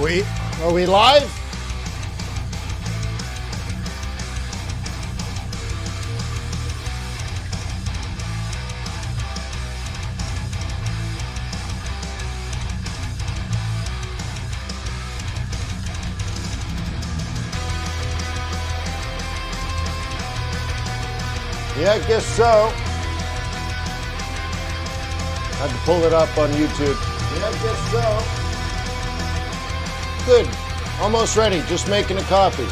Are we live? Yeah, I guess so. Had to pull it up on YouTube. Yeah, I guess so. Good. Almost ready. Just making a coffee.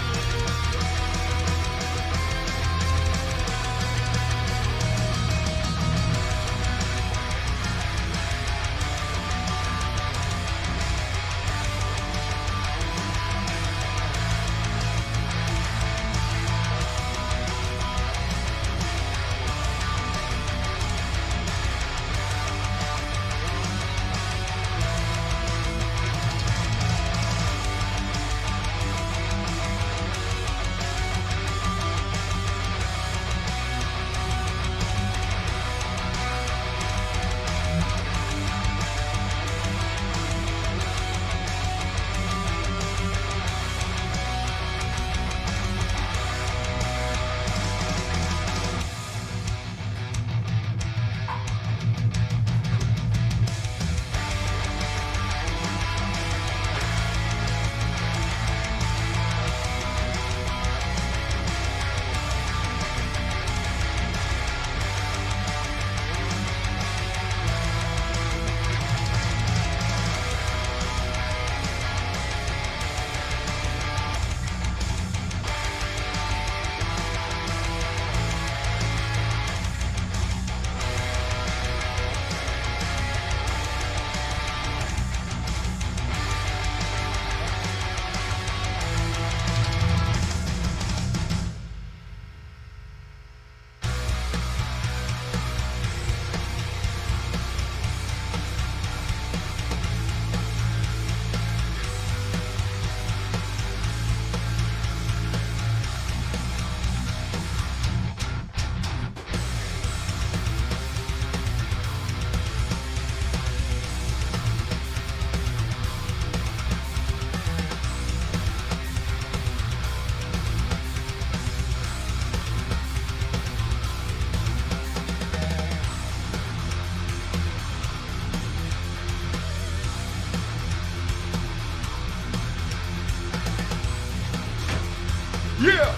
Yeah!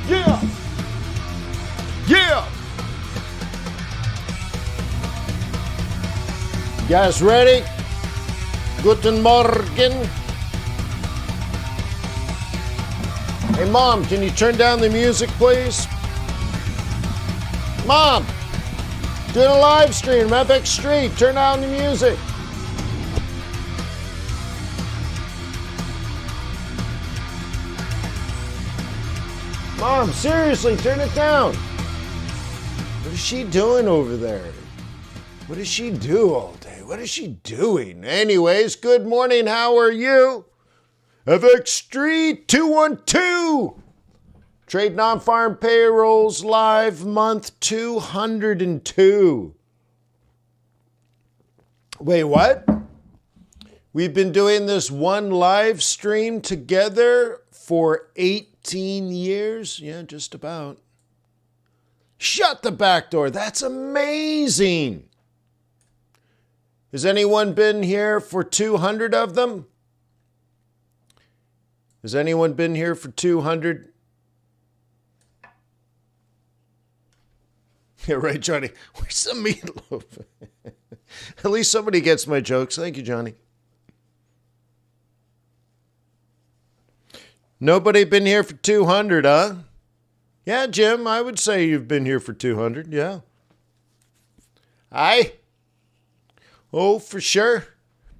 Yeah! Yeah! You guys ready? Guten Morgen. Hey, Mom, can you turn down the music, please? Mom, doing a live stream, FXStreet, turn down the music. Mom, seriously, turn it down. What is she doing over there? What does she do all day? What is she doing? Anyways, good morning. How are you? FXStreet 212. Trade non-farm payrolls live month 202. Wait, what? We've been doing this one live stream together for 18 years? Yeah, just about. Shut the back door. That's amazing. Has anyone been here for 200 of them? Has anyone been here for 200? Yeah, right, Johnny. Where's the meatloaf? At least somebody gets my jokes. Thank you, Johnny. Nobody been here for 200, huh? Yeah, Jim, I would say you've been here for 200, yeah. Aye? Oh, for sure.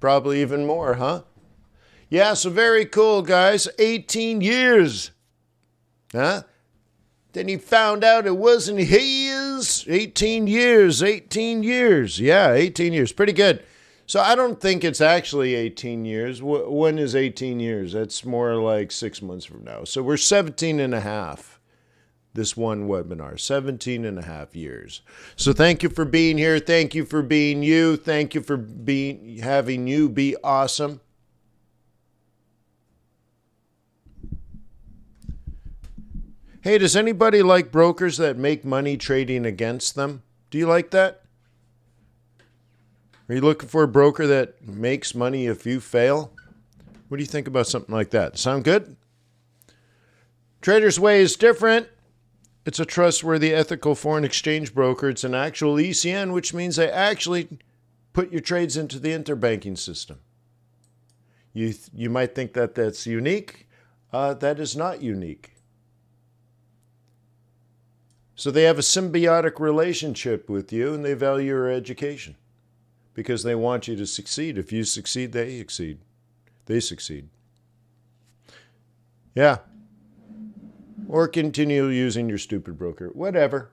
Probably even more, huh? Yeah, so very cool, guys. 18 years. Huh? Then he found out it wasn't his. 18 years, 18 years. Yeah, 18 years. Pretty good. So I don't think it's actually 18 years. When is 18 years? That's more like 6 months from now. So we're 17 and a half. This one webinar, 17 and a half years. So thank you for being here. Thank you for being you. Thank you for having you be awesome. Hey, does anybody like brokers that make money trading against them? Do you like that? Are you looking for a broker that makes money if you fail? What do you think about something like that? Sound good? Trader's Way is different. It's a trustworthy, ethical foreign exchange broker. It's an actual ECN, which means they actually put your trades into the interbanking system. You might think that that's unique. That is not unique. So they have a symbiotic relationship with you, and they value your education because they want you to succeed. If you succeed, they succeed. They succeed. Yeah. Or continue using your stupid broker. Whatever.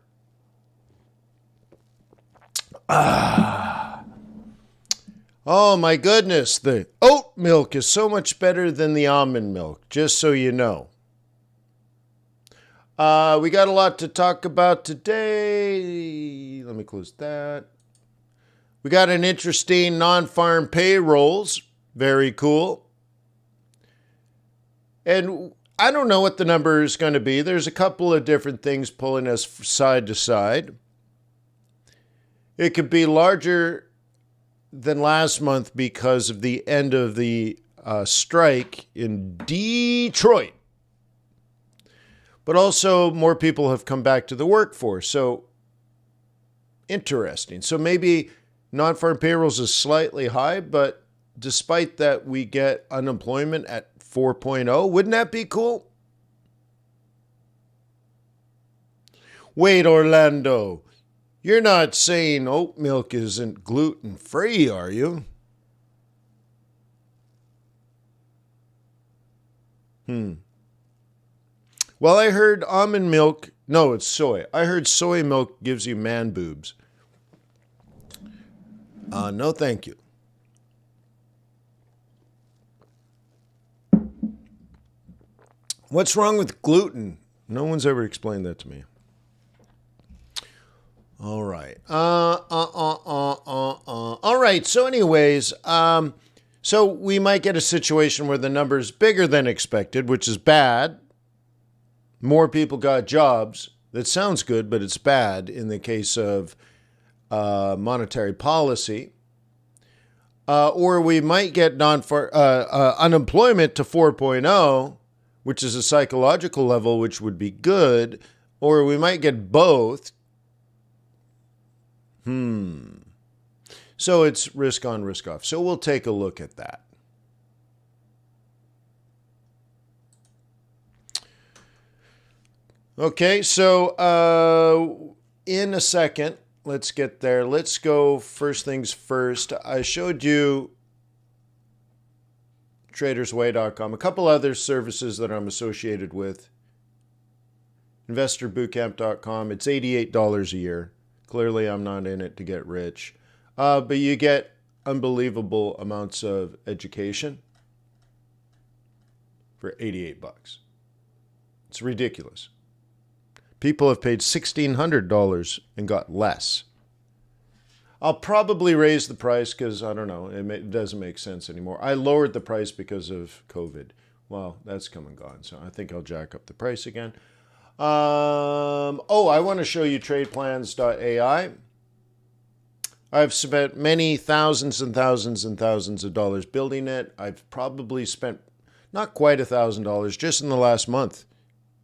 Oh my goodness. The oat milk is so much better than the almond milk, just so you know. We got a lot to talk about today. Let me close that. We got an interesting non-farm payrolls. Very cool. And I don't know what the number is going to be. There's a couple of different things pulling us side to side. It could be larger than last month because of the end of the strike in Detroit. But also more people have come back to the workforce. So interesting. So maybe non-farm payrolls is slightly high, but despite that, we get unemployment at 4.0. Wouldn't that be cool? Wait, Orlando, you're not saying oat milk isn't gluten-free, are you? Well, I heard almond milk. No, it's soy. I heard soy milk gives you man boobs. No, thank you. What's wrong with gluten? No one's ever explained that to me. All right. All right. So anyways, so we might get a situation where the number's bigger than expected, which is bad. More people got jobs. That sounds good, but it's bad in the case of monetary policy. Or we might get unemployment to 4.0, which is a psychological level, which would be good. Or we might get both. So it's risk on, risk off. So we'll take a look at that. Okay, so in a second, let's get there. Let's go first things first. I showed you tradersway.com, a couple other services that I'm associated with. Investorbootcamp.com. It's $88 a year. Clearly, I'm not in it to get rich. But you get unbelievable amounts of education for $88. It's ridiculous. People have paid $1,600 and got less. I'll probably raise the price because, I don't know, it doesn't make sense anymore. I lowered the price because of COVID. Well, that's come and gone, so I think I'll jack up the price again. I want to show you tradeplans.ai. I've spent many thousands and thousands and thousands of dollars building it. I've probably spent not quite $1,000 just in the last month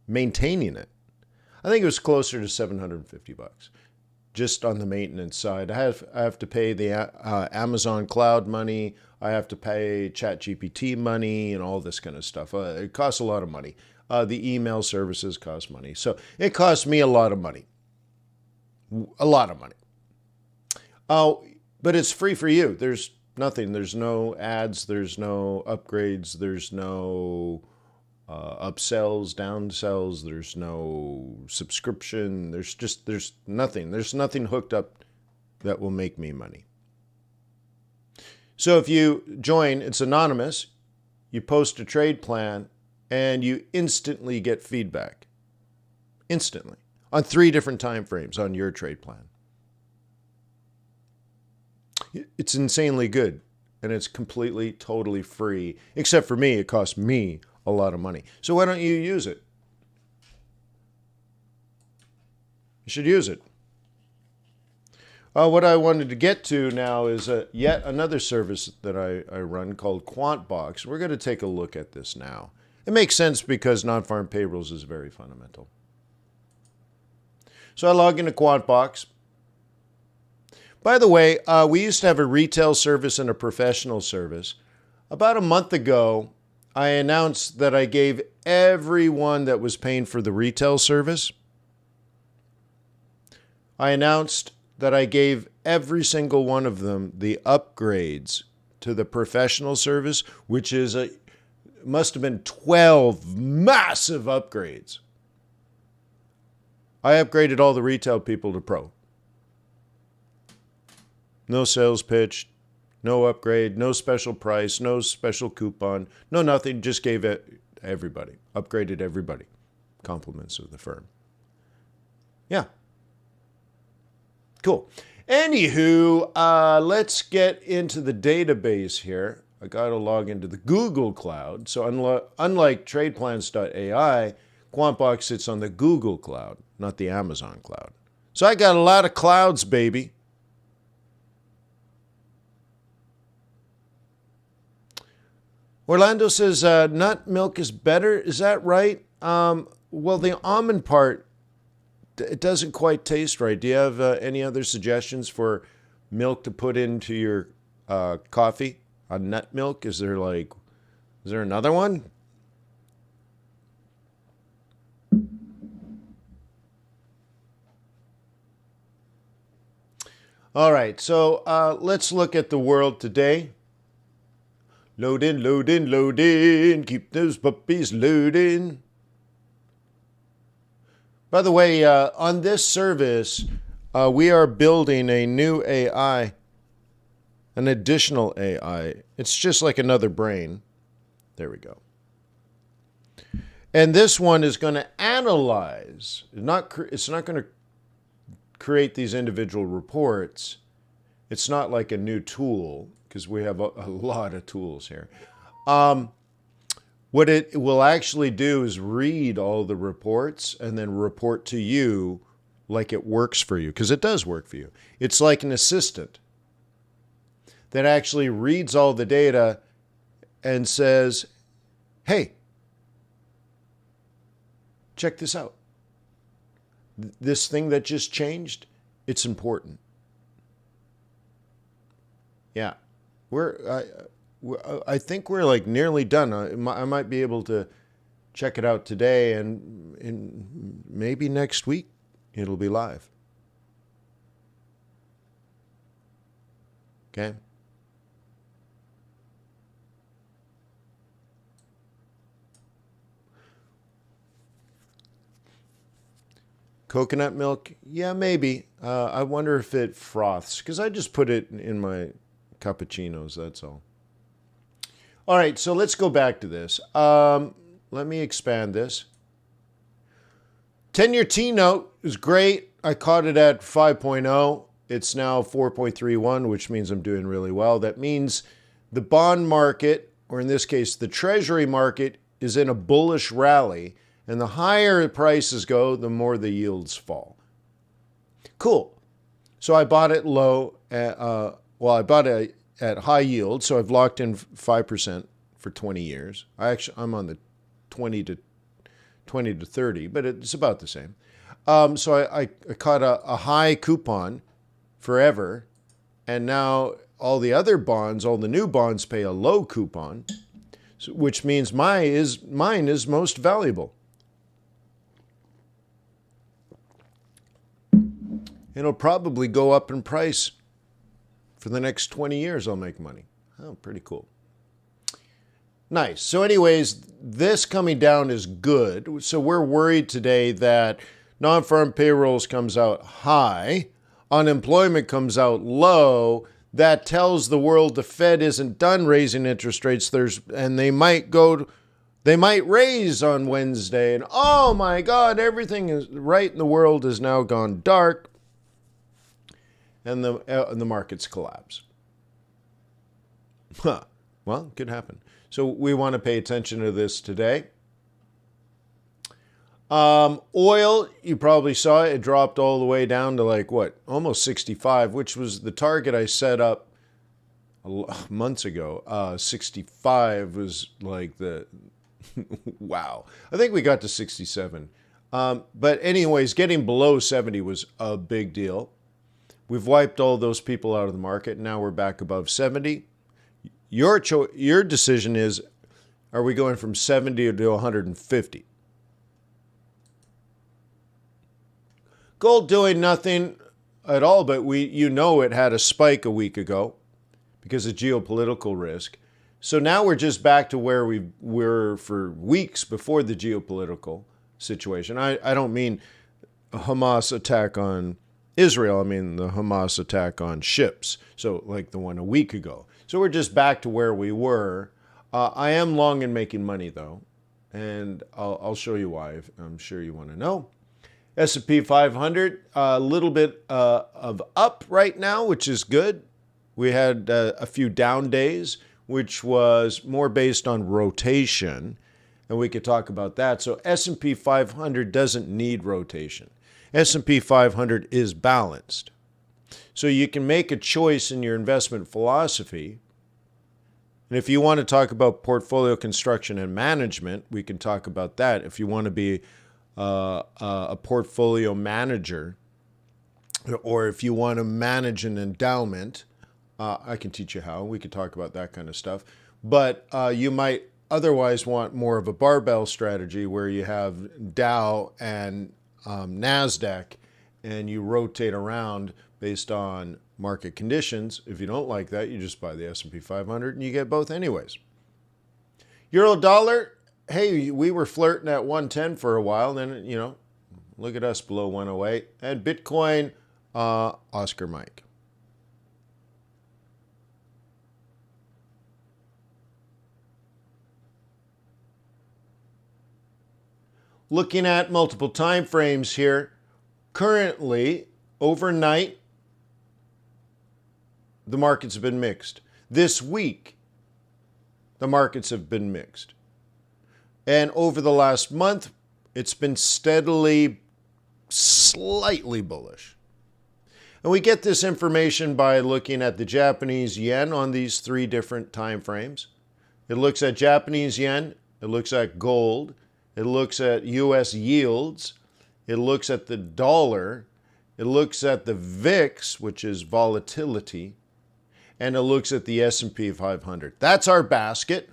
maintaining it. I think it was closer to $750 just on the maintenance side. I have to pay the Amazon cloud money. I have to pay ChatGPT money and all this kind of stuff. It costs a lot of money. The email services cost money. So it costs me a lot of money. A lot of money. But it's free for you. There's nothing. There's no ads. There's no upgrades. There's no upsells, downsells. There's no subscription. There's nothing. There's nothing hooked up that will make me money. So if you join, it's anonymous. You post a trade plan and you instantly get feedback. Instantly. On 3 different time frames on your trade plan. It's insanely good. And it's completely, totally free. Except for me, it costs me a lot of money. So why don't you use it? You should use it. What I wanted to get to now is yet another service that I run called Quant Box. We're going to take a look at this now. It makes sense because non-farm payrolls is very fundamental. So I log into Quant Box. By the way, we used to have a retail service and a professional service. About a month ago, I announced that I gave everyone that was paying for the retail service, I announced that I gave every single one of them the upgrades to the professional service, which is must have been 12 massive upgrades. I upgraded all the retail people to pro. No sales pitch, no upgrade, no special price, no special coupon, no nothing, just gave it everybody, upgraded everybody. Compliments of the firm. Yeah. Cool. Anywho, let's get into the database here. I got to log into the Google Cloud. So unlike TradePlans.ai, QuantBox sits on the Google Cloud, not the Amazon Cloud. So I got a lot of clouds, baby. Orlando says nut milk is better. Is that right? Well, the almond part, it doesn't quite taste right. Do you have any other suggestions for milk to put into your coffee? Nut milk? Is there another one? All right, so let's look at the world today. Load in, load in, load in. Keep those puppies loading. By the way, on this service, we are building a new AI, an additional AI. It's just like another brain. There we go. And this one is going to analyze. It's not going to create these individual reports. It's not like a new tool, because we have a lot of tools here. What it will actually do is read all the reports and then report to you like it works for you, because it does work for you. It's like an assistant that actually reads all the data and says, hey, check this out. This thing that just changed, it's important. Yeah. I think we're like nearly done. I might be able to check it out today, and maybe next week it'll be live. Okay. Coconut milk? Yeah, maybe. I wonder if it froths, because I just put it in my cappuccinos, that's all. All right, so let's go back to this. Let me expand this. 10-year T-note is great. I caught it at 5.0. It's now 4.31, which means I'm doing really well. That means the bond market, or in this case, the treasury market, is in a bullish rally. And the higher the prices go, the more the yields fall. Cool. So I bought it low. I bought it at high yield, so I've locked in 5% for 20 years. I'm on the 20 to 30, but it's about the same. So I caught a high coupon forever, and now all the other bonds, all the new bonds pay a low coupon, which means mine is most valuable. It'll probably go up in price. For the next 20 years, I'll make money. Oh, pretty cool. Nice. So anyways, this coming down is good. So we're worried today that non-farm payrolls comes out high, unemployment comes out low. That tells the world the Fed isn't done raising interest rates. And they might raise on Wednesday. And oh my God, everything is right in the world has now gone dark. And the markets collapse. Huh. Well, it could happen. So we want to pay attention to this today. Oil, you probably saw it. It dropped all the way down to like what? Almost 65, which was the target I set up months ago. 65 was like the wow. I think we got to 67. But anyways, getting below 70 was a big deal. We've wiped all those people out of the market. Now we're back above 70. Your decision is, are we going from 70 to 150? Gold doing nothing at all, but it had a spike a week ago because of geopolitical risk. So now we're just back to where we were for weeks before the geopolitical situation. I don't mean a Hamas attack on Israel. I mean the Hamas attack on ships. So like the one a week ago. So we're just back to where we were. I am long in making money though, and I'll show you why. I'm sure you want to know. S&P 500, a little bit of up right now, which is good. We had a few down days, which was more based on rotation, and we could talk about that. So S&P 500 doesn't need rotation. S&P 500 is balanced. So you can make a choice in your investment philosophy. And if you want to talk about portfolio construction and management, we can talk about that. If you want to be a portfolio manager, or if you want to manage an endowment, I can teach you how. We could talk about that kind of stuff. But you might otherwise want more of a barbell strategy where you have Dow and NASDAQ and you rotate around based on market conditions. If you don't like that, you just buy the S&P 500 and you get both anyways. Euro dollar, hey, we were flirting at 110 for a while. Then, look at us below 108. And Bitcoin, Oscar Mike. Looking at multiple time frames here, currently, overnight, the markets have been mixed. This week, the markets have been mixed. And over the last month, it's been steadily, slightly bullish. And we get this information by looking at the Japanese yen on these three different time frames. It looks at Japanese yen, it looks at gold, it looks at U.S. yields, it looks at the dollar, it looks at the VIX, which is volatility, and it looks at the S&P 500. That's our basket.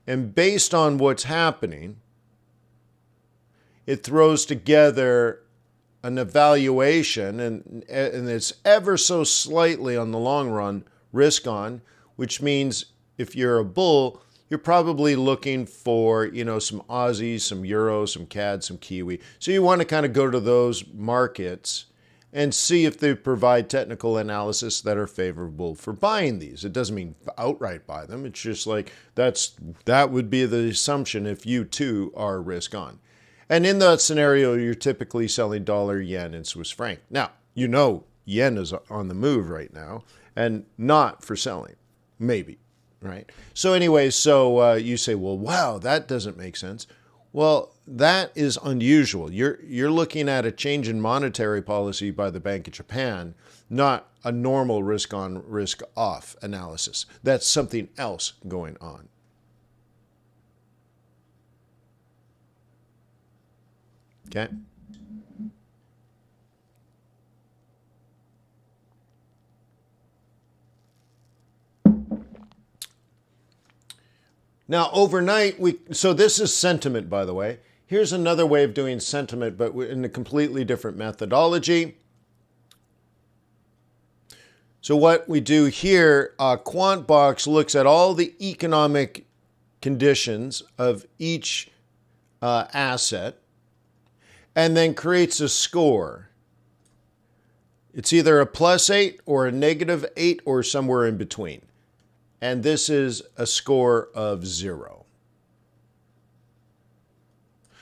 And based on what's happening, it throws together an evaluation, and it's ever so slightly on the long run risk on, which means if you're a bull, you're probably looking for, some Aussies, some Euros, some CAD, some Kiwi. So you want to kind of go to those markets and see if they provide technical analysis that are favorable for buying these. It doesn't mean outright buy them. It's just like that would be the assumption if you too are risk on. And in that scenario, you're typically selling dollar, yen, and Swiss franc. Now, yen is on the move right now and not for selling, maybe. Right? So anyways, you say, well, wow, that doesn't make sense. Well, that is unusual. You're looking at a change in monetary policy by the Bank of Japan, not a normal risk on, risk off analysis. That's something else going on. Okay? Now, overnight, so this is sentiment, by the way. Here's another way of doing sentiment, but in a completely different methodology. So what we do here, Quant Box looks at all the economic conditions of each asset and then creates a score. It's either a +8 or a -8 or somewhere in between. And this is a score of 0.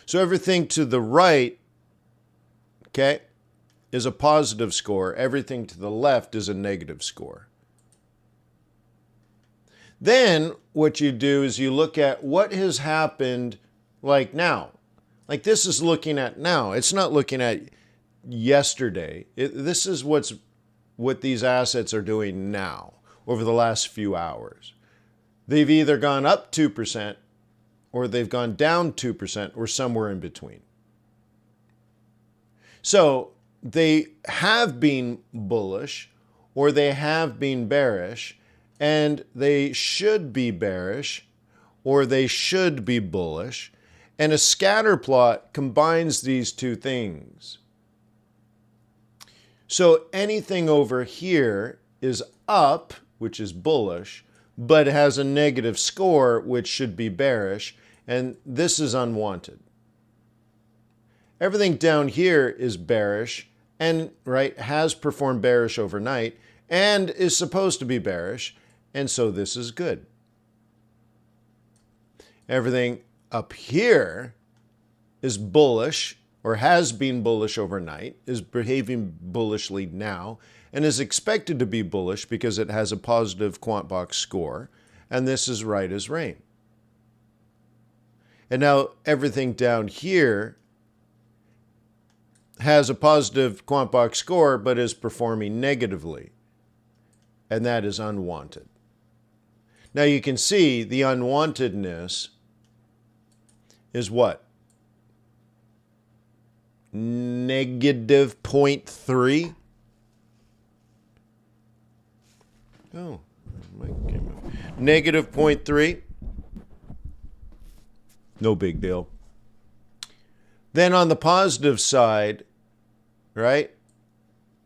So everything to the right, okay, is a positive score. Everything to the left is a negative score. Then what you do is you look at what has happened like now. Like this is looking at now. It's not looking at yesterday. This is what these assets are doing now over the last few hours. They've either gone up 2% or they've gone down 2% or somewhere in between. So they have been bullish or they have been bearish, and they should be bearish or they should be bullish. And a scatter plot combines these two things. So anything over here is up, which is bullish, but has a negative score, which should be bearish, and this is unwanted. Everything down here is bearish and, right, has performed bearish overnight and is supposed to be bearish, and so this is good. Everything up here is bullish or has been bullish overnight, is behaving bullishly now, and is expected to be bullish because it has a positive Quant Box score, and this is right as rain. And now everything down here has a positive Quant Box score but is performing negatively, and that is unwanted. Now you can see the unwantedness is what? Negative 0.3. Oh, my game of negative 0.3. No big deal. Then on the positive side, right?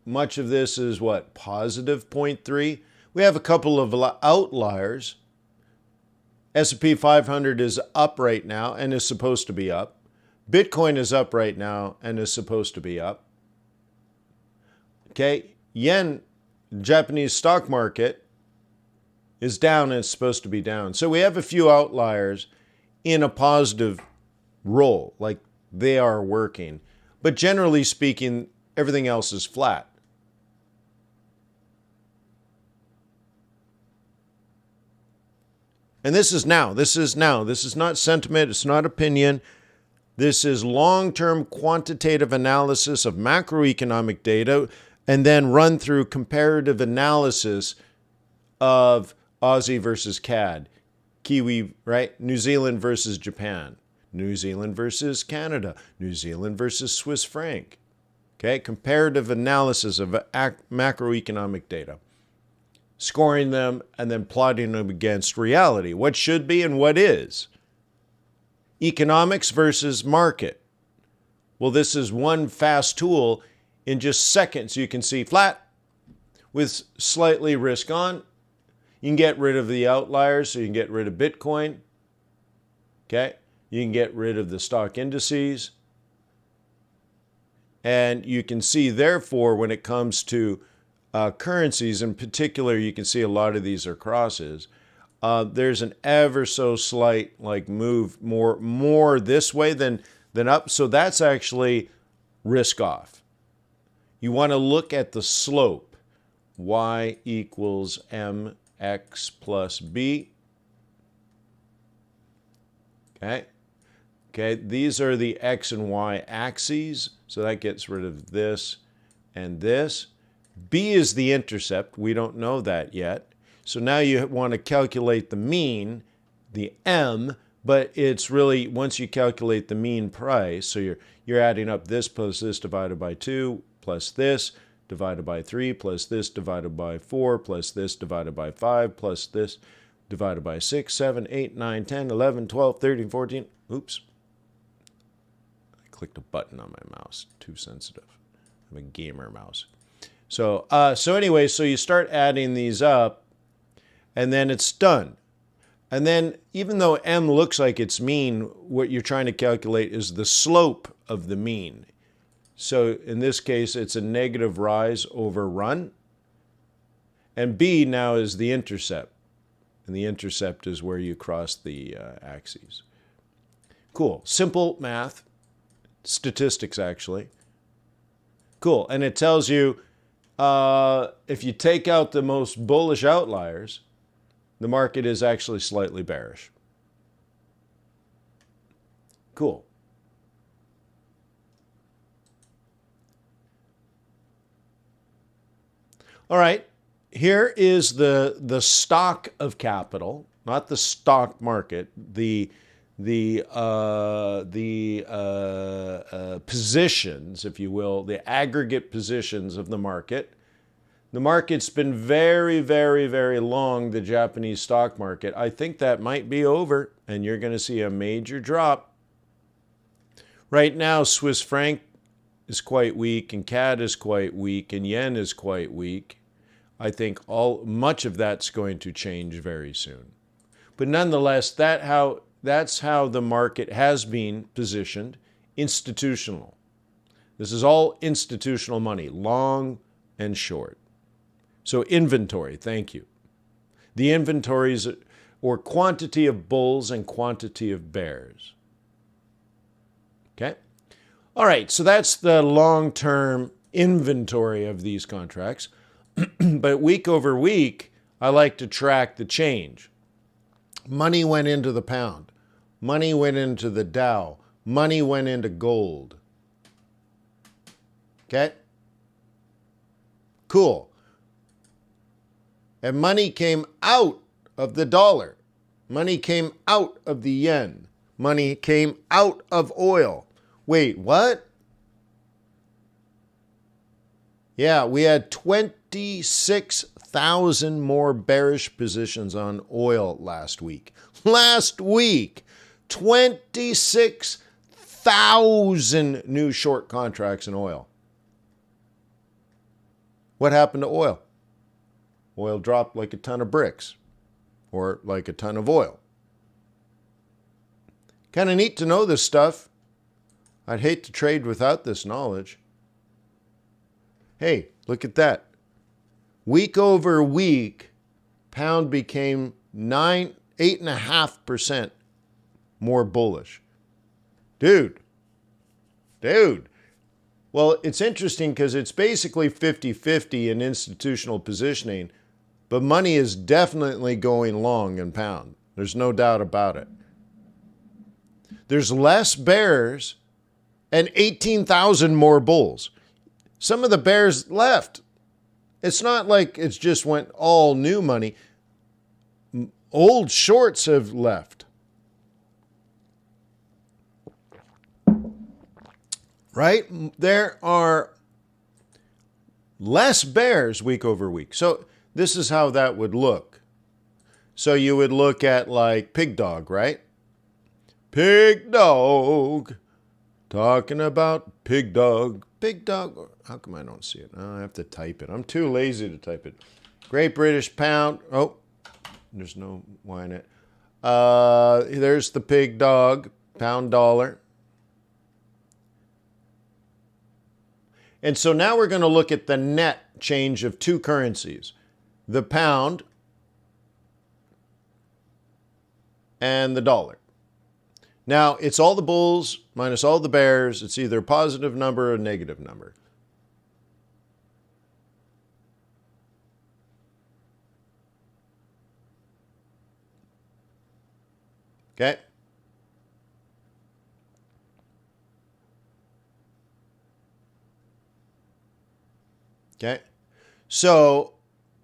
Much of this is what? Positive 0.3. We have a couple of outliers. S&P 500 is up right now and is supposed to be up. Bitcoin is up right now and is supposed to be up. Okay, yen, Japanese stock market, is down and it's supposed to be down. So we have a few outliers in a positive role, like they are working. But generally speaking, everything else is flat. And this is now. This is now. This is not sentiment. It's not opinion. This is long-term quantitative analysis of macroeconomic data and then run through comparative analysis of Aussie versus CAD, Kiwi, right? New Zealand versus Japan, New Zealand versus Canada, New Zealand versus Swiss franc. Okay, comparative analysis of macroeconomic data, scoring them and then plotting them against reality, what should be and what is. Economics versus market. Well, this is one fast tool. In just seconds, you can see flat with slightly risk on. You can get rid of the outliers, so you can get rid of Bitcoin. Okay? You can get rid of the stock indices. And you can see, therefore, when it comes to currencies in particular, you can see a lot of these are crosses. There's an ever so slight move more this way than up. So that's actually risk off. You want to look at the slope. Y equals mx plus b. Okay, these are the x and y axes. So that gets rid of this and this. B is the intercept. We don't know that yet. So now you want to calculate the mean, the M, but it's really, once you calculate the mean price, so you're adding up this plus this divided by 2, plus this divided by 3, plus this divided by 4, plus this divided by 5, plus this divided by 6, 7, 8, 9, 10, 11, 12, 13, 14. Oops. I clicked a button on my mouse. Too sensitive. I'm a gamer mouse. So anyway, so you start adding these up, and then it's done. And then even though M looks like it's mean, what you're trying to calculate is the slope of the mean. So in this case, it's a negative rise over run. And B now is the intercept. And the intercept is where you cross the axes. Cool. Simple math. Statistics, actually. Cool. And it tells you if you take out the most bullish outliers, the market is actually slightly bearish. Cool. All right, here is the stock of capital, not the stock market, the positions, if you will, the aggregate positions of the market. The market's been very, very, very long, the Japanese stock market. I think that might be over, and you're going to see a major drop. Right now, Swiss franc is quite weak, and CAD is quite weak, and yen is quite weak. I think much of that's going to change very soon. But nonetheless, that's how the market has been positioned, institutional. This is all institutional money, long and short. So inventory, thank you. The inventories, or quantity of bulls and quantity of bears. Okay? All right, so that's the long-term inventory of these contracts. But week over week, I like to track the change. Money went into the pound. Money went into the Dow. Money went into gold. Okay? Cool. And money came out of the dollar. Money came out of the yen. Money came out of oil. Wait, what? Yeah, we had 26,000 more bearish positions on oil last week. Last week, 26,000 new short contracts in oil. What happened to oil? Oil dropped like a ton of bricks, or like a ton of oil. Kind of neat to know this stuff. I'd hate to trade without this knowledge. Hey, look at that. Week over week, pound became 8.5% more bullish. Dude. Well, it's interesting because it's basically 50-50 in institutional positioning, but money is definitely going long in pound. There's no doubt about it. There's less bears and 18,000 more bulls. Some of the bears left. It's not like it's just went all new money. Old shorts have left. Right? There are less bears week over week. So this is how that would look. So you would look at like pig dog, right? Pig dog. Talking about pig dog. Pig dog. How come I don't see it? Oh, I have to type it. I'm too lazy to type it. Great British Pound. Oh, there's no Y in it. There's the pig dog. Pound dollar. And so now we're going to look at the net change of two currencies, the pound and the dollar. Now, it's all the bulls minus all the bears. It's either a positive number or a negative number. Okay? Okay? So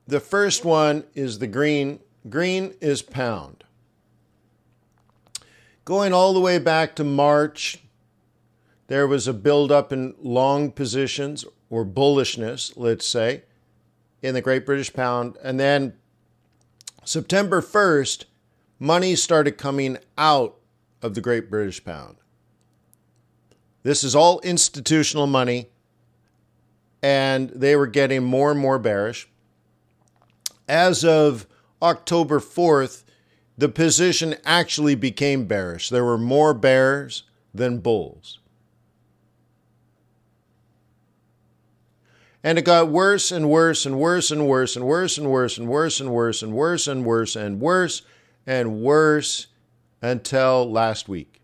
the first one is the green. Green is pound. Going all the way back to March, there was a buildup in long positions or bullishness, let's say, in the Great British Pound. And then September 1st, money started coming out of the Great British Pound. This is all institutional money, and they were getting more and more bearish. As of October 4th, the position actually became bearish. There were more bears than bulls. And it got worse and worse and worse and worse and worse and worse and worse and worse and worse and worse and worse and worse until last week.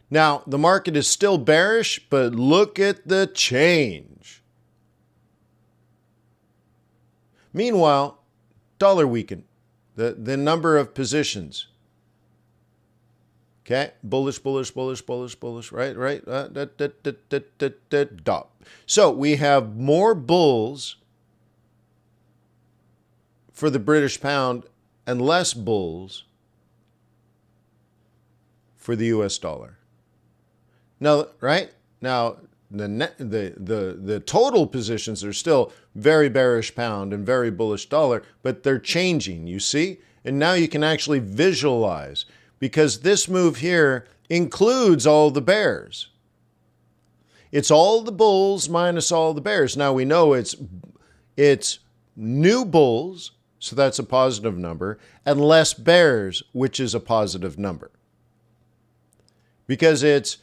Now, the market is still bearish, but look at the change. Meanwhile, dollar weakened, the number of positions. Okay, bullish, right? Dot. So we have more bulls for the British pound and less bulls for the US dollar. Now, right? Now, the total positions are still very bearish pound and very bullish dollar, but they're changing, you see? And now you can actually visualize, because this move here includes all the bears. It's all the bulls minus all the bears. Now we know it's new bulls, so that's a positive number, and less bears, which is a positive number. Because it's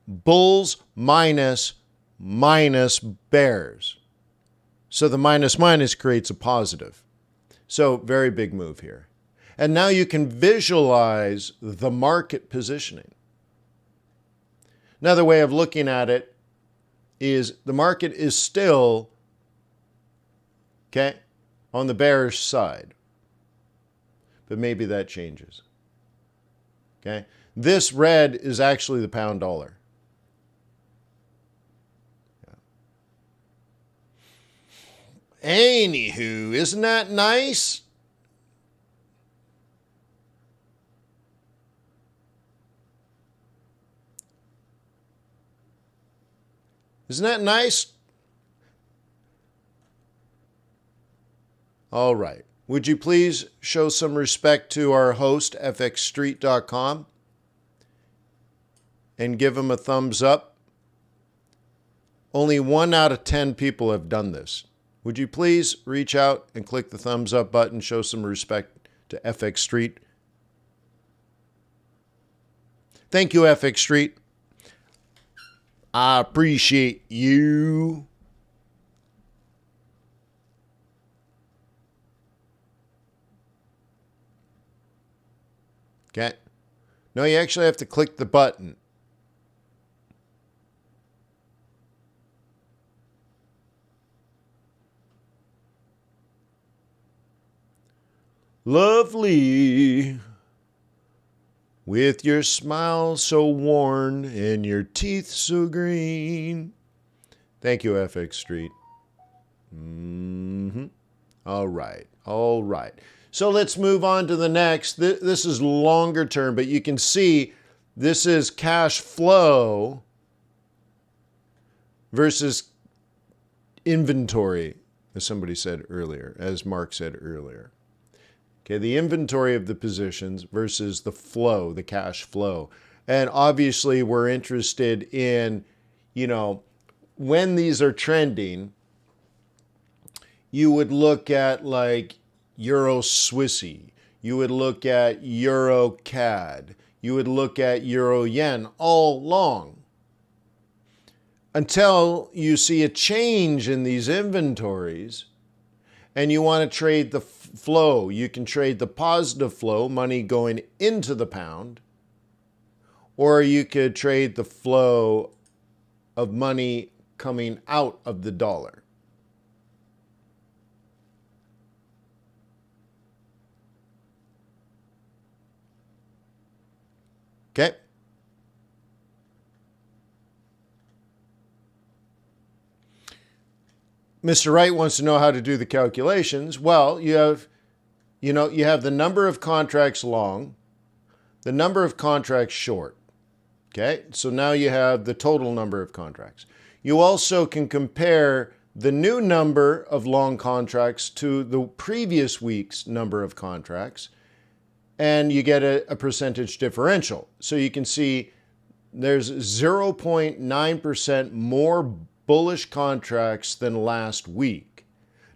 bulls minus bears. So the minus creates a positive. So very big move here. And now you can visualize the market positioning. Another way of looking at it is the market is still, okay, on the bearish side. But maybe that changes. Okay? This red is actually the pound dollar. Yeah. Anywho, isn't that nice? Isn't that nice? All right. Would you please show some respect to our host, FXStreet.com, and give him a thumbs up? Only 1 out of 10 people have done this. Would you please reach out and click the thumbs up button, show some respect to FX Street? Thank you, FX Street. I appreciate you. Okay. No, you actually have to click the button. Lovely, with your smile so worn and your teeth so green. Thank you, FX Street. All right. So let's move on to the next. This is longer term, but you can see this is cash flow versus inventory, as somebody said earlier, as Mark said earlier. Okay, the inventory of the positions versus the flow, the cash flow. And obviously we're interested in, when these are trending, you would look at like Euro Swissy, you would look at Euro CAD, you would look at Euro Yen all long until you see a change in these inventories and you want to trade the flow. You can trade the positive flow, money going into the pound, or you could trade the flow of money coming out of the dollar. Okay? Mr. Wright wants to know how to do the calculations. Well, you have the number of contracts long, the number of contracts short. Okay? So now you have the total number of contracts. You also can compare the new number of long contracts to the previous week's number of contracts, and you get a percentage differential. So you can see there's 0.9% more bullish contracts than last week.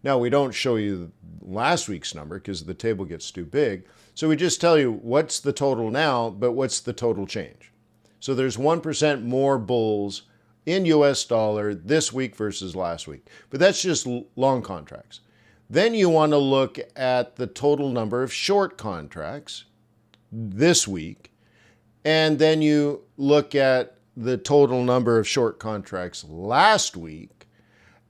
Now, we don't show you last week's number because the table gets too big. So we just tell you what's the total now, but what's the total change. So there's 1% more bulls in US dollar this week versus last week. But that's just long contracts. Then you want to look at the total number of short contracts this week. And then you look at the total number of short contracts last week,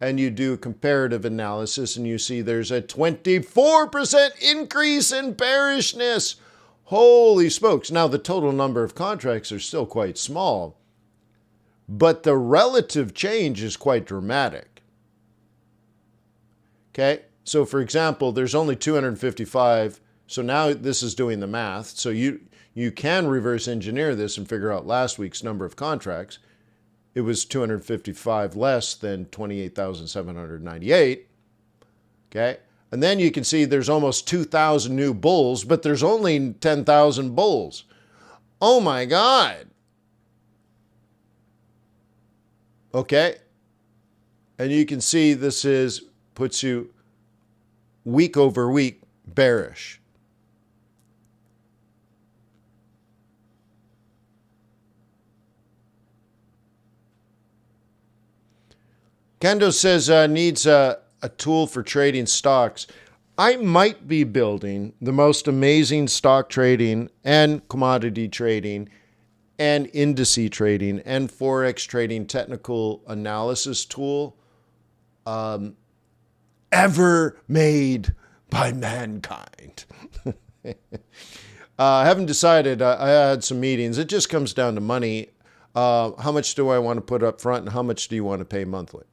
and you do comparative analysis, and you see there's a 24% increase in bearishness. Holy smokes. Now, the total number of contracts are still quite small, but the relative change is quite dramatic. Okay, so for example, there's only 255. So now this is doing the math. So you can reverse engineer this and figure out last week's number of contracts. It was 255 less than 28,798. Okay, and then you can see there's almost 2,000 new bulls, but there's only 10,000 bulls. Oh my God. Okay, and you can see this puts you week over week bearish. Kendo says needs a tool for trading stocks. I might be building the most amazing stock trading and commodity trading and indice trading and forex trading technical analysis tool ever made by mankind. I haven't decided. I had some meetings. It just comes down to money. How much do I want to put up front and how much do you want to pay monthly?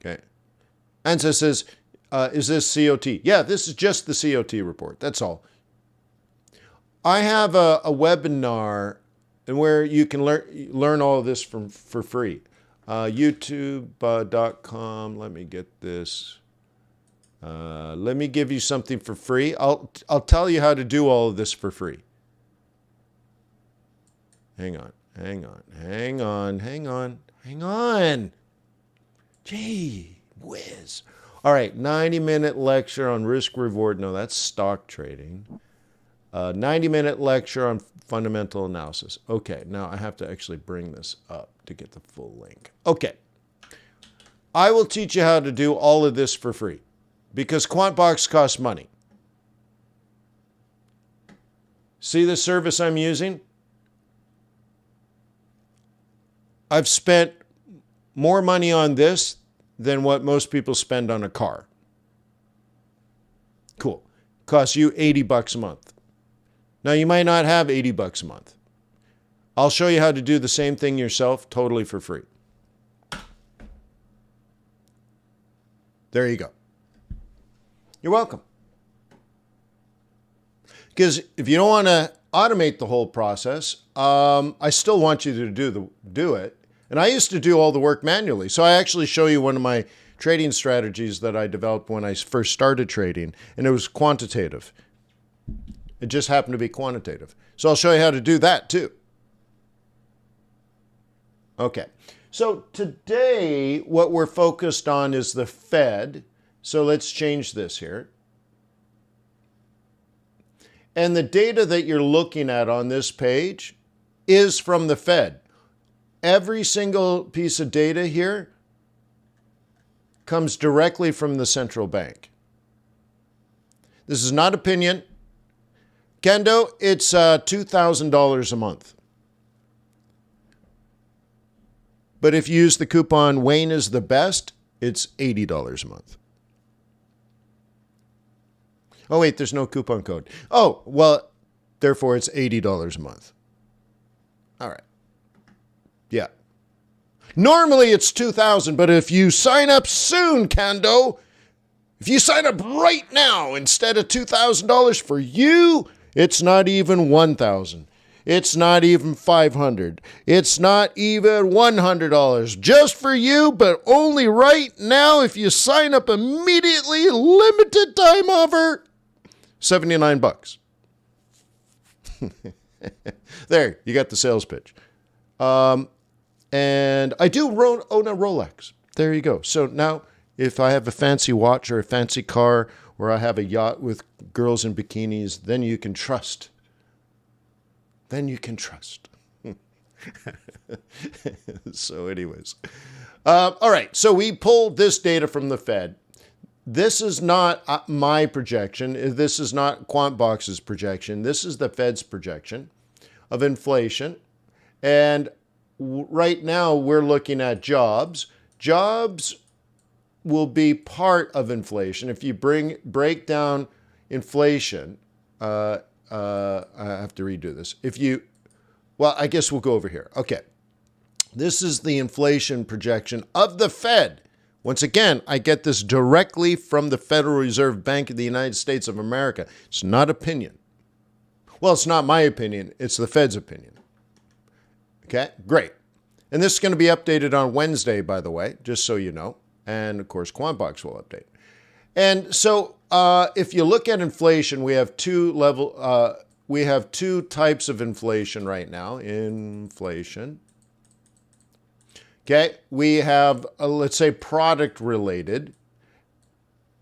Okay. Ansa says, is this COT? Yeah, this is just the COT report. That's all. I have a webinar and where you can learn all of this for free. YouTube.com. Let me get this. Let me give you something for free. I'll tell you how to do all of this for free. Hang on. Gee whiz. All right, 90-minute lecture on risk reward. No, that's stock trading. 90-minute lecture on fundamental analysis. Okay, now I have to actually bring this up to get the full link. Okay. I will teach you how to do all of this for free because Quant Box costs money. See the service I'm using? I've spent more money on this than what most people spend on a car. Cool. Costs you $80 a month. Now, you might not have $80 a month. I'll show you how to do the same thing yourself totally for free. There you go. You're welcome. Because if you don't want to automate the whole process, I still want you to do it. And I used to do all the work manually. So I actually show you one of my trading strategies that I developed when I first started trading, and it was quantitative. It just happened to be quantitative. So I'll show you how to do that too. Okay. So today, what we're focused on is the Fed. So let's change this here. And the data that you're looking at on this page is from the Fed. Every single piece of data here comes directly from the central bank. This is not opinion. Kendo, it's $2,000 a month. But if you use the coupon Wayne is the best, it's $80 a month. Oh, wait, there's no coupon code. Oh, well, therefore it's $80 a month. All right. Yeah. Normally it's $2,000, but if you sign up soon, Kendo, if you sign up right now instead of $2,000 for you, it's not even $1,000. It's not even $500. It's not even $100 just for you, but only right now if you sign up immediately, limited time offer, $79. There, you got the sales pitch. And I do own a Rolex. There you go. So now if I have a fancy watch or a fancy car or I have a yacht with girls in bikinis, then you can trust. Then you can trust. So anyways. All right. So we pulled this data from the Fed. This is not my projection. This is not Quant Box's projection. This is the Fed's projection of inflation. And right now we're looking at jobs. Jobs will be part of inflation. If you break down inflation, I have to redo this. Well, I guess we'll go over here. Okay. This is the inflation projection of the Fed. Once again, I get this directly from the Federal Reserve Bank of the United States of America. It's not opinion. Well, it's not my opinion. It's the Fed's opinion. Okay, great. And this is going to be updated on Wednesday, by the way, just so you know. And of course, Quant Box will update. And so if you look at inflation, we have two types of inflation right now. Inflation. Okay, we have, let's say, product related.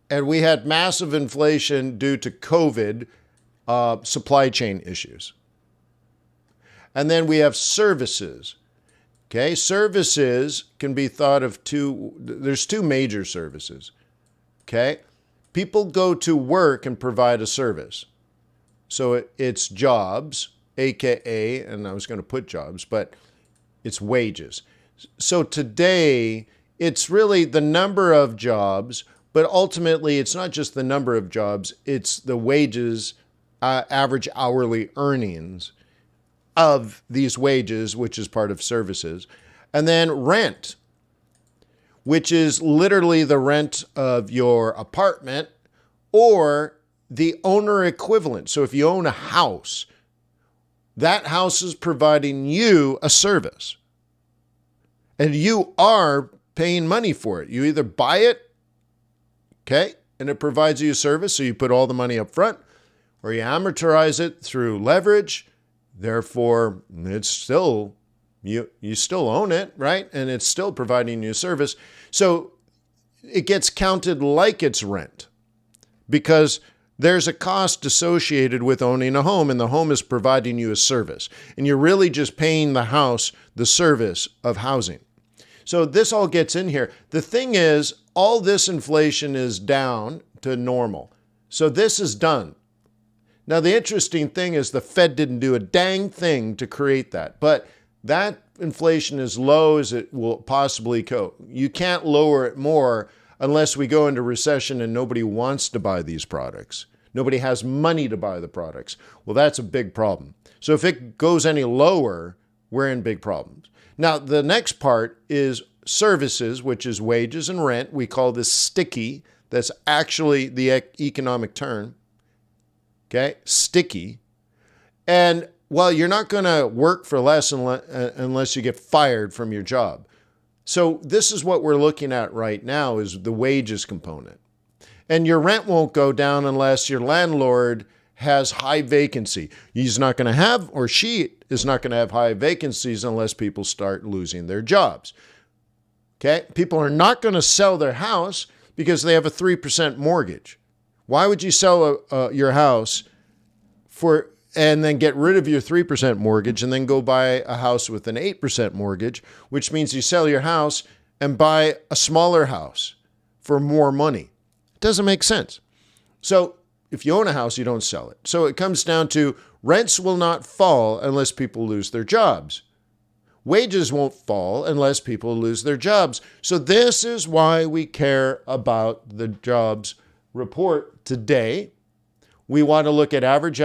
And we had massive inflation due to COVID supply chain issues. And then we have services. Okay, services can be thought of there's two major services. Okay, people go to work and provide a service. So it's jobs, AKA, and I was going to put jobs, but it's wages. So today, it's really the number of jobs, but ultimately it's not just the number of jobs, it's the wages, average hourly earnings of these wages, which is part of services. And then rent, which is literally the rent of your apartment or the owner equivalent. So if you own a house, that house is providing you a service. And you are paying money for it. You either buy it, okay, and it provides you a service, so you put all the money up front, or you amortize it through leverage. Therefore, it's still, you still own it, right? And it's still providing you a service. So it gets counted like it's rent because there's a cost associated with owning a home, and the home is providing you a service. And you're really just paying the house the service of housing. So this all gets in here. The thing is, all this inflation is down to normal. So this is done. Now, the interesting thing is the Fed didn't do a dang thing to create that, but that inflation is low as it will possibly go. You can't lower it more unless we go into recession and nobody wants to buy these products. Nobody has money to buy the products. Well, that's a big problem. So if it goes any lower, we're in big problems. Now, the next part is services, which is wages and rent. We call this sticky. That's actually the economic term. Okay, sticky. And well, you're not going to work for less unless you get fired from your job. So this is what we're looking at right now is the wages component. And your rent won't go down unless your landlord has high vacancy. He's not going to have, or she is not going to have high vacancies unless people start losing their jobs. Okay, people are not going to sell their house because they have a 3% mortgage. Why would you sell your house and then get rid of your 3% mortgage and then go buy a house with an 8% mortgage, which means you sell your house and buy a smaller house for more money? It doesn't make sense. So if you own a house, you don't sell it. So it comes down to rents will not fall unless people lose their jobs. Wages won't fall unless people lose their jobs. So this is why we care about the jobs report today. We want to look at average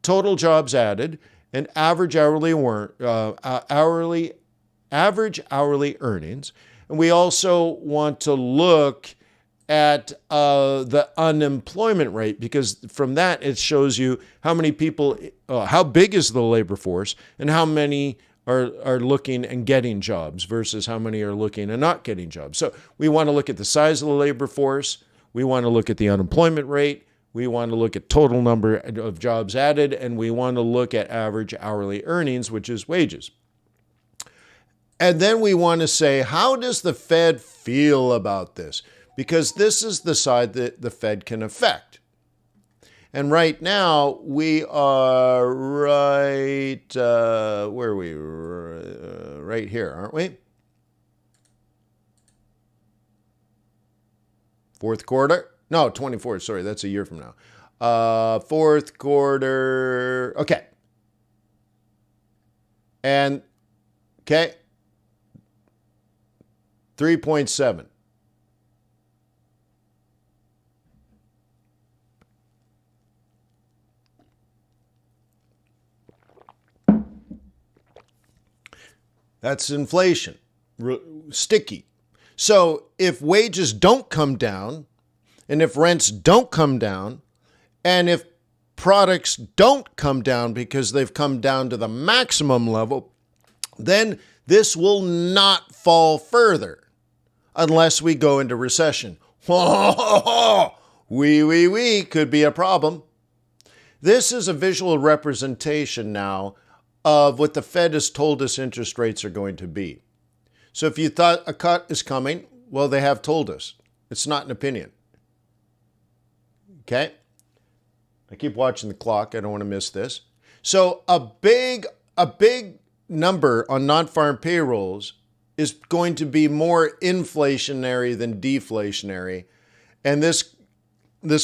total jobs added and average hourly earnings. And we also want to look at the unemployment rate, because from that it shows you how many people, how big is the labor force, and how many are looking and getting jobs versus how many are looking and not getting jobs. So we want to look at the size of the labor force. We want to look at the unemployment rate. We want to look at total number of jobs added, and we want to look at average hourly earnings, which is wages. And then we want to say, how does the Fed feel about this? Because this is the side that the Fed can affect. And right now, we are right, where are we? Right here, aren't we? Fourth quarter? No, 24, sorry, that's a year from now. Fourth quarter, okay. And, okay, 3.7. That's inflation, sticky. So if wages don't come down, and if rents don't come down, and if products don't come down because they've come down to the maximum level, then this will not fall further unless we go into recession. We could be a problem. This is a visual representation now of what the Fed has told us interest rates are going to be. So if you thought a cut is coming, well, they have told us. It's not an opinion. Okay? I keep watching the clock. I don't want to miss this. So a big number on non-farm payrolls is going to be more inflationary than deflationary. And this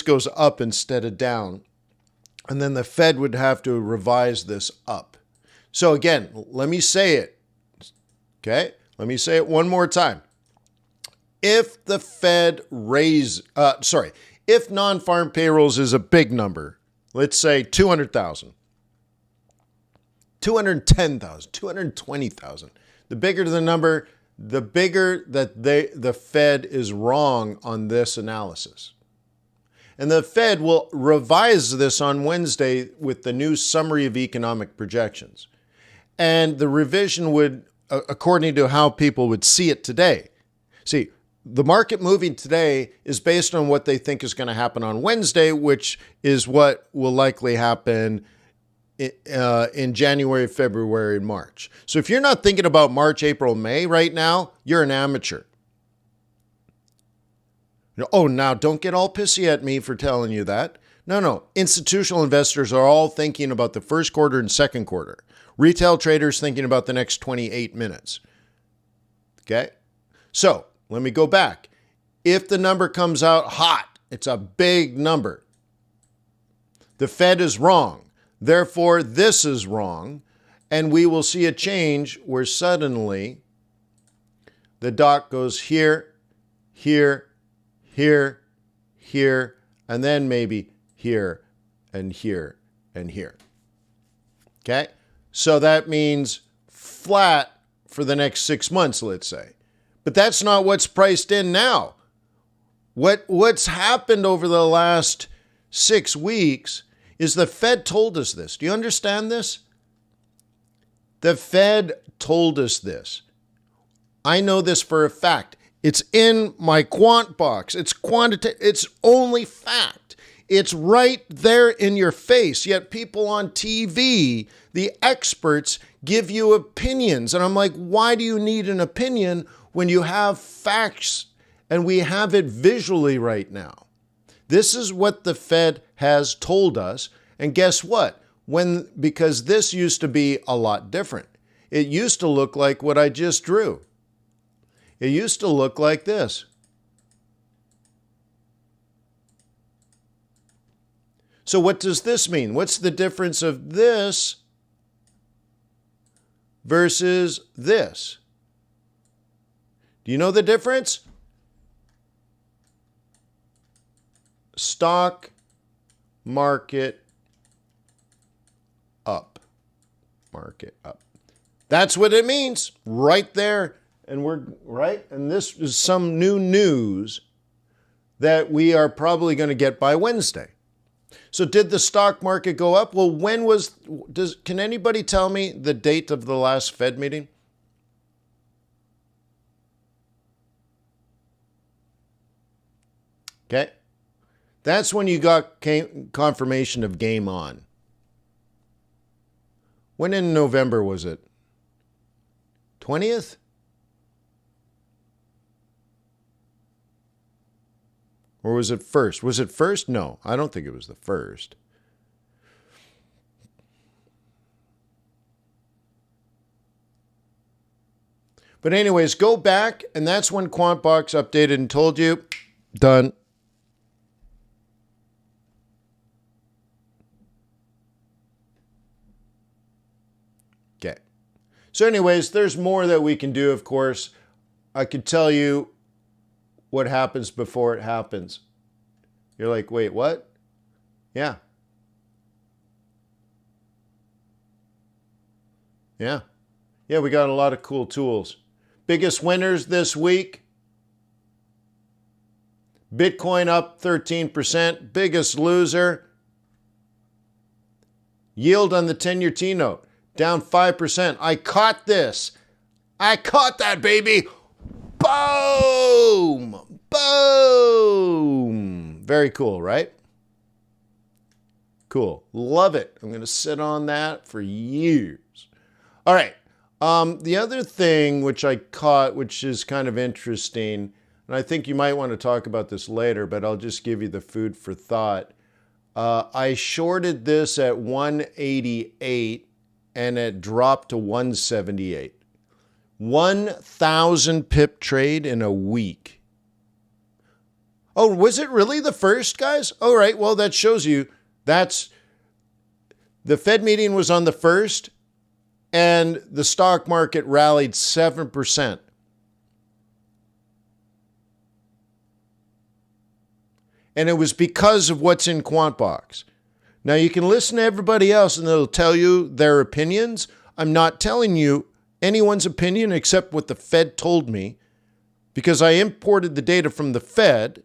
goes up instead of down. And then the Fed would have to revise this up. So again, let me say it. Okay? Let me say it one more time. If the Fed if non-farm payrolls is a big number, let's say 200,000, 210,000, 220,000, the bigger the number, the bigger that the Fed is wrong on this analysis. And the Fed will revise this on Wednesday with the new summary of economic projections. And the revision would, according to how people would see it today. See, the market moving today is based on what they think is going to happen on Wednesday, which is what will likely happen in January, February, and March. So if you're not thinking about March, April, May right now, you're an amateur. Oh, now don't get all pissy at me for telling you that. No. Institutional investors are all thinking about the first quarter and second quarter. Retail traders thinking about the next 28 minutes. Okay? So let me go back. If the number comes out hot, it's a big number. The Fed is wrong. Therefore, this is wrong. And we will see a change where suddenly the dot goes here, here, here, here, and then maybe here and here and here. Okay? So that means flat for the next 6 months, let's say. But that's not what's priced in now. What's happened over the last 6 weeks is the Fed told us this. Do you understand this? The Fed told us this. I know this for a fact. It's in my Quant Box. It's quantitative. It's only fact. It's right there in your face. Yet people on TV, the experts, give you opinions. And I'm like, why do you need an opinion when you have facts and we have it visually right now? This is what the Fed has told us. And guess what? Because this used to be a lot different. It used to look like what I just drew. It used to look like this. So what does this mean? What's the difference of this versus this? Do you know the difference? Stock market up. Market up. That's what it means right there. And we're right. And this is some new news that we are probably going to get by Wednesday. So did the stock market go up? Well, can anybody tell me the date of the last Fed meeting? Okay. That's when you got confirmation of game on. When in November was it? 20th? Or was it first? Was it first? No, I don't think it was the first. But anyways, go back, and that's when Quant Box updated and told you, done. Okay. So anyways, there's more that we can do, of course. I could tell you what happens before it happens. You're like, wait, what? Yeah. Yeah. Yeah, we got a lot of cool tools. Biggest winners this week. Bitcoin up 13%. Biggest loser. Yield on the 10-year T-note down 5%. I caught this. I caught that, baby. Boom! Boom! Very cool, right? Cool. Love it. I'm going to sit on that for years. All right. The other thing which I caught, which is kind of interesting, and I think you might want to talk about this later, but I'll just give you the food for thought. I shorted this at 188 and it dropped to 178. 1,000 pip trade in a week. Oh, was it really the first, guys? All right, well, that shows you the Fed meeting was on the 1st and the stock market rallied 7%. And it was because of what's in Quant Box. Now, you can listen to everybody else and they'll tell you their opinions. I'm not telling you anyone's opinion except what the Fed told me, because I imported the data from the Fed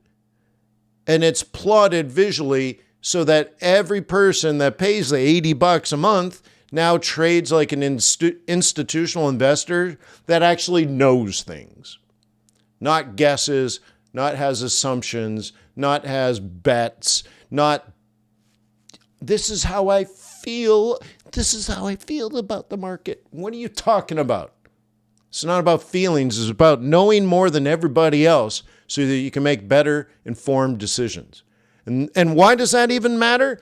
and it's plotted visually so that every person that pays the $80 a month now trades like an institutional investor that actually knows things. Not guesses, not has assumptions, not has bets, not, this is how I feel. This is how I feel about the market. What are you talking about? It's not about feelings. It's about knowing more than everybody else so that you can make better informed decisions. And why does that even matter?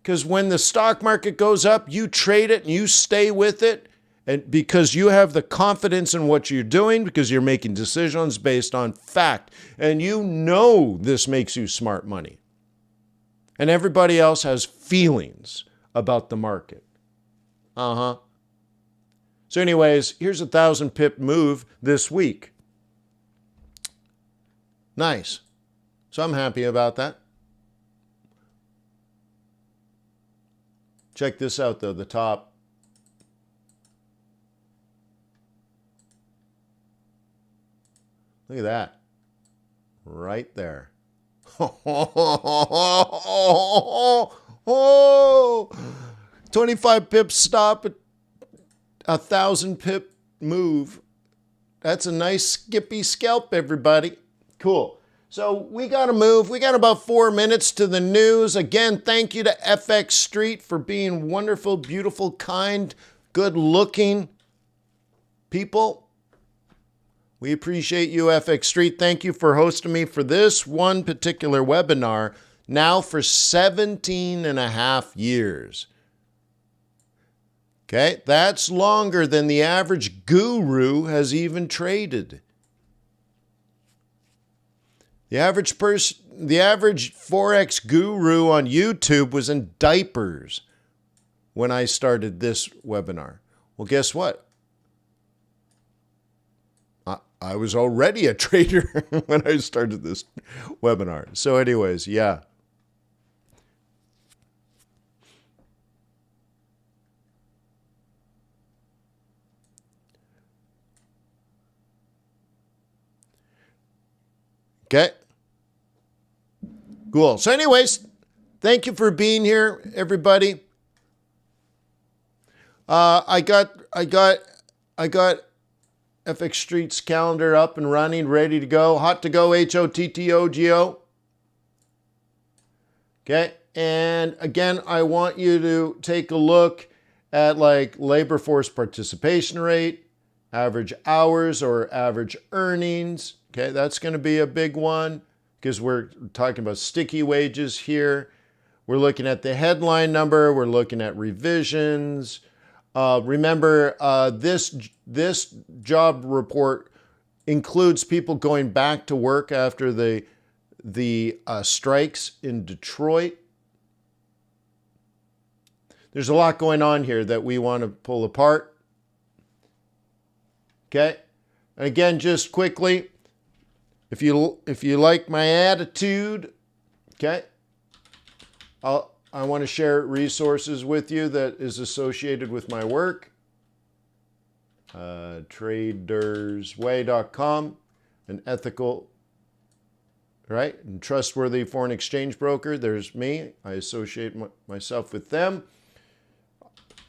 Because when the stock market goes up, you trade it and you stay with it, and because you have the confidence in what you're doing, because you're making decisions based on fact, and you know this makes you smart money. And everybody else has feelings about the market. So anyways, here's a 1,000 pip move this week. Nice. So I'm happy about that. Check this out, though, the top. Look at that. Right there. 25 pips stop at 1,000 pip move. That's a nice skippy scalp, everybody. Cool. So we got to move. We got about 4 minutes to the news. Again, thank you to FXstreet for being wonderful, beautiful, kind, good-looking people. We appreciate you, FXstreet. Thank you for hosting me for this one particular webinar, now for 17 and a half years. Okay, that's longer than the average guru has even traded. The average Forex guru on YouTube was in diapers when I started this webinar. Well, guess what? I was already a trader when I started this webinar. So anyways, yeah. Okay. Cool. So anyways, thank you for being here, everybody. I got FXstreet's calendar up and running, ready to go. Hot to go, HOTTOGO. Okay. And again, I want you to take a look at like labor force participation rate, average hours or average earnings. Okay. That's going to be a big one, because we're talking about sticky wages here. We're looking at the headline number. We're looking at revisions. Remember, this job report includes people going back to work after the strikes in Detroit. There's a lot going on here that we want to pull apart. Okay. And again, just quickly, if you like my attitude, okay, I want to share resources with you that is associated with my work. tradersway.com, an ethical, right, and trustworthy foreign exchange broker. There's me. I associate myself with them.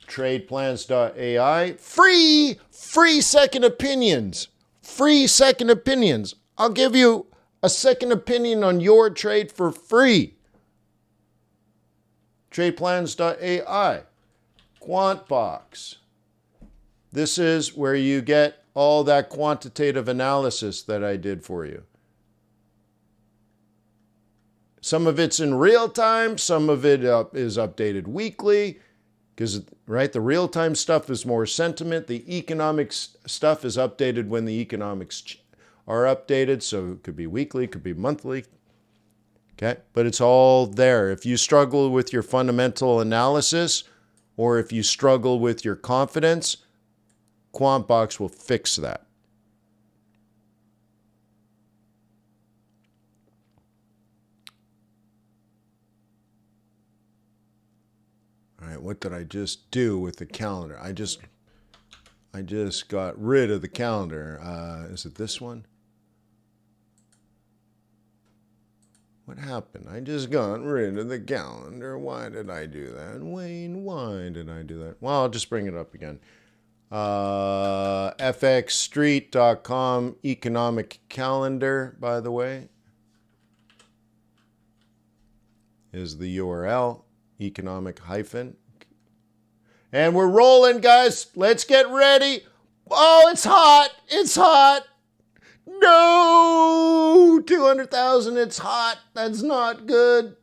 Tradeplans.ai. Free second opinions. Free second opinions. I'll give you a second opinion on your trade for free. Tradeplans.ai. Quant Box. This is where you get all that quantitative analysis that I did for you. Some of it's in real time. Some of it is updated weekly. Because, right, the real-time stuff is more sentiment. The economics stuff is updated when the economics are updated. So it could be weekly, could be monthly. Okay, but it's all there. If you struggle with your fundamental analysis or if you struggle with your confidence, Quant Box will fix that. All right, what did I just do with the calendar? I just got rid of the calendar. Is it this one? What happened? I just got rid of the calendar. Why did I do that? Wayne, why did I do that? Well, I'll just bring it up again. FXStreet.com economic calendar, by the way, is the URL. Economic hyphen. And we're rolling, guys. Let's get ready. Oh, it's hot. It's hot. No, 200,000. It's hot. That's not good.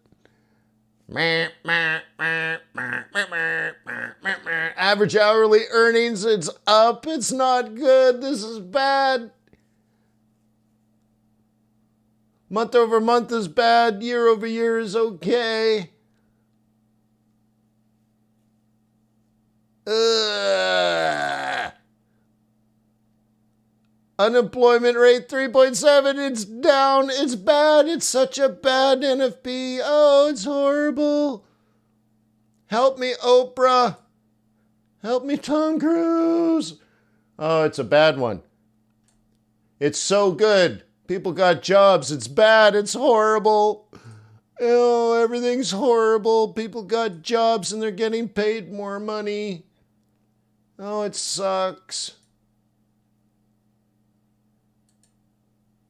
Average hourly earnings, it's up. It's not good. This is bad. Month over month is bad. Year over year is okay. Unemployment rate 3.7. It's down. It's bad. It's such a bad NFP. Oh, it's horrible. Help me, Oprah. Help me, Tom Cruise. Oh, it's a bad one. It's so good. People got jobs. It's bad. It's horrible. Oh, everything's horrible. People got jobs and they're getting paid more money. Oh, it sucks.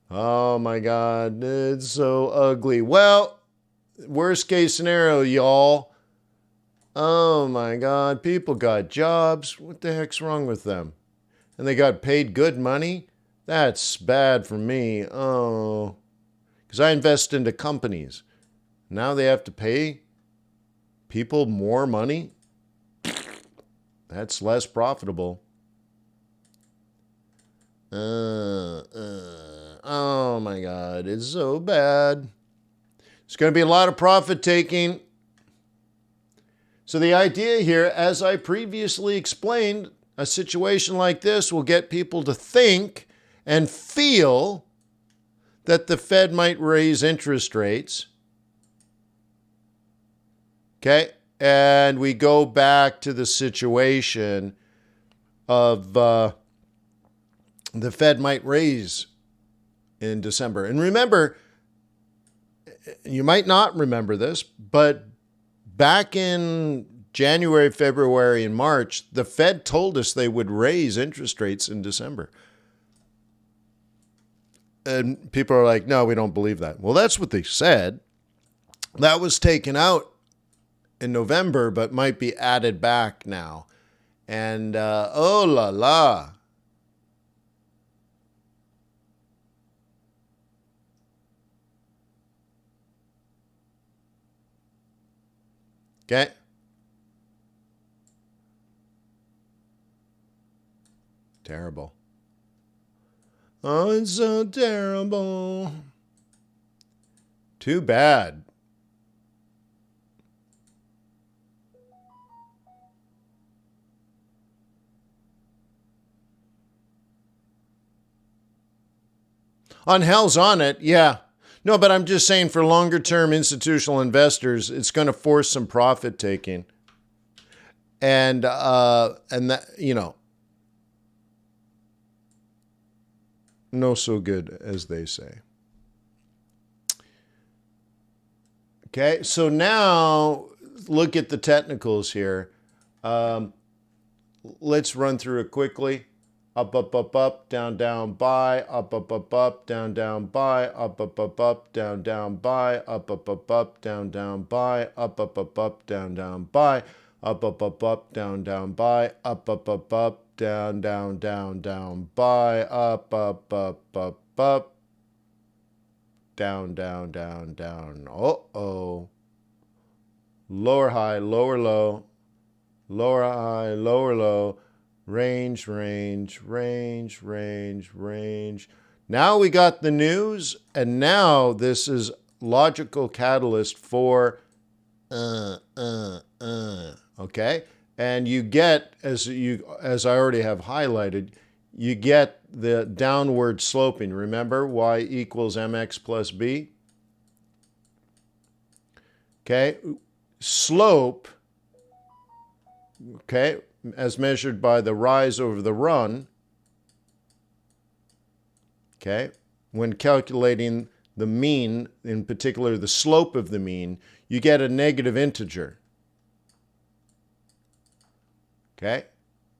Oh my God, it's so ugly. Well, worst case scenario, y'all. Oh my God, people got jobs. What the heck's wrong with them? And they got paid good money? That's bad for me. Oh, because I invest into companies. Now they have to pay people more money? That's less profitable. Oh my God, it's so bad. It's going to be a lot of profit taking. So the idea here, as I previously explained, a situation like this will get people to think and feel that the Fed might raise interest rates. Okay? And we go back to the situation of the Fed might raise in December. And remember, you might not remember this, but back in January, February, and March, the Fed told us they would raise interest rates in December. And people are like, no, we don't believe that. Well, that's what they said. That was taken out in November, but might be added back now. And oh la la. Okay. Terrible. Oh, it's so terrible. Too bad. On hell's on it, yeah. No, but I'm just saying for longer term institutional investors, it's going to force some profit taking. And that, you know, no so good, as they say. Okay, so now look at the technicals here. Let's run through it quickly. Up, up, up, up, down, down, buy, up, up, up, up, down, down, buy, up, up, up, up, down, down, buy, up, up, up, up, down, down, buy, up, up, up, up, down, down, buy, up, up, up, up, down, down, buy, up, up, up, up, down, down, down, down, buy, up, up, up, down, down, down, down. Uh-oh. Lower high, lower low, lower high, lower low. Range, range, range, range, range. Now we got the news, and now this is logical catalyst for okay? And you get, as I already have highlighted, you get the downward sloping. Remember, y equals mx plus b? Okay? Slope, okay, as measured by the rise over the run, okay, when calculating the mean, in particular the slope of the mean, you get a negative integer, okay?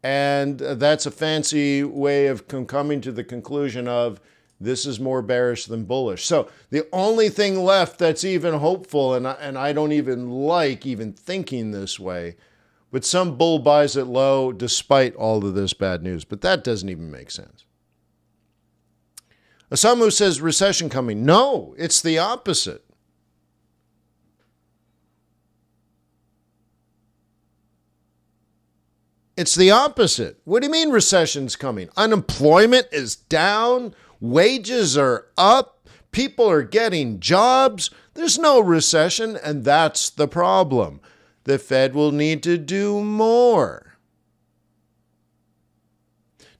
And that's a fancy way of coming to the conclusion of this is more bearish than bullish. So the only thing left that's even hopeful, and I don't even like even thinking this way, but some bull buys it low despite all of this bad news. But that doesn't even make sense. Osamu says recession coming. No, it's the opposite. It's the opposite. What do you mean recession's coming? Unemployment is down. Wages are up. People are getting jobs. There's no recession, and that's the problem. The Fed will need to do more.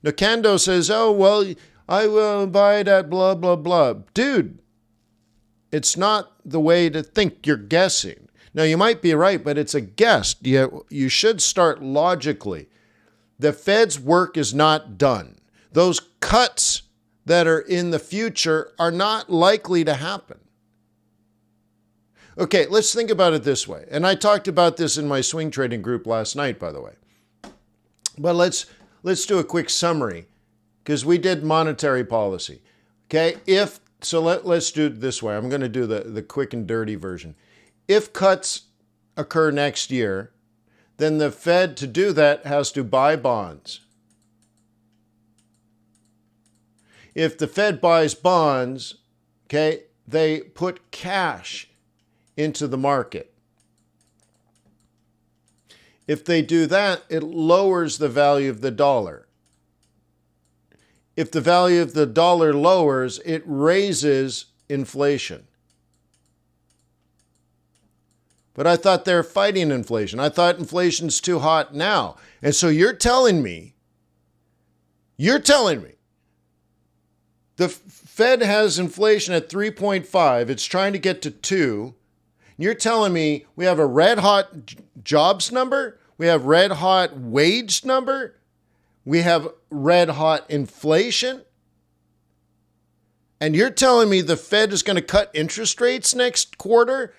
Nakando says, oh, well, I will buy it at blah, blah, blah. Dude, it's not the way to think. You're guessing. Now, you might be right, but it's a guess. You should start logically. The Fed's work is not done. Those cuts that are in the future are not likely to happen. Okay, let's think about it this way. And I talked about this in my swing trading group last night, by the way. But let's do a quick summary, because we did monetary policy. Okay, let's do it this way. I'm going to do the quick and dirty version. If cuts occur next year, then the Fed, to do that, has to buy bonds. If the Fed buys bonds, okay, they put cash into the market. If they do that, it lowers the value of the dollar. If the value of the dollar lowers, it raises inflation. But I thought they're fighting inflation. I thought inflation's too hot now. And so you're telling me the Fed has inflation at 3.5. It's trying to get to 2. You're telling me we have a red hot jobs number? We have red hot wage number? We have red hot inflation? And you're telling me the Fed is going to cut interest rates next quarter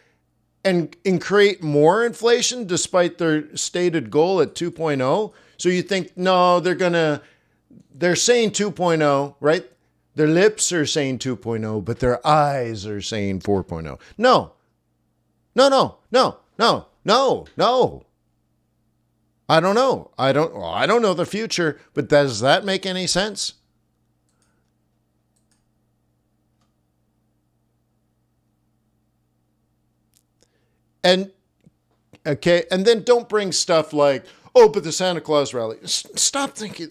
and create more inflation despite their stated goal at 2.0? So you think, no, they're saying 2.0, right? Their lips are saying 2.0, but their eyes are saying 4.0. No. I don't know. I don't know the future, but does that make any sense? And okay, and then don't bring stuff like, oh, but the Santa Claus rally. Stop thinking.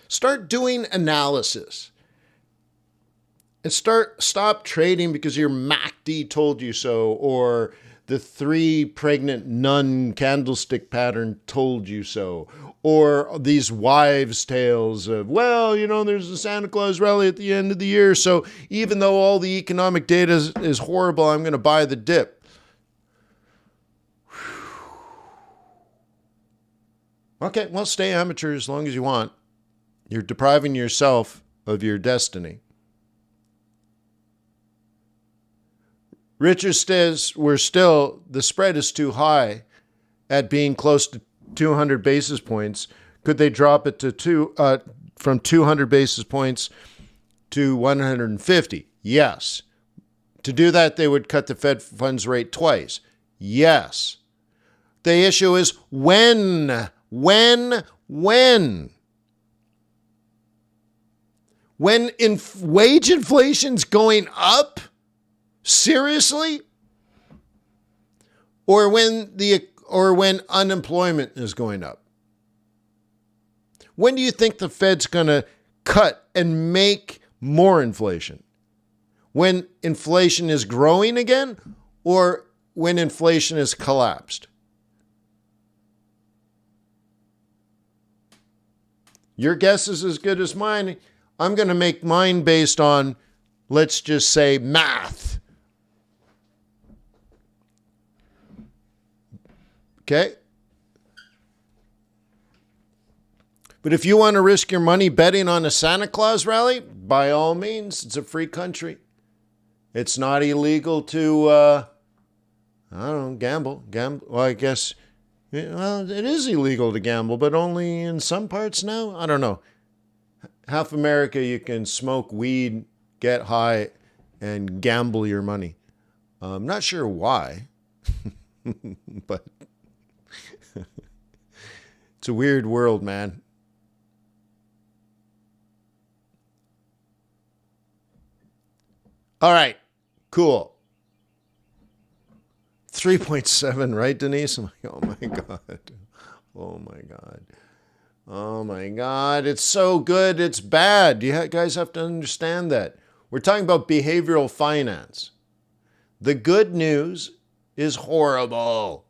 Start doing analysis. And stop trading because your MACD told you so, or the 3 pregnant nun candlestick pattern told you so, or these wives' tales of, well, there's a Santa Claus rally at the end of the year, so even though all the economic data is horrible, I'm going to buy the dip. Okay, well, stay amateur as long as you want. You're depriving yourself of your destiny. Richard says the spread is too high at being close to 200 basis points. Could they drop it to from 200 basis points to 150? Yes. To do that, they would cut the Fed funds rate twice. Yes. The issue is when? When wage inflation's going up? Seriously? Or when unemployment is going up? When do you think the Fed's going to cut and make more inflation? When inflation is growing again, or when inflation has collapsed? Your guess is as good as mine. I'm going to make mine based on, let's just say, math. Okay? But if you want to risk your money betting on a Santa Claus rally, by all means, it's a free country. It's not illegal to, gamble. Well, I guess, well, it is illegal to gamble, but only in some parts now? I don't know. Half America, you can smoke weed, get high, and gamble your money. I'm not sure why, but it's a weird world, man. All right, cool. 3.7, right, Denise? I'm like, oh my God. Oh my God. Oh my God. It's so good, it's bad. You guys have to understand that. We're talking about behavioral finance. The good news is horrible.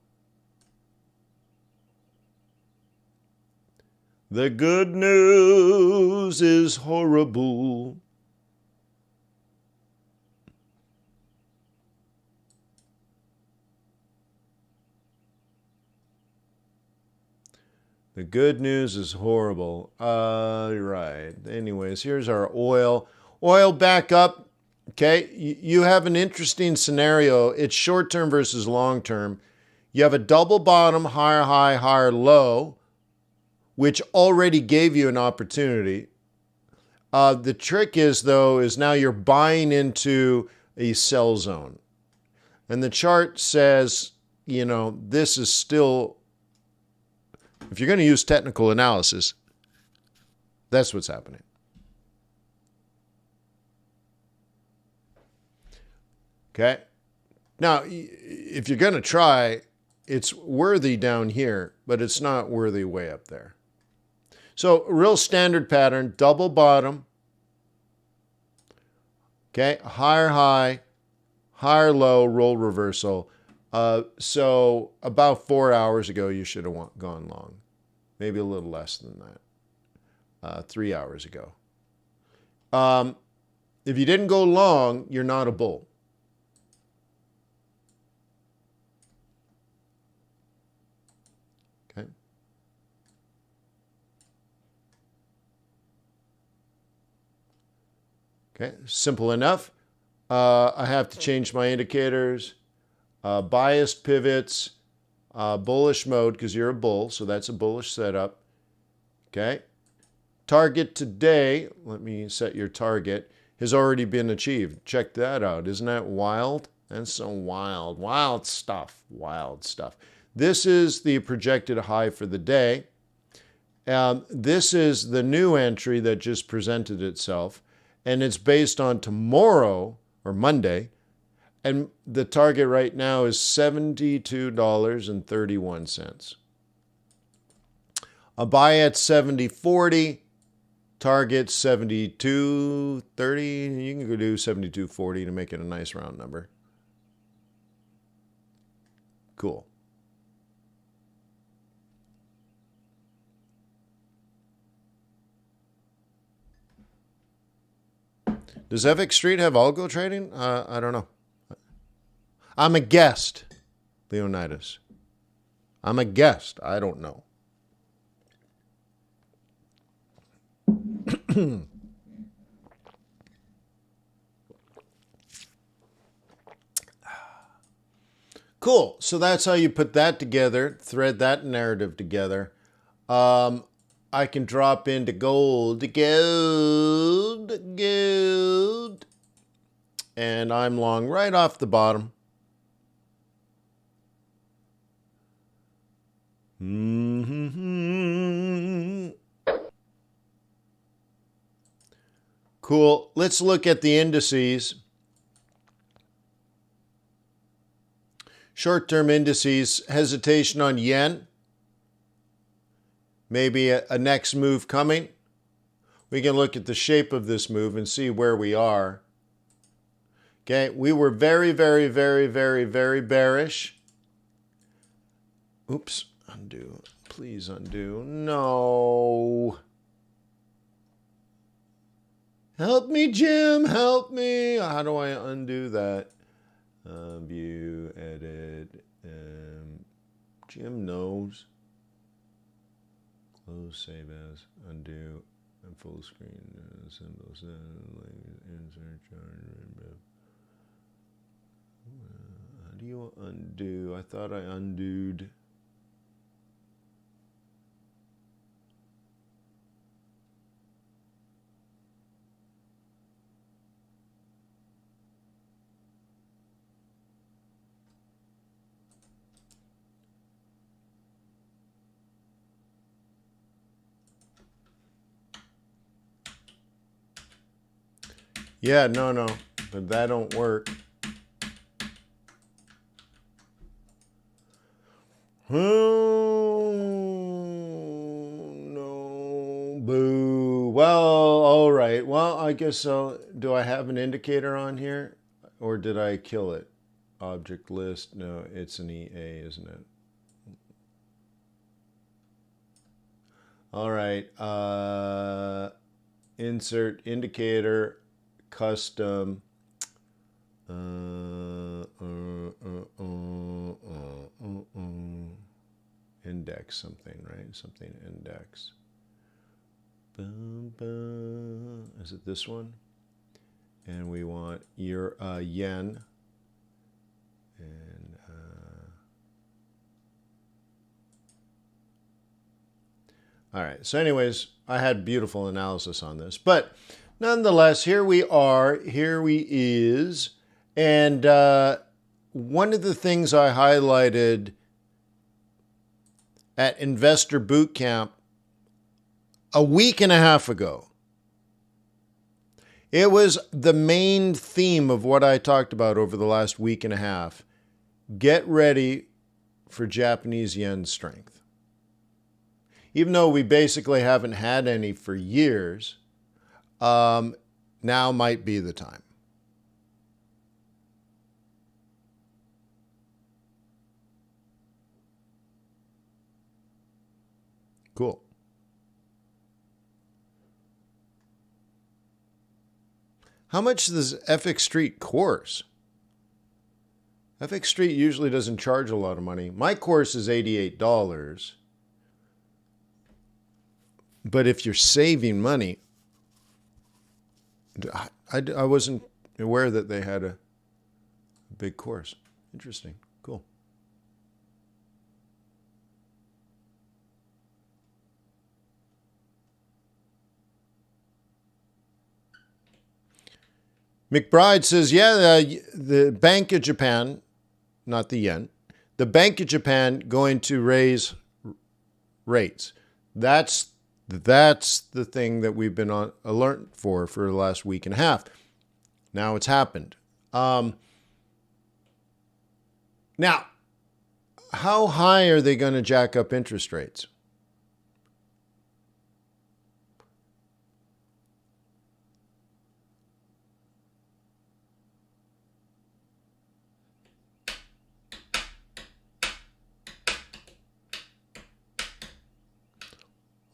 The good news is horrible. The good news is horrible. Right. Anyways, here's our oil. Oil back up. Okay. You have an interesting scenario. It's short-term versus long-term. You have a double bottom, higher high, higher low, which already gave you an opportunity. The trick is now you're buying into a sell zone. And the chart says, this is still, if you're going to use technical analysis, that's what's happening. Okay. Now, if you're going to try, it's worthy down here, but it's not worthy way up there. So, real standard pattern, double bottom. Okay. Higher high, higher low, roll reversal. So about 4 hours ago, you should have gone long. Maybe a little less than that. 3 hours ago. If you didn't go long, you're not a bull. Okay. Okay, simple enough. I have to change my indicators. Biased pivots, bullish mode because you're a bull, so that's a bullish setup. Okay. Target today, let me set your target, has already been achieved. Check that out. Isn't that wild? That's so wild. Wild stuff. Wild stuff. This is the projected high for the day. This is the new entry that just presented itself, and it's based on tomorrow or Monday. And the target right now is $72.31. A buy at 70.40, target 72.30. You can go do 72.40 to make it a nice round number. Cool. Does FXstreet have algo trading? I don't know. I'm a guest, Leonidas. I'm a guest. I don't know. Cool. So that's how you put that together, thread that narrative together. I can drop into gold. And I'm long right off the bottom. Cool. Let's look at the indices. Short-term indices, hesitation on yen. Maybe a next move coming. We can look at the shape of this move and see where we are. Okay, we were very, very, very, very, very bearish. Oops, undo. Please undo. No. Help me, Jim. Help me. How do I undo that? View, edit. Jim knows. Close, save as, undo, and full screen. Symbols, insert, charge. How do you undo? I thought I undoed. Yeah, no, but that don't work. Oh, no, boo. Well, all right. Well, I guess so. Do I have an indicator on here? Or did I kill it? Object list. No, it's an EA, isn't it? All right. Insert indicator, custom. Index something, right? Something index. Is it this one? And we want your yen. And all right. So anyways, I had beautiful analysis on this, but nonetheless, here we are. Here we is. And one of the things I highlighted at Investor Bootcamp a week and a half ago, it was the main theme of what I talked about over the last week and a half. Get ready for Japanese yen strength. Even though we basically haven't had any for years, now might be the time. Cool. How much does FXStreet course? FXStreet usually doesn't charge a lot of money. My course is $88. But if you're saving money, I wasn't aware that they had a big course. Interesting. Cool. McBride says, yeah, the Bank of Japan, not the yen, the Bank of Japan going to raise rates. That's the thing that we've been on alert for the last week and a half. Now it's happened. Now, how high are they going to jack up interest rates?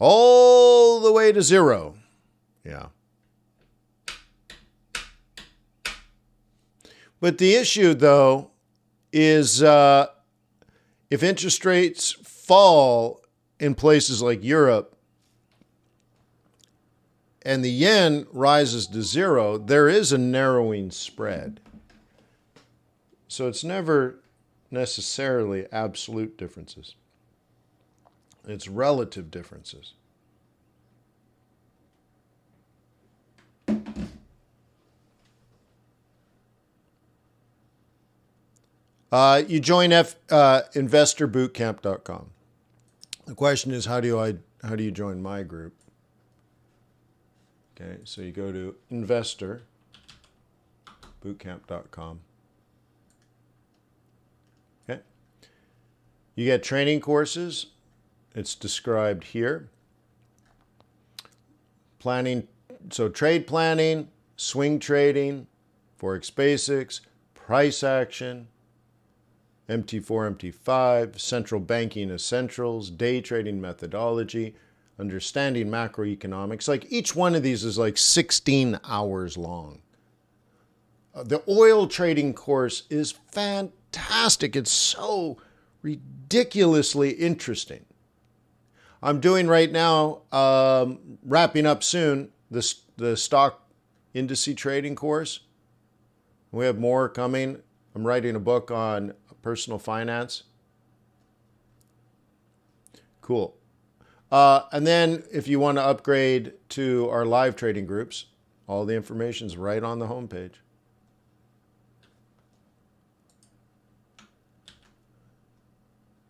All the way to zero. Yeah. But the issue, though, is if interest rates fall in places like Europe and the yen rises to zero, there is a narrowing spread. So it's never necessarily absolute differences. It's relative differences. You join investorbootcamp.com. The question is, how do you join my group? Okay, so you go to investorbootcamp.com. Okay. You get training courses. It's described here. Planning, so trade planning, swing trading, Forex basics, price action, MT4, MT5, central banking essentials, day trading methodology, understanding macroeconomics. Like each one of these is like 16 hours long. The oil trading course is fantastic. It's so ridiculously interesting. I'm doing right now, wrapping up soon, the stock indice trading course. We have more coming. I'm writing a book on personal finance. Cool. And then if you want to upgrade to our live trading groups, all the information is right on the homepage.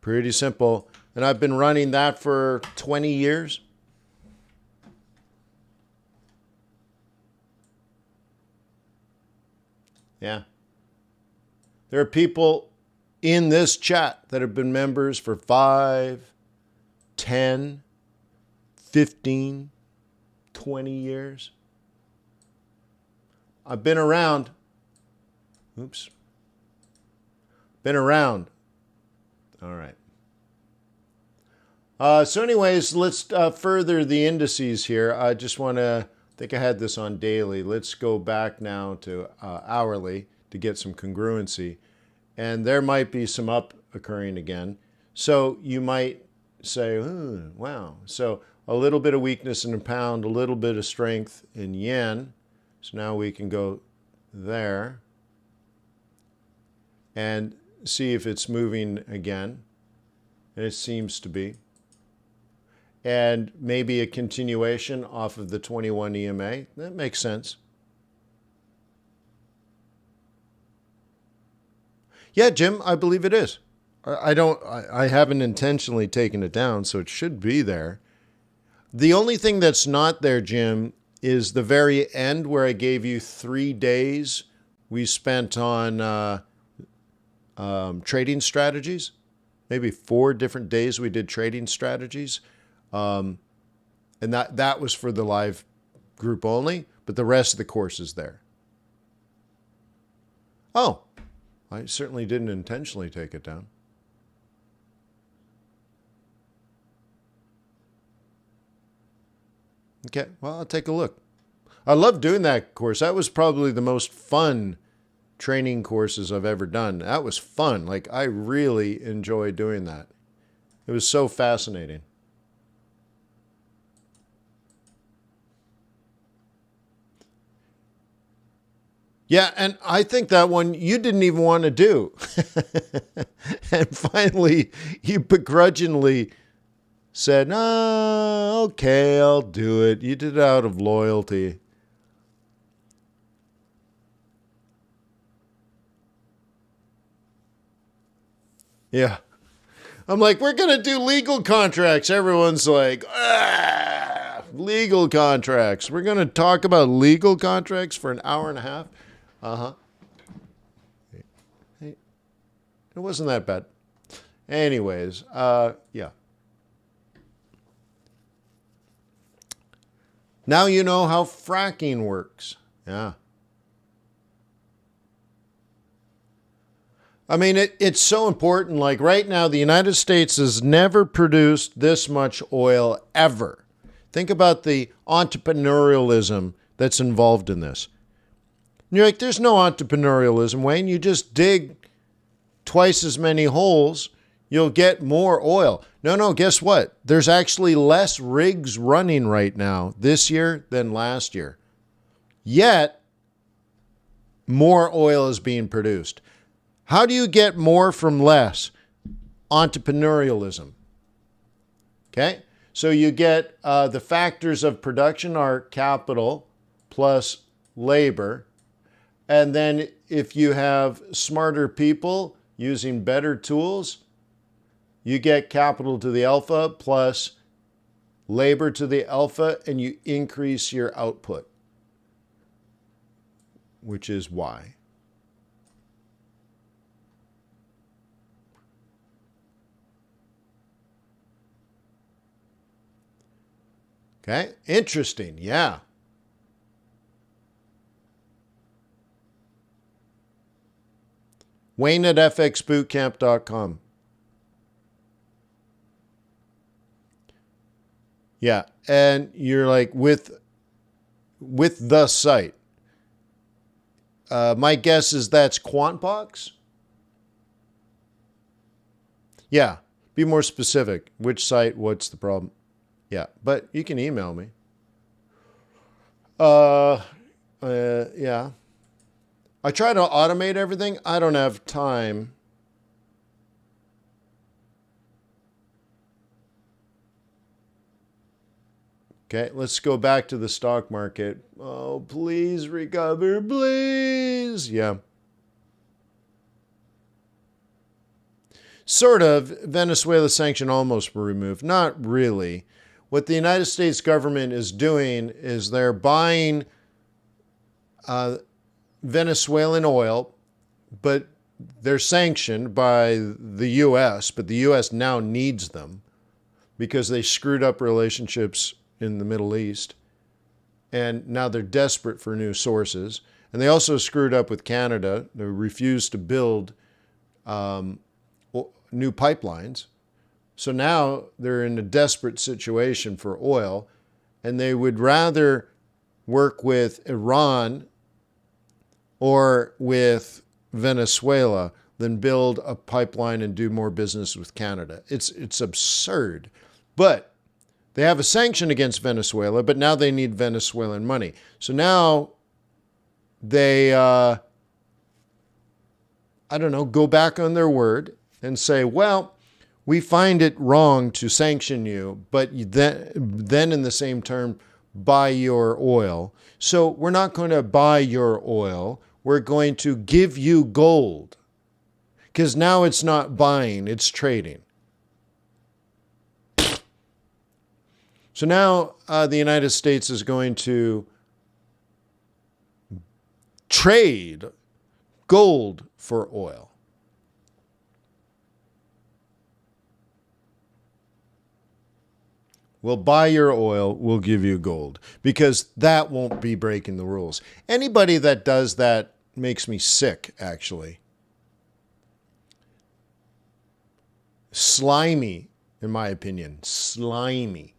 Pretty simple. And I've been running that for 20 years. Yeah. There are people in this chat that have been members for 5, 10, 15, 20 years. I've been around. Oops. Been around. All right. So anyways, let's further the indices here. I just want to, I think I had this on daily. Let's go back now to hourly to get some congruency. And there might be some up occurring again. So you might say, wow. So a little bit of weakness in the pound, a little bit of strength in yen. So now we can go there and see if it's moving again. And it seems to be. And maybe a continuation off of the 21 EMA. That makes sense. Yeah, Jim, I believe it is. I haven't intentionally taken it down, so it should be there. The only thing that's not there, Jim, is the very end where I gave you 3 days we spent on trading strategies. Maybe 4 different days we did trading strategies. And that was for the live group only, but the rest of the course is there. Oh, I certainly didn't intentionally take it down. Okay, well, I'll take a look. I love doing that course. That was probably the most fun training courses I've ever done. That was fun. Like, I really enjoyed doing that. It was so fascinating. Yeah, and I think that one you didn't even want to do. And finally, you begrudgingly said, "Oh, okay, I'll do it." You did it out of loyalty. Yeah. I'm like, we're going to do legal contracts. Everyone's like, legal contracts. We're going to talk about legal contracts for an hour and a half. Uh-huh. Hey, it wasn't that bad. Anyways, yeah. Now you know how fracking works. Yeah. I mean, it's so important. Like right now, the United States has never produced this much oil ever. Think about the entrepreneurialism that's involved in this. And you're like, there's no entrepreneurialism, Wayne. You just dig twice as many holes, you'll get more oil. No, guess what? There's actually less rigs running right now this year than last year. Yet, more oil is being produced. How do you get more from less? Entrepreneurialism. Okay? So you get the factors of production are capital plus labor. And then if you have smarter people using better tools, you get capital to the alpha plus labor to the alpha, and you increase your output, which is Y. Okay, interesting, yeah. Wayne at FXBootcamp.com. Yeah, and you're like, with the site. My guess is that's Quant Box? Yeah, be more specific. Which site, what's the problem? Yeah, but you can email me. Yeah. I try to automate everything. I don't have time. Okay, let's go back to the stock market. Oh, please recover, please. Yeah. Sort of. Venezuela sanction almost removed. Not really. What the United States government is doing is they're buying Venezuelan oil, but they're sanctioned by the U.S., but the U.S. now needs them because they screwed up relationships in the Middle East, and now they're desperate for new sources. And they also screwed up with Canada. They refused to build new pipelines. So now they're in a desperate situation for oil, and they would rather work with Iran or with Venezuela than build a pipeline and do more business with Canada. It's absurd. But they have a sanction against Venezuela, but now they need Venezuelan money. So now they, go back on their word and say, well, we find it wrong to sanction you, but then in the same term, buy your oil. So we're not going to buy your oil. We're going to give you gold. Because now it's not buying, it's trading. So now the United States is going to trade gold for oil. We'll buy your oil, we'll give you gold, because that won't be breaking the rules. Anybody that does that makes me sick, actually. Slimy, in my opinion. Slimy.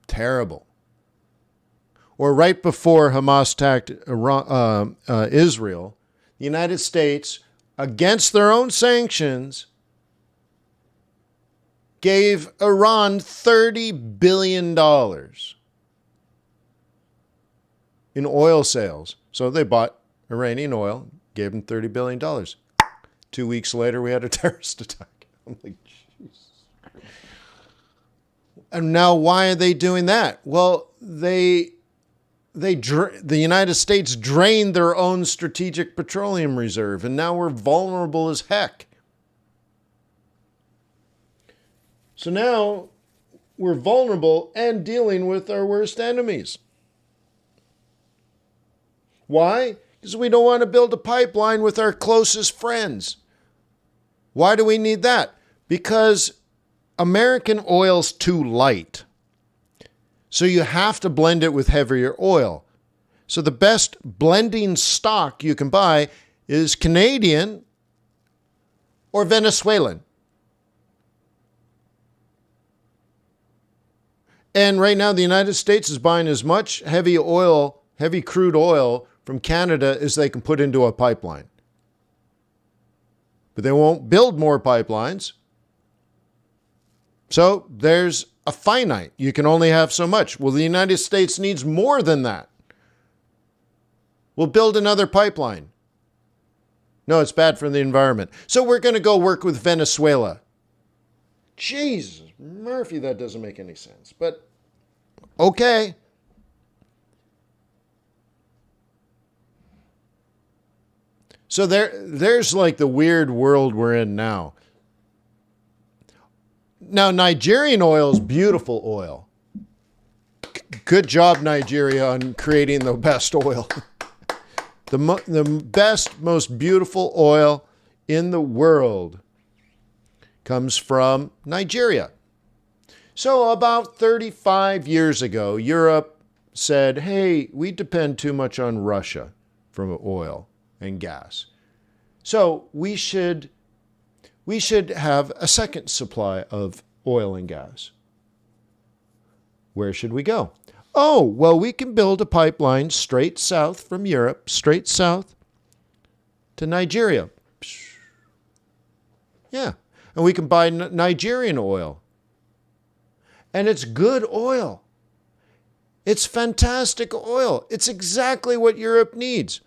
Terrible. Or right before Hamas attacked Israel, the United States, against their own sanctions, gave Iran $30 billion in oil sales. So they bought Iranian oil, gave them $30 billion. 2 weeks later, we had a terrorist attack. I'm like, Jesus. And now why are they doing that? Well, the United States drained their own strategic petroleum reserve, and now we're vulnerable as heck. So now we're vulnerable and dealing with our worst enemies. Why? Because we don't want to build a pipeline with our closest friends. Why do we need that? Because American oil's too light. So you have to blend it with heavier oil. So the best blending stock you can buy is Canadian or Venezuelan. And right now, the United States is buying as much heavy crude oil from Canada as they can put into a pipeline. But they won't build more pipelines. So there's a finite. You can only have so much. Well, the United States needs more than that. We'll build another pipeline. No, it's bad for the environment. So we're going to go work with Venezuela. Jesus, Murphy, that doesn't make any sense. But okay. So there's like the weird world we're in now. Now, Nigerian oil is beautiful oil. Good job, Nigeria, on creating the best oil. The best, most beautiful oil in the world comes from Nigeria. So about 35 years ago, Europe said, hey, we depend too much on Russia for oil and gas. So we should have a second supply of oil and gas. Where should we go? Oh, well, we can build a pipeline straight south from Europe, straight south to Nigeria. Yeah, and we can buy Nigerian oil. And it's good oil. It's fantastic oil. It's exactly what Europe needs.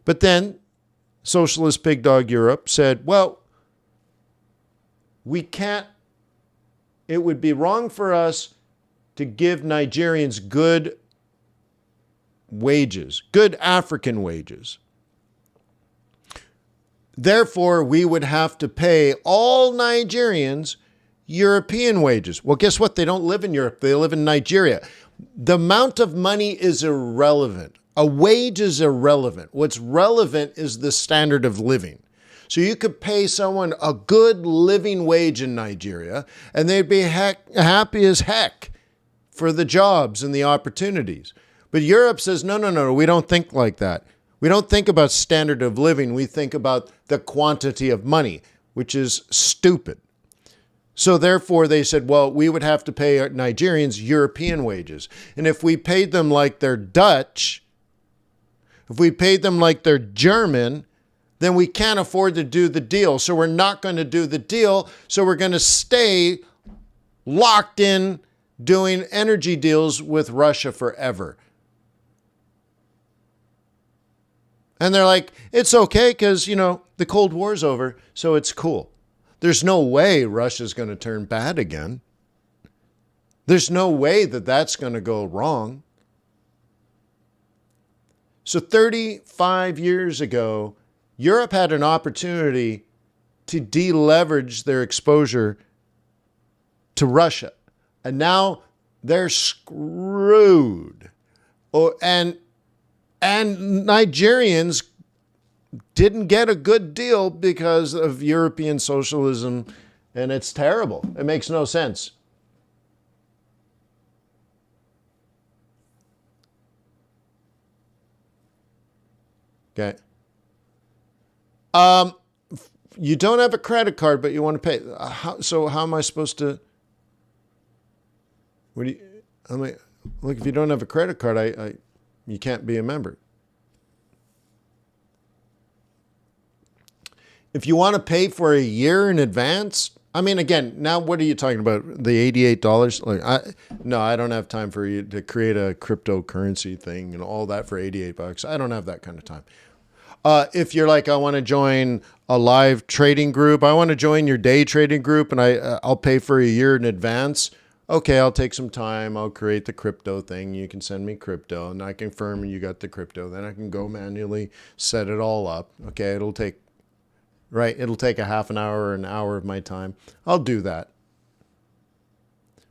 But then socialist pig dog Europe said, well, we can't, it would be wrong for us to give Nigerians good wages, good African wages. Therefore, we would have to pay all Nigerians European wages. Well, guess what? They don't live in Europe. They live in Nigeria. The amount of money is irrelevant. A wage is irrelevant. What's relevant is the standard of living. So you could pay someone a good living wage in Nigeria, and they'd be happy as heck for the jobs and the opportunities. But Europe says, no, we don't think like that. We don't think about standard of living. We think about the quantity of money, which is stupid. So therefore they said, well, we would have to pay our Nigerians European wages. And if we paid them like they're Dutch, if we paid them like they're German, then we can't afford to do the deal. So we're not going to do the deal. So we're going to stay locked in doing energy deals with Russia forever. And they're like, it's okay because, the Cold War's over, so it's cool. There's no way Russia's going to turn bad again. There's no way that that's going to go wrong. So 35 years ago, Europe had an opportunity to deleverage their exposure to Russia. And now they're screwed. Oh, and Nigerians didn't get a good deal because of European socialism, and it's terrible. It makes no sense. Okay. You don't have a credit card, but you want to pay. So how am I supposed to? Look, if you don't have a credit card, you can't be a member. If you want to pay for a year in advance, again, now what are you talking about? The $88? No, I don't have time for you to create a cryptocurrency thing and all that for $88. I don't have that kind of time. If you're like, I want to join a live trading group, I want to join your day trading group, and I'll pay for a year in advance. Okay, I'll take some time. I'll create the crypto thing. You can send me crypto, and I confirm you got the crypto. Then I can go manually set it all up. Okay, it'll take a half an hour or an hour of my time. I'll do that.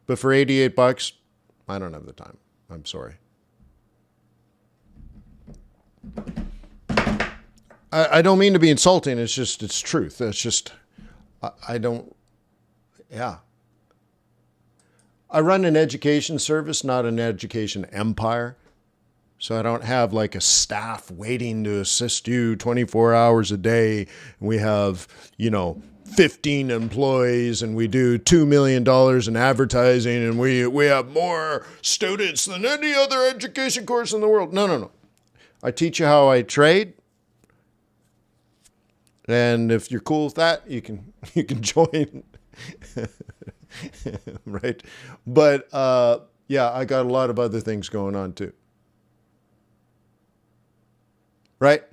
But for $88, I don't have the time. I'm sorry. I don't mean to be insulting. It's truth. I run an education service, not an education empire. So I don't have like a staff waiting to assist you 24 hours a day. And we have, 15 employees, and we do $2 million in advertising, and we have more students than any other education course in the world. No. I teach you how I trade. And if you're cool with that, you can join. Right. But I got a lot of other things going on too. Right?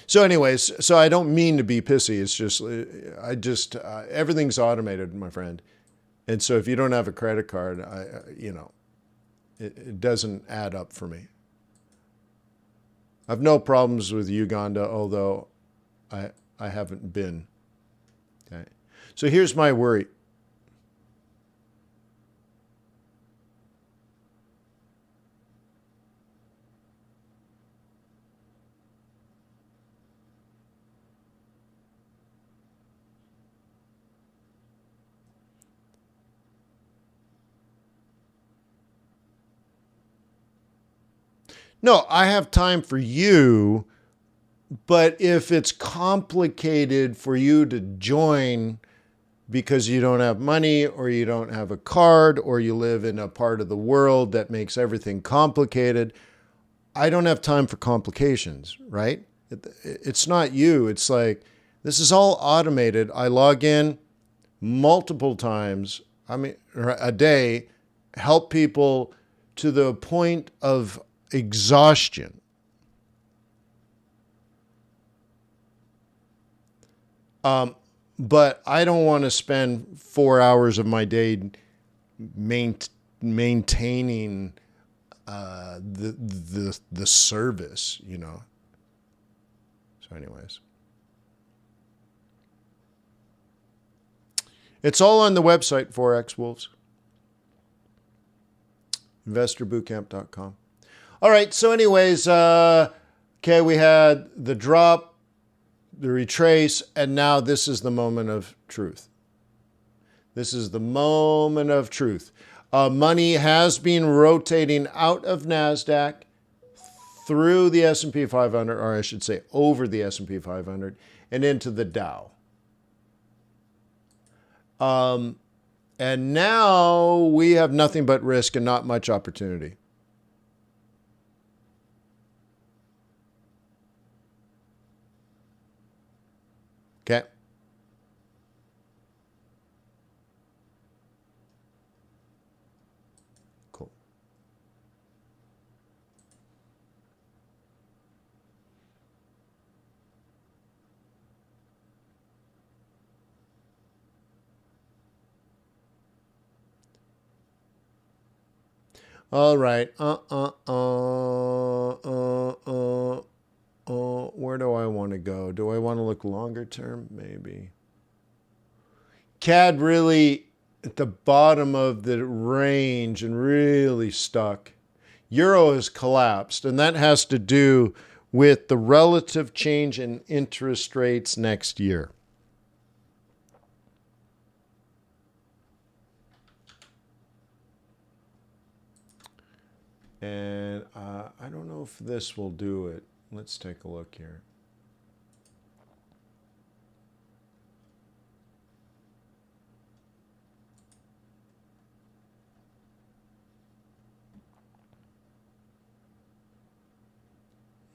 So anyways, so I don't mean to be pissy. It's just, everything's automated, my friend. And so if you don't have a credit card, it doesn't add up for me. I've no problems with Uganda, although I haven't been. Okay. So here's my worry. No, I have time for you, but if it's complicated for you to join because you don't have money or you don't have a card or you live in a part of the world that makes everything complicated, I don't have time for complications, right? It's not you. It's like, this is all automated. I log in multiple times, a day, help people to the point of exhaustion. But I don't want to spend 4 hours of my day maintaining the service, you know. So anyways, it's all on the website, Forex Wolves. InvestorBootcamp.com. All right, so anyways, okay, we had the drop, the retrace, and now this is the moment of truth. This is the moment of truth. Money has been rotating out of NASDAQ through the S&P 500, or I should say over the S&P 500, and into the Dow. And now we have nothing but risk and not much opportunity. Okay. Cool. All right. Where do I want to go? Do I want to look longer term? Maybe. CAD really at the bottom of the range and really stuck. Euro has collapsed, and that has to do with the relative change in interest rates next year. And I don't know if this will do it. Let's take a look here.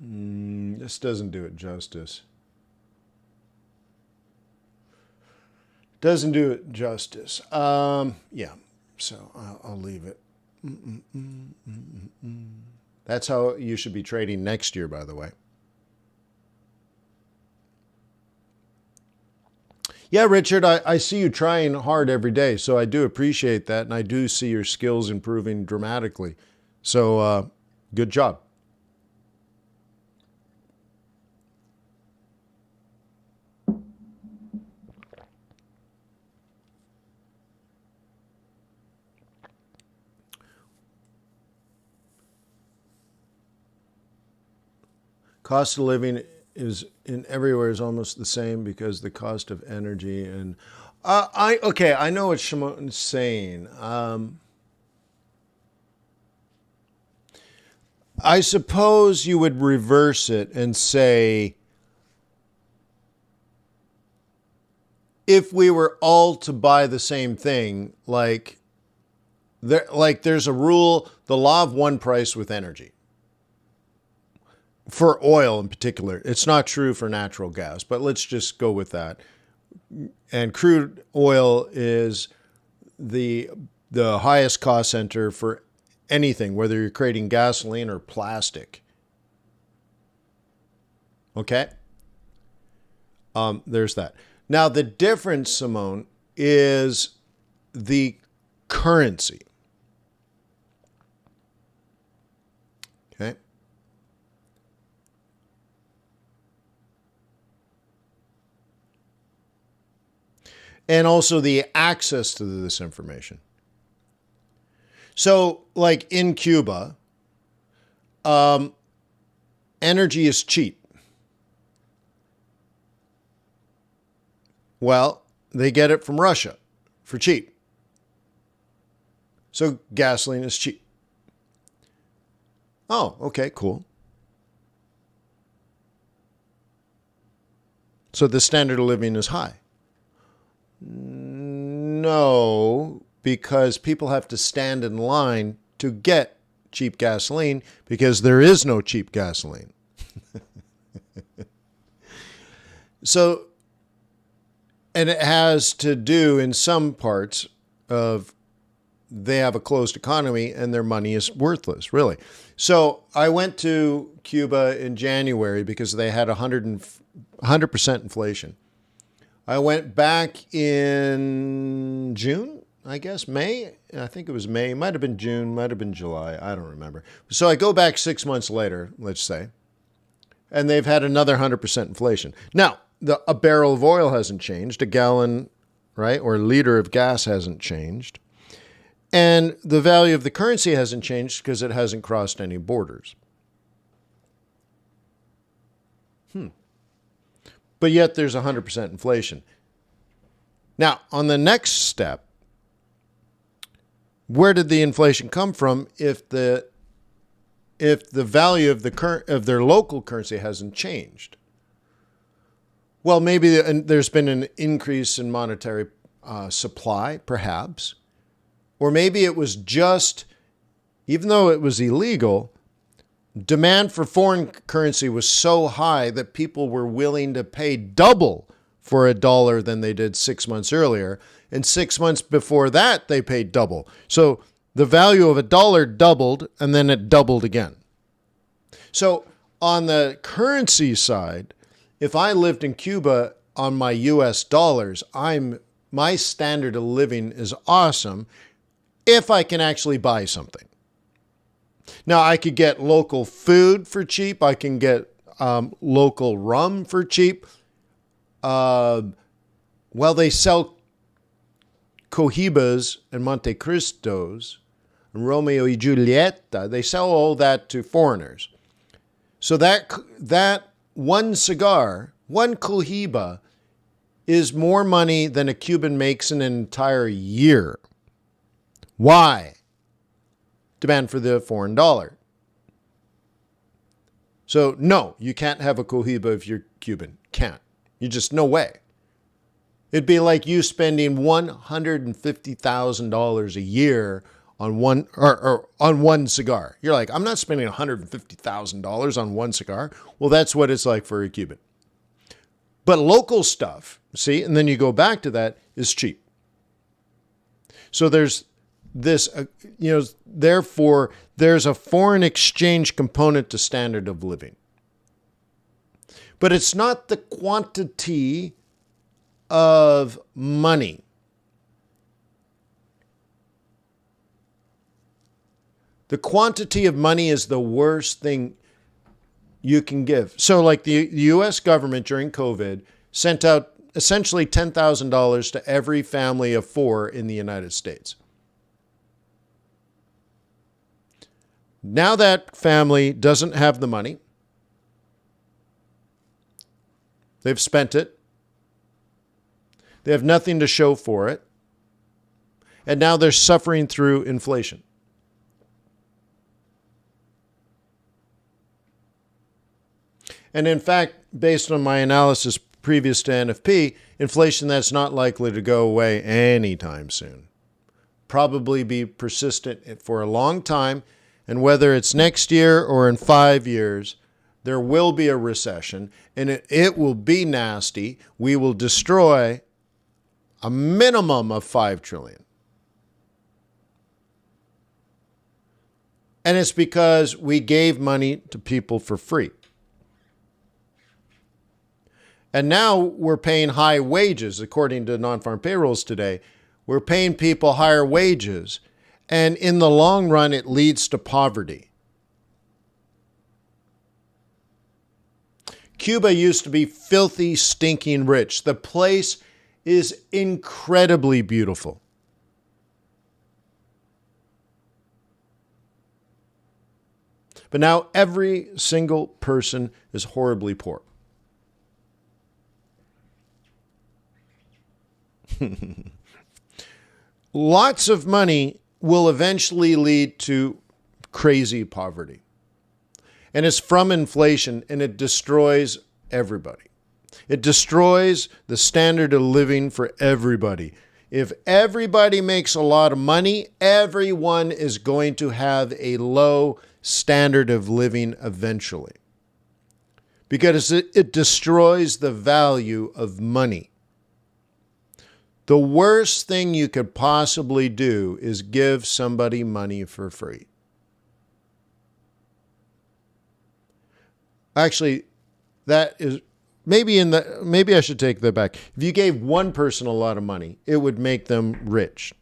This doesn't do it justice. Doesn't do it justice. Yeah, so I'll leave it. That's how you should be trading next year, by the way. Yeah, Richard, I see you trying hard every day, so I do appreciate that, and I do see your skills improving dramatically. So good job. Cost of living is in everywhere is almost the same because the cost of energy and I know what Shimon's saying. I suppose you would reverse it and say, if we were all to buy the same thing, there's a rule, the law of one price with energy. For oil in particular. It's not true for natural gas, but let's just go with that. And crude oil is the highest cost center for anything, whether you're creating gasoline or plastic. Okay? There's that. Now, the difference, Simone, is the currency. Okay. And also the access to this information. So, like in Cuba, energy is cheap. Well, they get it from Russia for cheap. So gasoline is cheap. Oh, okay, cool. So the standard of living is high. No, because people have to stand in line to get cheap gasoline because there is no cheap gasoline. So, and it has to do in some parts of they have a closed economy and their money is worthless, really. So I went to Cuba in January because they had 100% inflation. I went back in June, I guess, May. I think it was May. Might have been June, might have been July. I don't remember. So I go back 6 months later, let's say, and they've had another 100% inflation. Now, a barrel of oil hasn't changed. A gallon, right, or a liter of gas hasn't changed. And the value of the currency hasn't changed because it hasn't crossed any borders. But yet there's 100% inflation. Now, on the next step, where did the inflation come from if the value of their local currency hasn't changed? Well, maybe there's been an increase in monetary supply, perhaps. Or maybe it was just, even though it was illegal, demand for foreign currency was so high that people were willing to pay double for a dollar than they did 6 months earlier. And 6 months before that, they paid double. So the value of a dollar doubled, and then it doubled again. So on the currency side, if I lived in Cuba on my US dollars, my standard of living is awesome if I can actually buy something. Now, I could get local food for cheap. I can get local rum for cheap. Well, they sell Cohibas and Monte Cristos, and Romeo y Julieta. They sell all that to foreigners. So that one cigar, one Cohiba, is more money than a Cuban makes in an entire year. Why? Demand for the foreign dollar. So no, you can't have a Cohiba if you're Cuban. Can't. You just, no way. It'd be like you spending $150,000 a year on one or on one cigar. You're like, I'm not spending $150,000 on one cigar. Well, that's what it's like for a Cuban. But local stuff, see, and then you go back to that, is cheap. So there's this, therefore, there's a foreign exchange component to standard of living. But it's not the quantity of money. The quantity of money is the worst thing you can give. So like the U.S. government during COVID sent out essentially $10,000 to every family of 4 in the United States. Now that family doesn't have the money. They've spent it. They have nothing to show for it. And now they're suffering through inflation. And in fact, based on my analysis previous to NFP, inflation that's not likely to go away anytime soon. Probably be persistent for a long time. And whether it's next year or in 5 years, there will be a recession, and it will be nasty. We will destroy a minimum of $5 trillion. And it's because we gave money to people for free. And now we're paying high wages, according to Non-Farm Payrolls today. We're paying people higher wages. And in the long run, it leads to poverty. Cuba used to be filthy, stinking rich. The place is incredibly beautiful. But now every single person is horribly poor. Lots of money will eventually lead to crazy poverty. And it's from inflation, and it destroys everybody. It destroys the standard of living for everybody. If everybody makes a lot of money, everyone is going to have a low standard of living eventually. Because it destroys the value of money. The worst thing you could possibly do is give somebody money for free. Actually, that is maybe I should take that back. If you gave one person a lot of money, it would make them rich.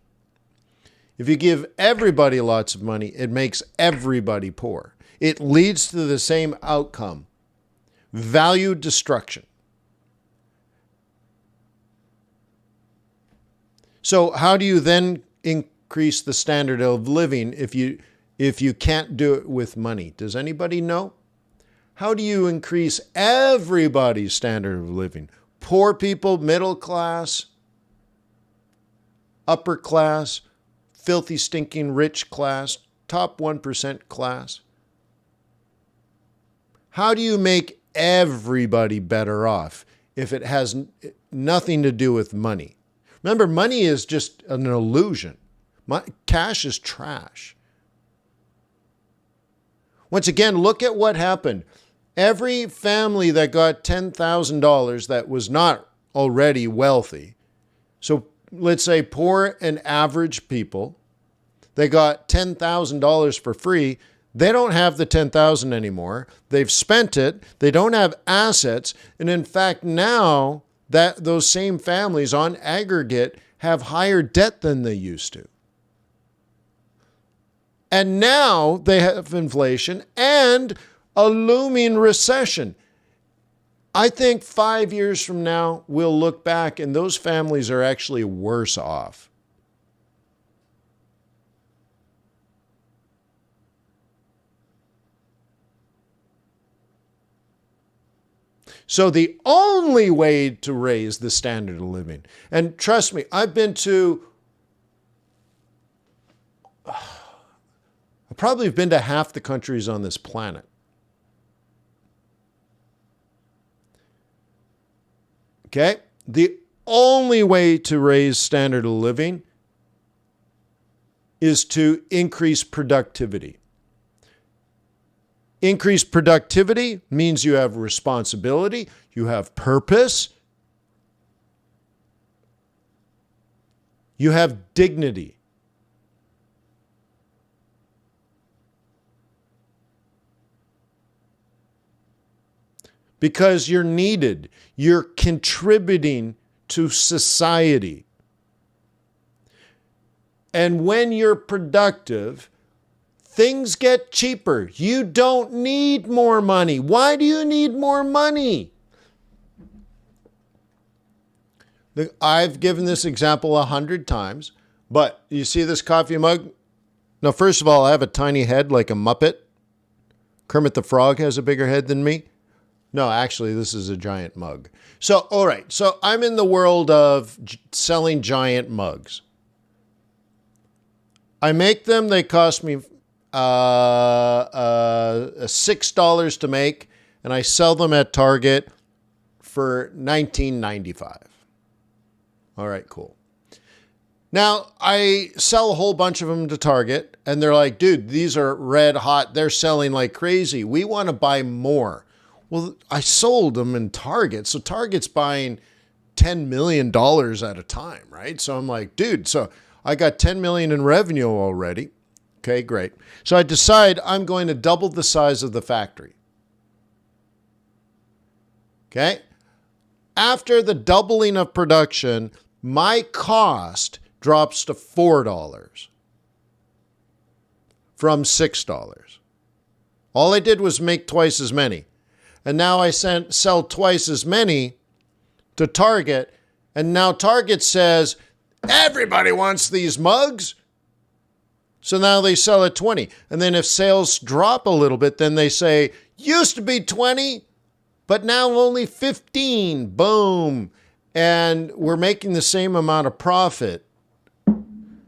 If you give everybody lots of money, it makes everybody poor. It leads to the same outcome: value destruction. So how do you then increase the standard of living if you can't do it with money? Does anybody know? How do you increase everybody's standard of living? Poor people, middle class, upper class, filthy, stinking, rich class, top 1% class. How do you make everybody better off if it has nothing to do with money? Remember, money is just an illusion. Cash is trash. Once again, look at what happened. Every family that got $10,000 that was not already wealthy, so let's say poor and average people, they got $10,000 for free. They don't have the $10,000 anymore. They've spent it. They don't have assets. And in fact, now that those same families on aggregate have higher debt than they used to. And now they have inflation and a looming recession. I think 5 years from now, we'll look back and those families are actually worse off. So the only way to raise the standard of living, and trust me, I've probably been to half the countries on this planet. Okay? The only way to raise standard of living is to increase productivity. Increased productivity means you have responsibility, you have purpose, you have dignity. Because you're needed, you're contributing to society. And when you're productive, things get cheaper. You don't need more money. Why do you need more money? I've given this example 100 times, but you see this coffee mug? Now, first of all, I have a tiny head like a Muppet. Kermit the Frog has a bigger head than me. No, actually, this is a giant mug. So, all right. So I'm in the world of selling giant mugs. I make them. They cost me $6 to make, and I sell them at Target for $19.95. All right, cool. Now, I sell a whole bunch of them to Target, and they're like, dude, these are red hot. They're selling like crazy. We want to buy more. Well, I sold them in Target, so Target's buying $10 million at a time, right? So I'm like, dude, so I got $10 million in revenue already. Okay, great. So I decide I'm going to double the size of the factory. Okay? after the doubling of production, my cost drops to $4 from $6. All I did was make twice as many. And now I sell twice as many to Target. And now Target says, everybody wants these mugs. So now they sell at 20. And then if sales drop a little bit, then they say, used to be 20, but now only 15. Boom. And we're making the same amount of profit,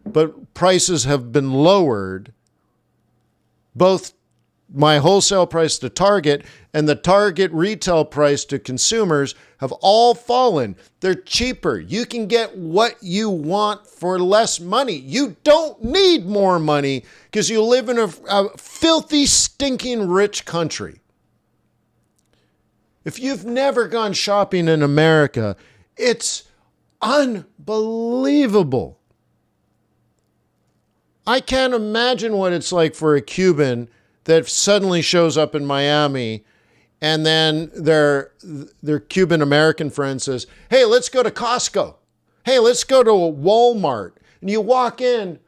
but prices have been lowered. Both my wholesale price to Target and the Target retail price to consumers have all fallen. They're cheaper. You can get what you want for less money. You don't need more money because you live in a filthy, stinking rich country. If you've never gone shopping in America, it's unbelievable. I can't imagine what it's like for a Cuban that suddenly shows up in Miami and then their Cuban American friend says, hey, let's go to Costco. Hey, let's go to a Walmart. And you walk in,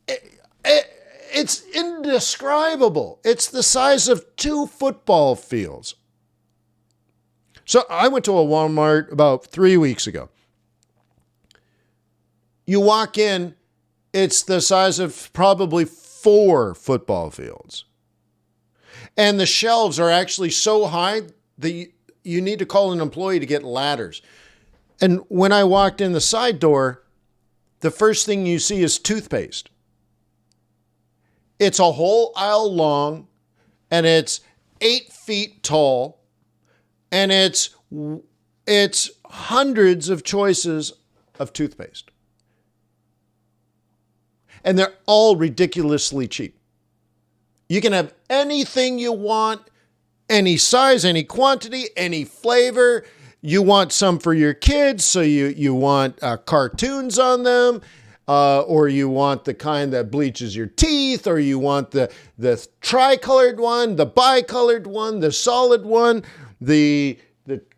it's indescribable. It's the size of 2 football fields. So I went to a Walmart about 3 weeks ago. You walk in, it's the size of probably 4 football fields. And the shelves are actually so high that you need to call an employee to get ladders. And when I walked in the side door, the first thing you see is toothpaste. It's a whole aisle long, and it's 8 feet tall, and it's hundreds of choices of toothpaste. And they're all ridiculously cheap. You can have anything you want, any size, any quantity, any flavor. You want some for your kids, so you want cartoons on them, or you want the kind that bleaches your teeth, or you want the tricolored one, the bicolored one, the solid one, the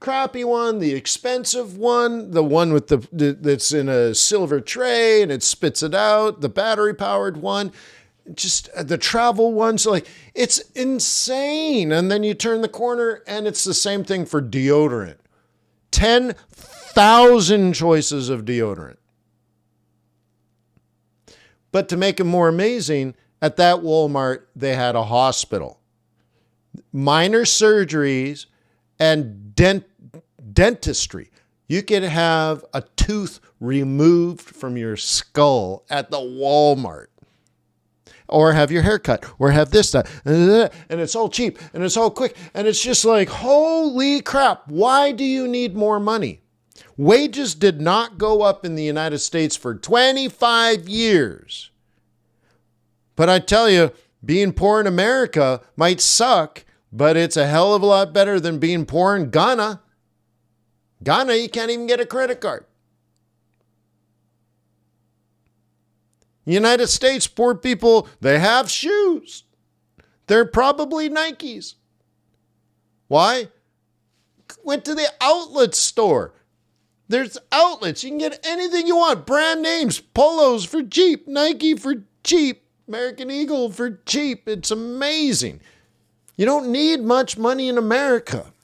crappy one, the expensive one, the one with that's in a silver tray and it spits it out, the battery powered one, just the travel one. So it's insane. And then you turn the corner and it's the same thing for deodorant. 10,000 choices of deodorant. But to make it more amazing, at that Walmart, they had a hospital, minor surgeries, and dentistry. You could have a tooth removed from your skull at the Walmart. Or have your hair cut, or have this, that, and it's all cheap, and it's all quick, and it's just like, holy crap, why do you need more money? Wages did not go up in the United States for 25 years. But I tell you, being poor in America might suck, but it's a hell of a lot better than being poor in Ghana. Ghana, you can't even get a credit card. United States, poor people, they have shoes. They're probably Nikes. Why? Went to the outlet store. There's outlets. You can get anything you want. Brand names, polos for cheap, Nike for cheap, American Eagle for cheap. It's amazing. You don't need much money in America.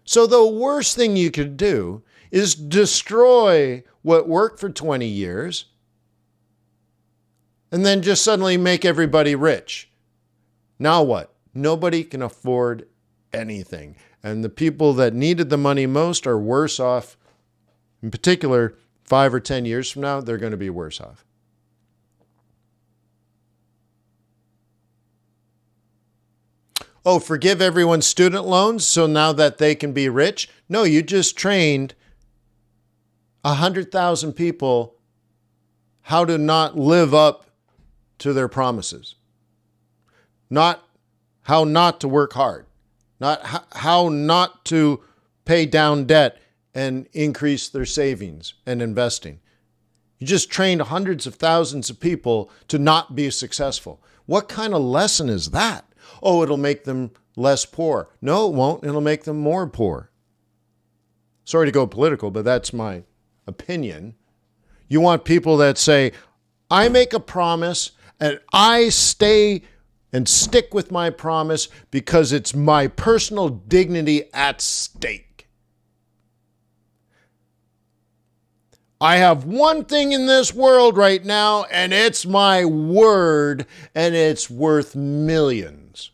So the worst thing you could do is destroy what worked for 20 years and then just suddenly make everybody rich. Now what? Nobody can afford anything. And the people that needed the money most are worse off. In particular, 5 or 10 years from now, they're going to be worse off. Oh, forgive everyone's student loans so now that they can be rich? No, you just trained 100,000 people how to not live up to their promises. Not how not to work hard. Not how not to pay down debt and increase their savings and investing. You just trained hundreds of thousands of people to not be successful. What kind of lesson is that? Oh, it'll make them less poor. No, it won't. It'll make them more poor. Sorry to go political, but that's my opinion. You want people that say, I make a promise and I stay and stick with my promise because it's my personal dignity at stake. I have one thing in this world right now, and it's my word, and it's worth millions.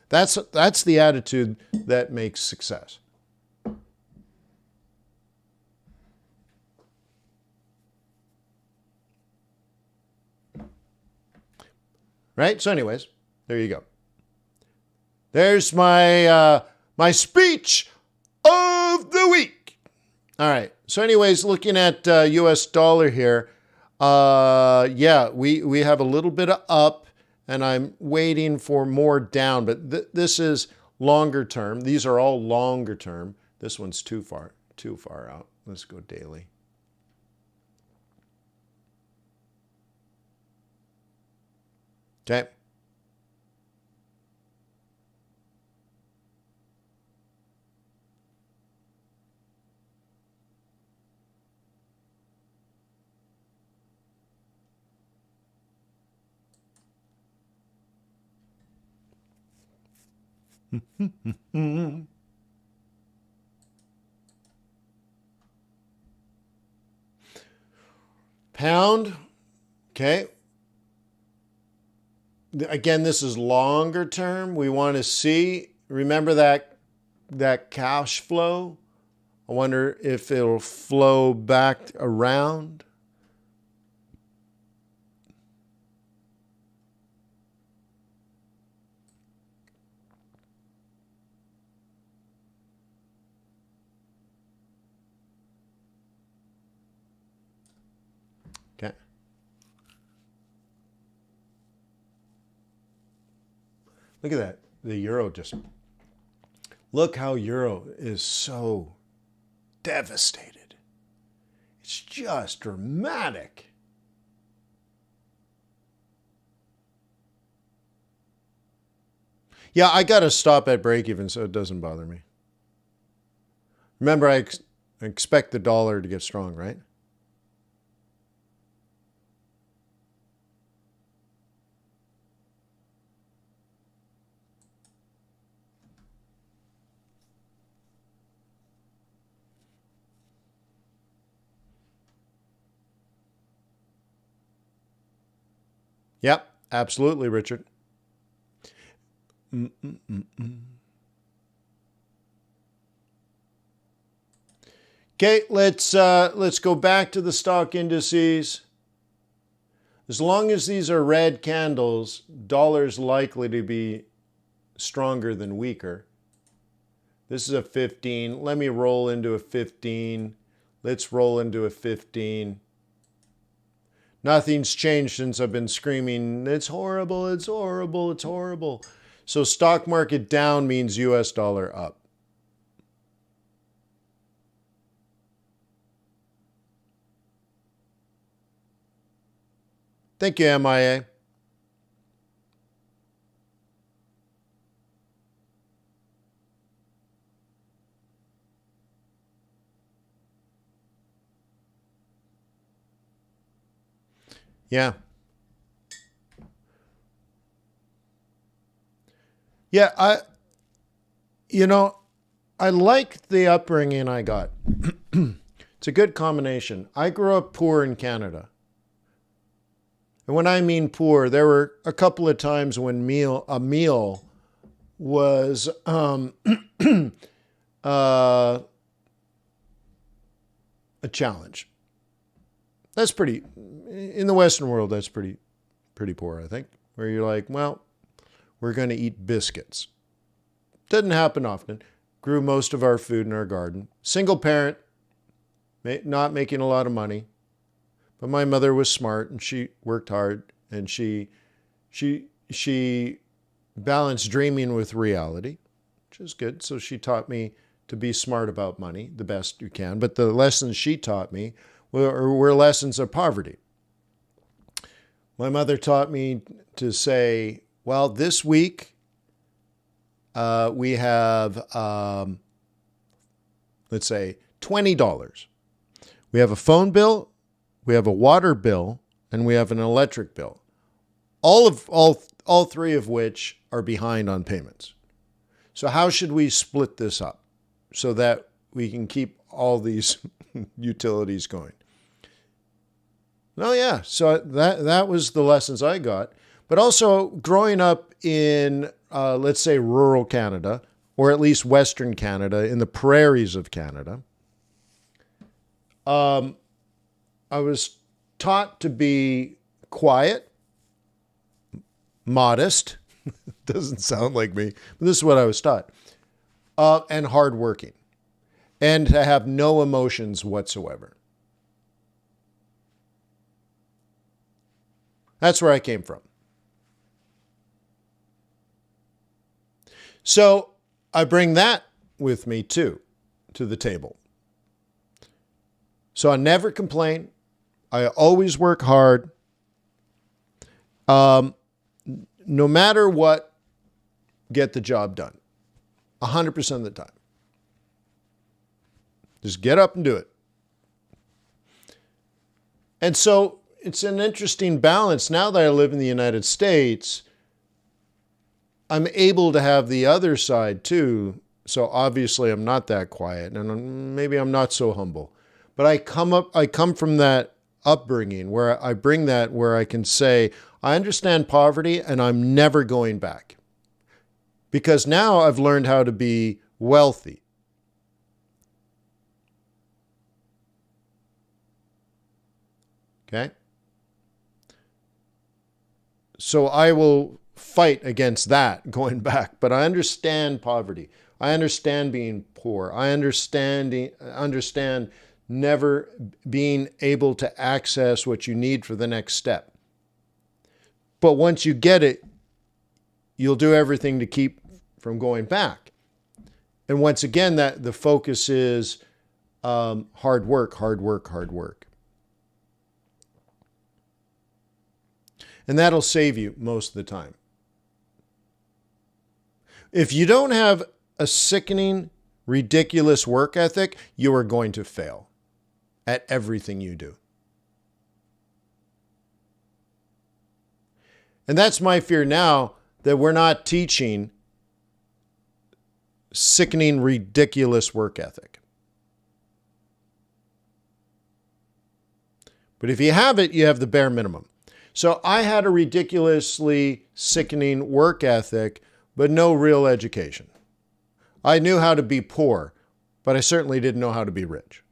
That's the attitude that makes success. Right? So anyways, there you go. There's my my speech of the week. All right. So anyways, looking at US dollar here, yeah, we have a little bit of up, and I'm waiting for more down, but this is longer term. These are all longer term. This one's too far out. Let's go daily. Okay. Pound. Okay. Again, this is longer term. We want to see, remember that cash flow? I wonder if it'll flow back around. Okay. Look at that. The euro just, look how euro is so devastated. It's just dramatic. Yeah, I got to stop at break even so it doesn't bother me. Remember, I expect the dollar to get strong, right? Yep, absolutely, Richard. Okay, let's go back to the stock indices. As long as these are red candles, dollar's likely to be stronger than weaker. This is a 15. Let me roll into a 15. Let's roll into a 15. Nothing's changed since I've been screaming, it's horrible, it's horrible, it's horrible. So stock market down means US dollar up. Thank you, MIA. Yeah. Yeah, I like the upbringing I got. It's a good combination. I grew up poor in Canada. And when I mean poor, there were a couple of times when a meal was a challenge. That's pretty, in the Western world, that's pretty poor, I think. Where you're like, well, we're going to eat biscuits. Doesn't happen often. Grew most of our food in our garden. Single parent, not making a lot of money. But my mother was smart and she worked hard and she balanced dreaming with reality, which is good. So she taught me to be smart about money the best you can. But the lessons she taught me were lessons of poverty. My mother taught me to say, well, this week we have, let's say, $20. We have a phone bill, we have a water bill, and we have an electric bill. All three of which are behind on payments. So how should we split this up so that we can keep all these utilities going? Oh yeah, so that was the lessons I got. But also growing up in, let's say, rural Canada, or at least Western Canada, in the prairies of Canada, I was taught to be quiet, modest. Doesn't sound like me, but this is what I was taught. And hardworking, and to have no emotions whatsoever. That's where I came from. So I bring that with me too, to the table. So I never complain. I always work hard. No matter what, get the job done. 100% of the time. Just get up and do it. And so it's an interesting balance. Now that I live in the United States, I'm able to have the other side too. So obviously I'm not that quiet, and maybe I'm not so humble. But I come from that upbringing where I bring that, where I can say, I understand poverty and I'm never going back. Because now I've learned how to be wealthy. Okay? So I will fight against that going back, but I understand poverty. I understand being poor. I understand never being able to access what you need for the next step. But once you get it, you'll do everything to keep from going back. And once again, that the focus is hard work, hard work, hard work. And that'll save you most of the time. If you don't have a sickening, ridiculous work ethic, you are going to fail at everything you do. And that's my fear now, that we're not teaching sickening, ridiculous work ethic. But if you have it, you have the bare minimum. So I had a ridiculously sickening work ethic, but no real education. I knew how to be poor, but I certainly didn't know how to be rich.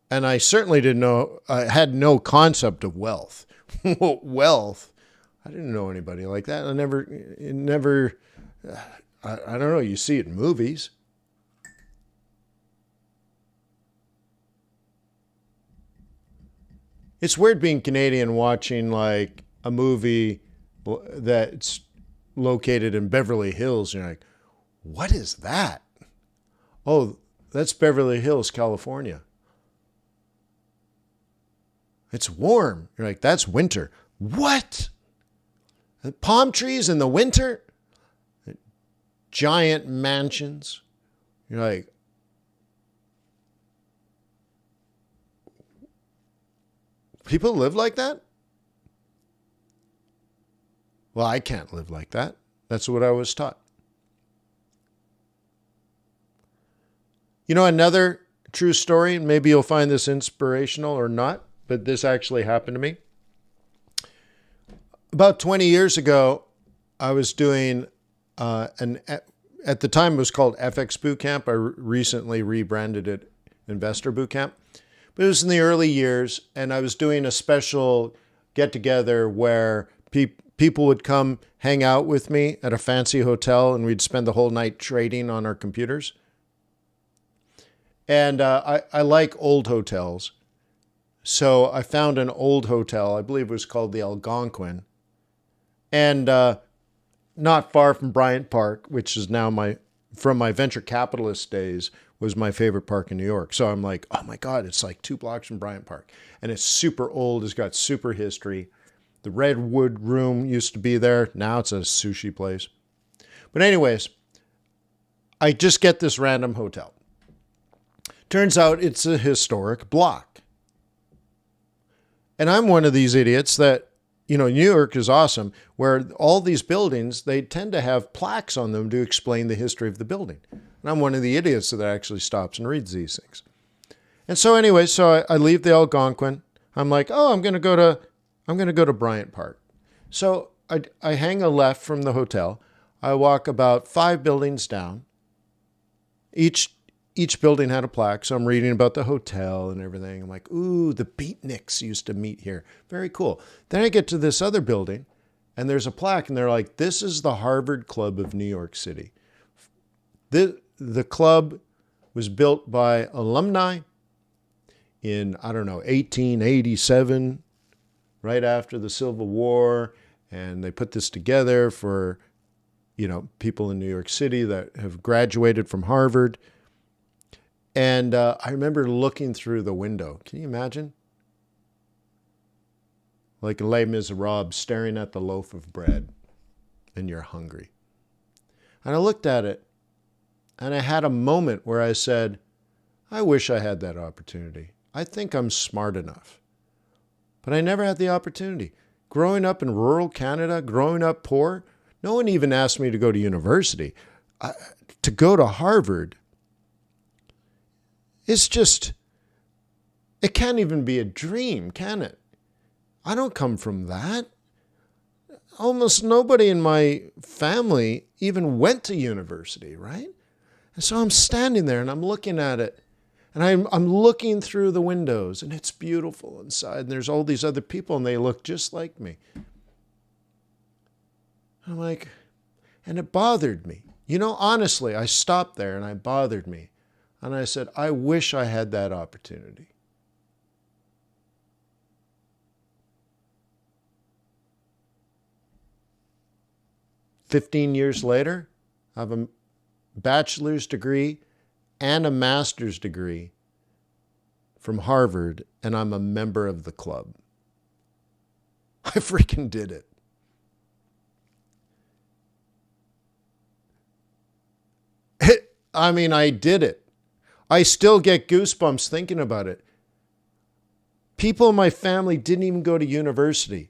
And I certainly didn't know, I had no concept of wealth. Wealth? I didn't know anybody like that. I don't know, you see it in movies. It's weird being Canadian watching like a movie that's located in Beverly Hills. You're like, what is that? Oh, that's Beverly Hills, California. It's warm. You're like, that's winter. What? Palm trees in the winter? Giant mansions. You're like, people live like that? Well, I can't live like that. That's what I was taught. You know, another true story, maybe you'll find this inspirational or not, but this actually happened to me. About 20 years ago, I was doing at the time it was called FX Bootcamp. I recently rebranded it Investor Bootcamp. But it was in the early years, and I was doing a special get-together where people would come hang out with me at a fancy hotel, and we'd spend the whole night trading on our computers. And I like old hotels. So I found an old hotel, I believe it was called the Algonquin, and not far from Bryant Park, which is now from my venture capitalist days, was my favorite park in New York. So I'm like, oh my God, it's like 2 blocks from Bryant Park. And it's super old, it's got super history. The Redwood Room used to be there. Now it's a sushi place. But anyways, I just get this random hotel. Turns out it's a historic block. And I'm one of these idiots that, New York is awesome, where all these buildings, they tend to have plaques on them to explain the history of the building. And I'm one of the idiots that actually stops and reads these things. And so anyway, I leave the Algonquin. I'm like, I'm going to go to Bryant Park. So I hang a left from the hotel. I walk about 5 buildings down. Each building had a plaque, so I'm reading about the hotel and everything. I'm like, ooh, the beatniks used to meet here. Very cool. Then I get to this other building, and there's a plaque, and they're like, this is the Harvard Club of New York City. The club was built by alumni in, 1887, right after the Civil War, and they put this together for, people in New York City that have graduated from Harvard. And I remember looking through the window. Can you imagine? Like Les Miserables, staring at the loaf of bread, and you're hungry. And I looked at it, and I had a moment where I said, I wish I had that opportunity. I think I'm smart enough. But I never had the opportunity. Growing up in rural Canada, growing up poor, no one even asked me to go to university. To go to Harvard, it's just, it can't even be a dream, can it? I don't come from that. Almost nobody in my family even went to university, right? And so I'm standing there and I'm looking at it, and I'm looking through the windows, and it's beautiful inside. And there's all these other people, and they look just like me. I'm like, and it bothered me. Honestly, I stopped there and it bothered me. And I said, I wish I had that opportunity. "15 years later, I have a bachelor's degree and a master's degree from Harvard, and I'm a member of the club. I freaking did it. I did it. I still get goosebumps thinking about it. People in my family didn't even go to university.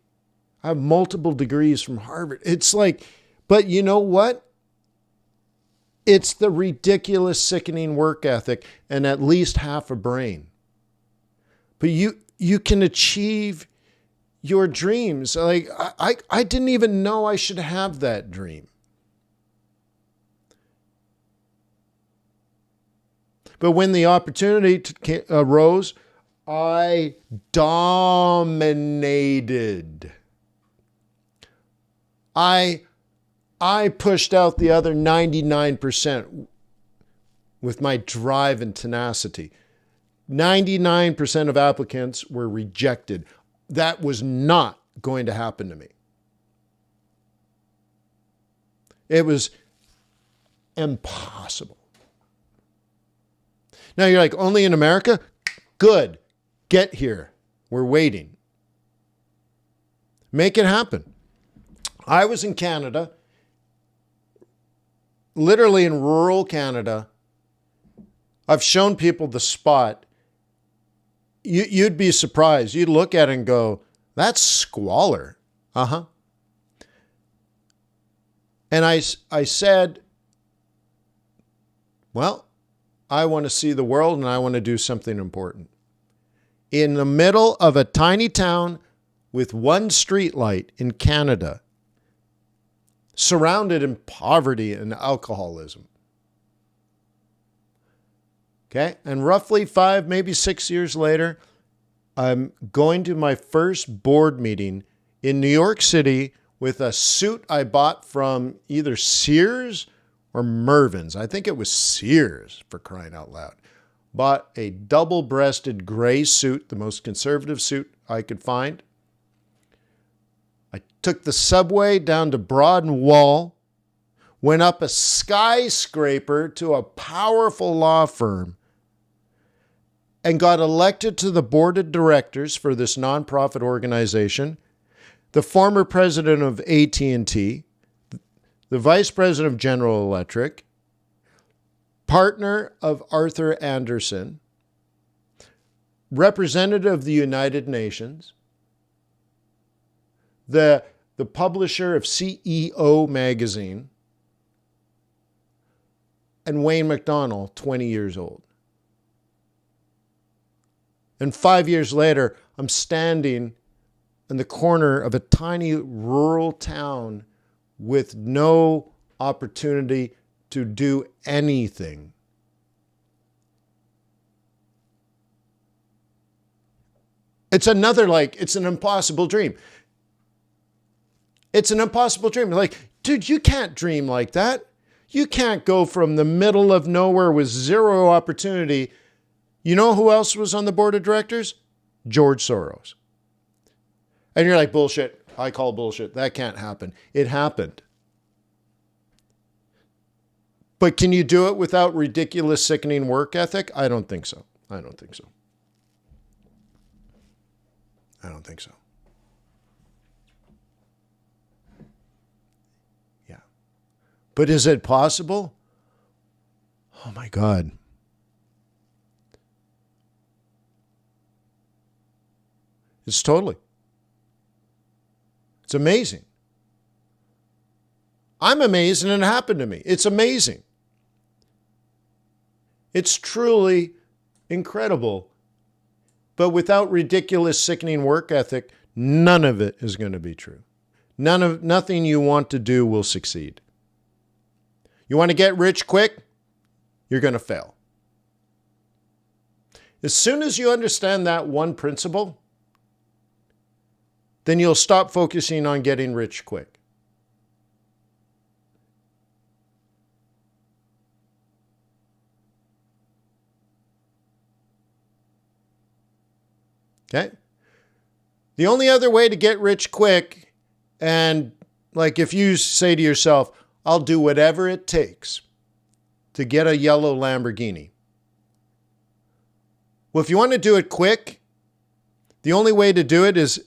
I have multiple degrees from Harvard. It's like, but you know what? It's the ridiculous, sickening work ethic and at least half a brain. But you can achieve your dreams. Like I didn't even know I should have that dream. But when the opportunity arose, I dominated. I pushed out the other 99% with my drive and tenacity. 99% of applicants were rejected. That was not going to happen to me. It was impossible. Now you're like, only in America? Good. Get here. We're waiting. Make it happen. I was in Canada, literally in rural Canada. I've shown people the spot. You'd be surprised. You'd look at it and go, that's squalor. Uh-huh. And I said, well, I want to see the world and I want to do something important. In the middle of a tiny town with one street light in Canada, surrounded in poverty and alcoholism. Okay, and roughly 5, maybe 6 years later, I'm going to my first board meeting in New York City with a suit I bought from either Sears or Mervyn's. I think it was Sears, for crying out loud. Bought a double-breasted gray suit, the most conservative suit I could find. I took the subway down to Broad and Wall, went up a skyscraper to a powerful law firm, and got elected to the board of directors for this nonprofit organization. The former president of AT&T, the vice president of General Electric, partner of Arthur Andersen, representative of the United Nations, the publisher of CEO magazine, and Wayne McDonell, 20 years old. And 5 years later, I'm standing in the corner of a tiny rural town with no opportunity to do anything. It's an impossible dream. It's an impossible dream. Like, dude, you can't dream like that. You can't go from the middle of nowhere with zero opportunity. You know who else was on the board of directors? George Soros. And you're like, bullshit. I call bullshit. That can't happen. It happened. But can you do it without ridiculous, sickening work ethic? I don't think so. I don't think so. I don't think so. Yeah. But is it possible? Oh my God. It's totally. It's amazing. I'm amazed and it happened to me. It's amazing. It's truly incredible. But without ridiculous, sickening work ethic, none of it is going to be true. Nothing you want to do will succeed. You want to get rich quick? You're going to fail. As soon as you understand that one principle, then you'll stop focusing on getting rich quick. Okay? The only other way to get rich quick, and like if you say to yourself, I'll do whatever it takes to get a yellow Lamborghini. Well, if you want to do it quick, the only way to do it is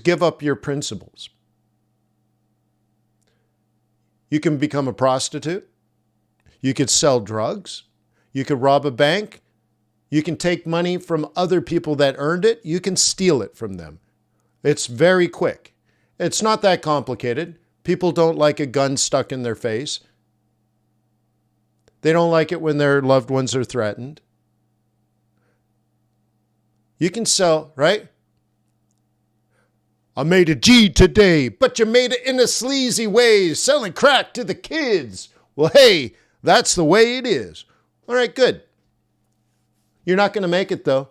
give up your principles. You can become a prostitute. You could sell drugs. You could rob a bank. You can take money from other people that earned it. You can steal it from them. It's very quick. It's not that complicated. People don't like a gun stuck in their face. They don't like it when their loved ones are threatened. You can sell, right? I made a G today, but you made it in a sleazy way, selling crack to the kids. Well, hey, that's the way it is. All right, good. You're not going to make it, though.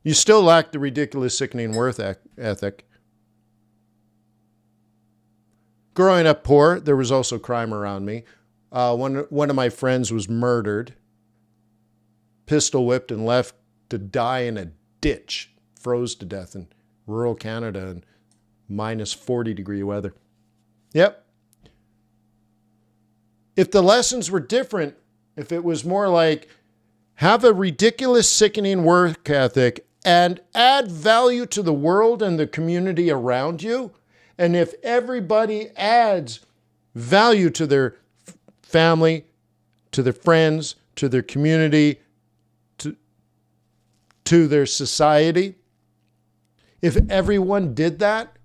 You still lack the ridiculous, sickening work ethic. Growing up poor, there was also crime around me. One of my friends was murdered, pistol whipped, and left to die in a ditch, froze to death in rural Canada in minus 40-degree weather. Yep. If the lessons were different, if it was more like, have a ridiculous, sickening work ethic and add value to the world and the community around you. And if everybody adds value to their family, to their friends, to their community, to their society, if everyone did that,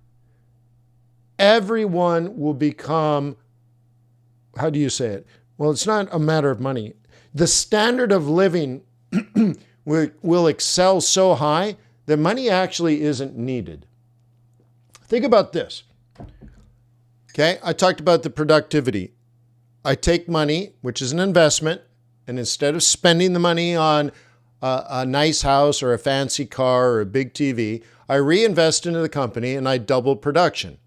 everyone will become, how do you say it? Well, it's not a matter of money. The standard of living will excel so high that money actually isn't needed. Think about this. Okay, I talked about the productivity. I take money, which is an investment, and instead of spending the money on a nice house or a fancy car or a big TV, I reinvest into the company and I double production.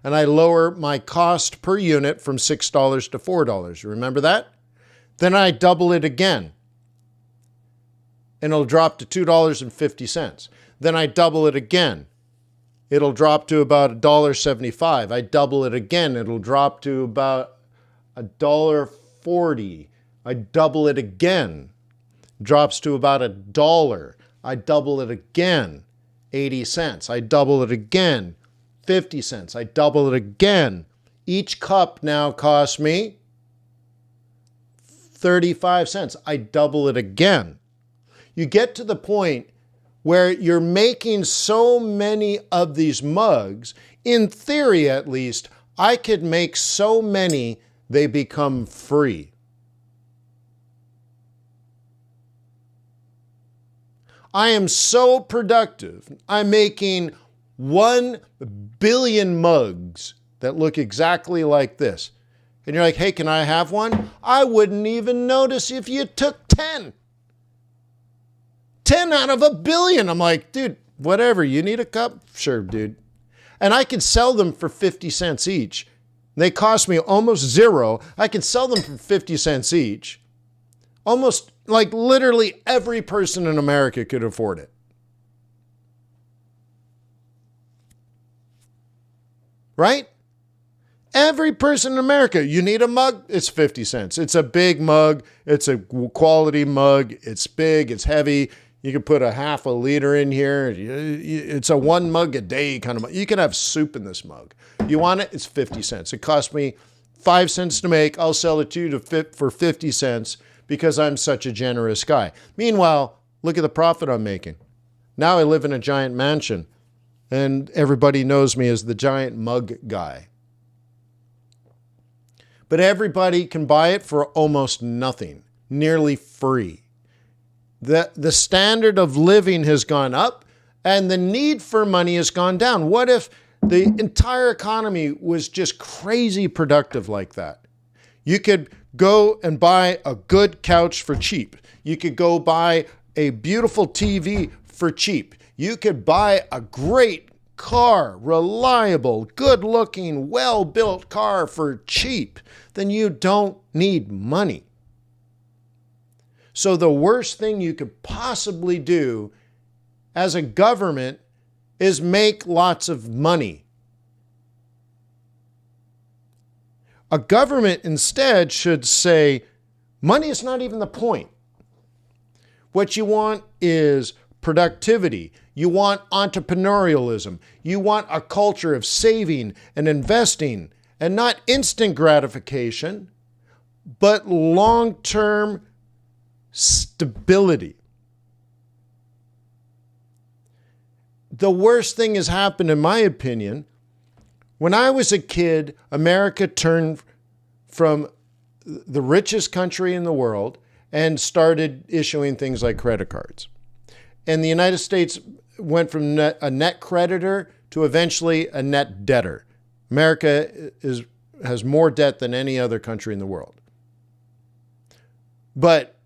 And I lower my cost per unit from $6 to $4. Remember that? Then I double it again, and it'll drop to $2.50. Then I double it again. It'll drop to about $1.75. I double it again. It'll drop to about $1.40. I double it again. Drops to about $1. I double it again. 80 cents. I double it again. 50 cents. I double it again. Each cup now costs me 35 cents. I double it again. You get to the point where you're making so many of these mugs, in theory at least, I could make so many they become free. I am so productive. I'm making 1 billion mugs that look exactly like this. And you're like, hey, can I have one? I wouldn't even notice if you took 10. 10 out of 1 billion. I'm like, dude, whatever. You need a cup? Sure, dude. And I can sell them for 50 cents each. They cost me almost zero. I can sell them for 50 cents each. Almost like literally every person in America could afford it. Right? Every person in America, you need a mug? It's 50 cents. It's a big mug. It's a quality mug. It's big. It's heavy. You can put a half a liter in here. It's a 1 mug a day kind of mug. You can have soup in this mug. You want it? It's 50 cents. It cost me 5 cents to make. I'll sell it to you for 50 cents because I'm such a generous guy. Meanwhile, look at the profit I'm making. Now I live in a giant mansion and everybody knows me as the giant mug guy. But everybody can buy it for almost nothing, nearly free. The standard of living has gone up and the need for money has gone down. What if the entire economy was just crazy productive like that? You could go and buy a good couch for cheap. You could go buy a beautiful TV for cheap. You could buy a great car, reliable, good-looking, well-built car for cheap. Then you don't need money. So the worst thing you could possibly do as a government is make lots of money. A government instead should say, money is not even the point. What you want is productivity. You want entrepreneurialism. You want a culture of saving and investing, and not instant gratification, but long-term stability. The worst thing has happened, in my opinion. When I was a kid, America turned from the richest country in the world and started issuing things like credit cards. And the United States went from a net creditor to eventually a net debtor. America has more debt than any other country in the world. But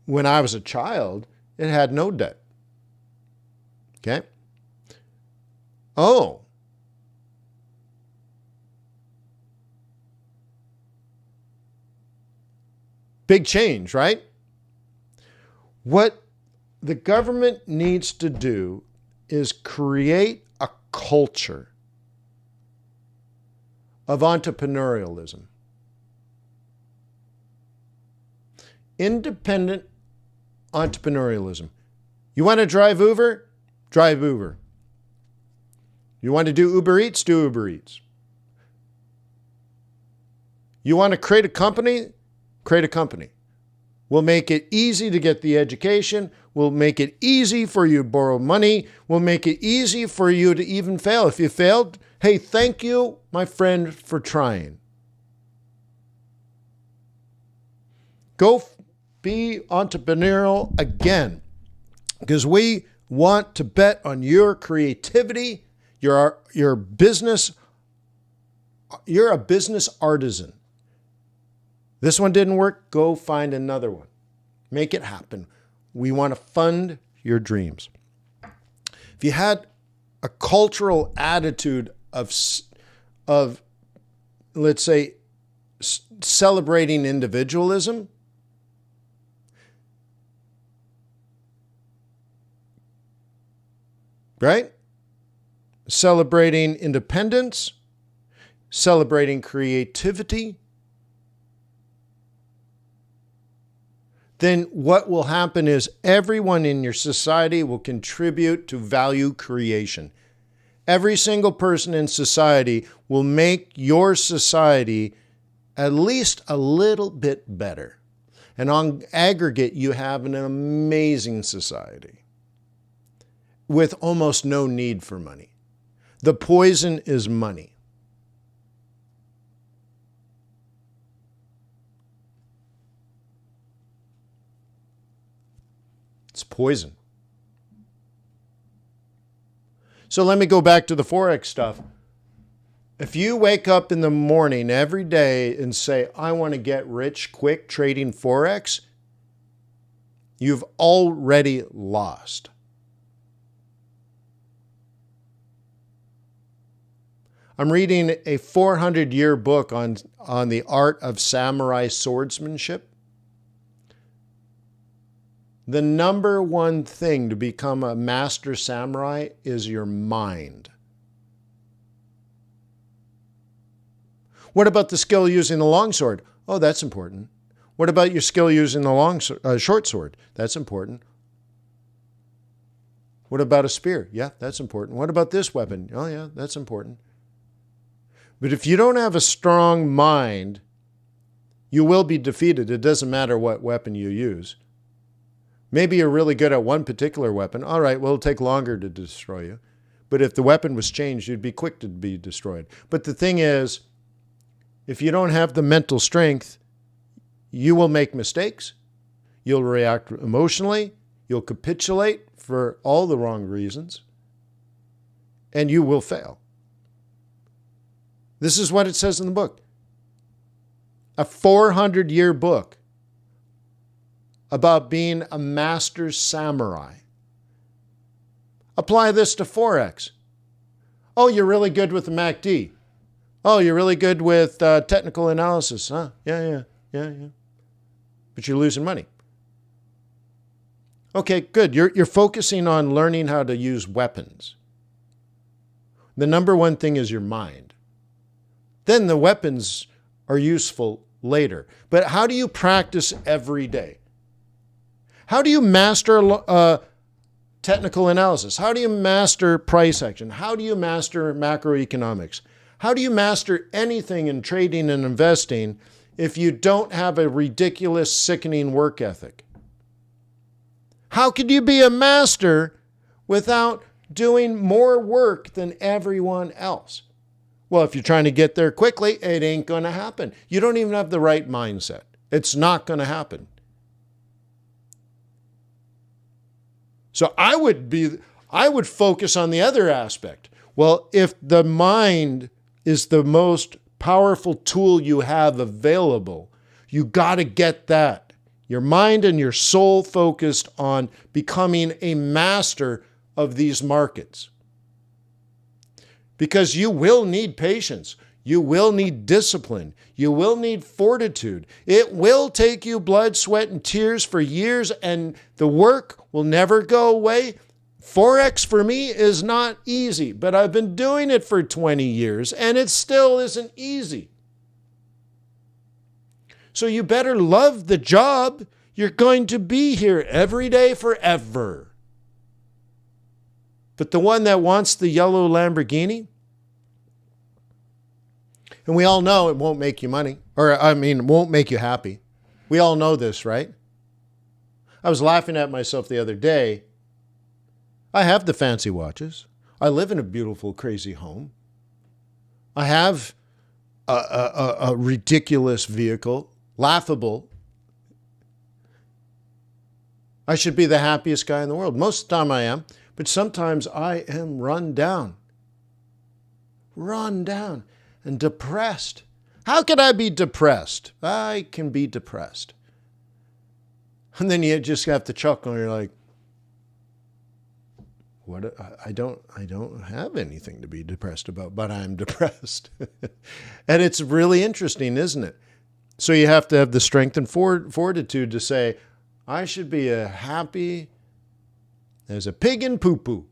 when I was a child, it had no debt. Okay? Oh. Big change, right? What the government needs to do is create a culture of entrepreneurialism. Independent entrepreneurialism. You want to drive Uber? Drive Uber. You want to do Uber Eats? Do Uber Eats. You want to create a company? Create a company. We'll make it easy to get the education. We'll make it easy for you to borrow money. We'll make it easy for you to even fail. If you failed, hey, thank you, my friend, for trying. Go be entrepreneurial again, because we want to bet on your creativity, your business. You're a business artisan. This one didn't work, go find another one. Make it happen. We want to fund your dreams. If you had a cultural attitude of let's say, celebrating individualism, right? Celebrating independence, celebrating creativity, then what will happen is everyone in your society will contribute to value creation. Every single person in society will make your society at least a little bit better. And on aggregate, you have an amazing society with almost no need for money. The poison is money. It's poison. So let me go back to the Forex stuff. If you wake up in the morning every day and say, I want to get rich quick trading Forex, you've already lost. I'm reading a 400-year book on the art of samurai swordsmanship. The number one thing to become a master samurai is your mind. What about the skill using the long sword? Oh, that's important. What about your skill using the short sword? That's important. What about a spear? Yeah, that's important. What about this weapon? Oh, yeah, that's important. But if you don't have a strong mind, you will be defeated. It doesn't matter what weapon you use. Maybe you're really good at one particular weapon. All right, well, it'll take longer to destroy you. But if the weapon was changed, you'd be quick to be destroyed. But the thing is, if you don't have the mental strength, you will make mistakes. You'll react emotionally. You'll capitulate for all the wrong reasons. And you will fail. This is what it says in the book. A 400-year book about being a master samurai. Apply this to Forex. Oh, you're really good with the MACD. Oh, you're really good with technical analysis, huh? Yeah. But you're losing money. Okay, good. You're focusing on learning how to use weapons. The number one thing is your mind. Then the weapons are useful later. But how do you practice every day? How do you master technical analysis? How do you master price action? How do you master macroeconomics? How do you master anything in trading and investing if you don't have a ridiculous, sickening work ethic? How could you be a master without doing more work than everyone else? Well, if you're trying to get there quickly, it ain't going to happen. You don't even have the right mindset. It's not going to happen. So I would focus on the other aspect. Well, if the mind is the most powerful tool you have available, you got to get that. Your mind and your soul focused on becoming a master of these markets. Because you will need patience. You will need discipline. You will need fortitude. It will take you blood, sweat, and tears for years, and the work will never go away. Forex for me is not easy, but I've been doing it for 20 years, and it still isn't easy. So you better love the job. You're going to be here every day forever. But the one that wants the yellow Lamborghini, and we all know it won't make you money, it won't make you happy. We all know this, right? I was laughing at myself the other day. I have the fancy watches. I live in a beautiful, crazy home. I have a ridiculous vehicle, laughable. I should be the happiest guy in the world. Most of the time I am, but sometimes I am run down and depressed. How could I be depressed? I can be depressed. And then you just have to chuckle and you're like, what? I don't have anything to be depressed about, but I'm depressed. And it's really interesting, isn't it? So you have to have the strength and fortitude to say, I should be as happy as a pig in poo-poo.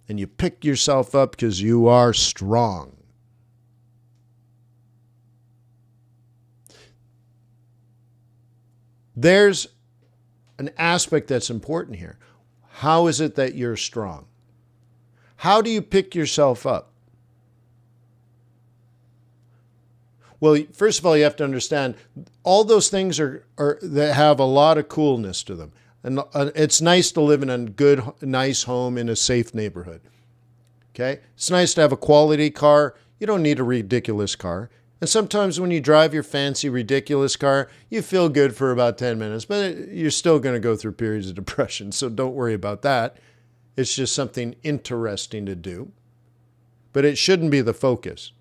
And you pick yourself up because you are strong. There's an aspect that's important here. How is it that you're strong? How do you pick yourself up? Well, first of all, you have to understand all those things are that have a lot of coolness to them. And it's nice to live in a good, nice home in a safe neighborhood. Okay? It's nice to have a quality car. You don't need a ridiculous car. And sometimes when you drive your fancy, ridiculous car, you feel good for about 10 minutes, but you're still going to go through periods of depression. So don't worry about that. It's just something interesting to do. But it shouldn't be the focus.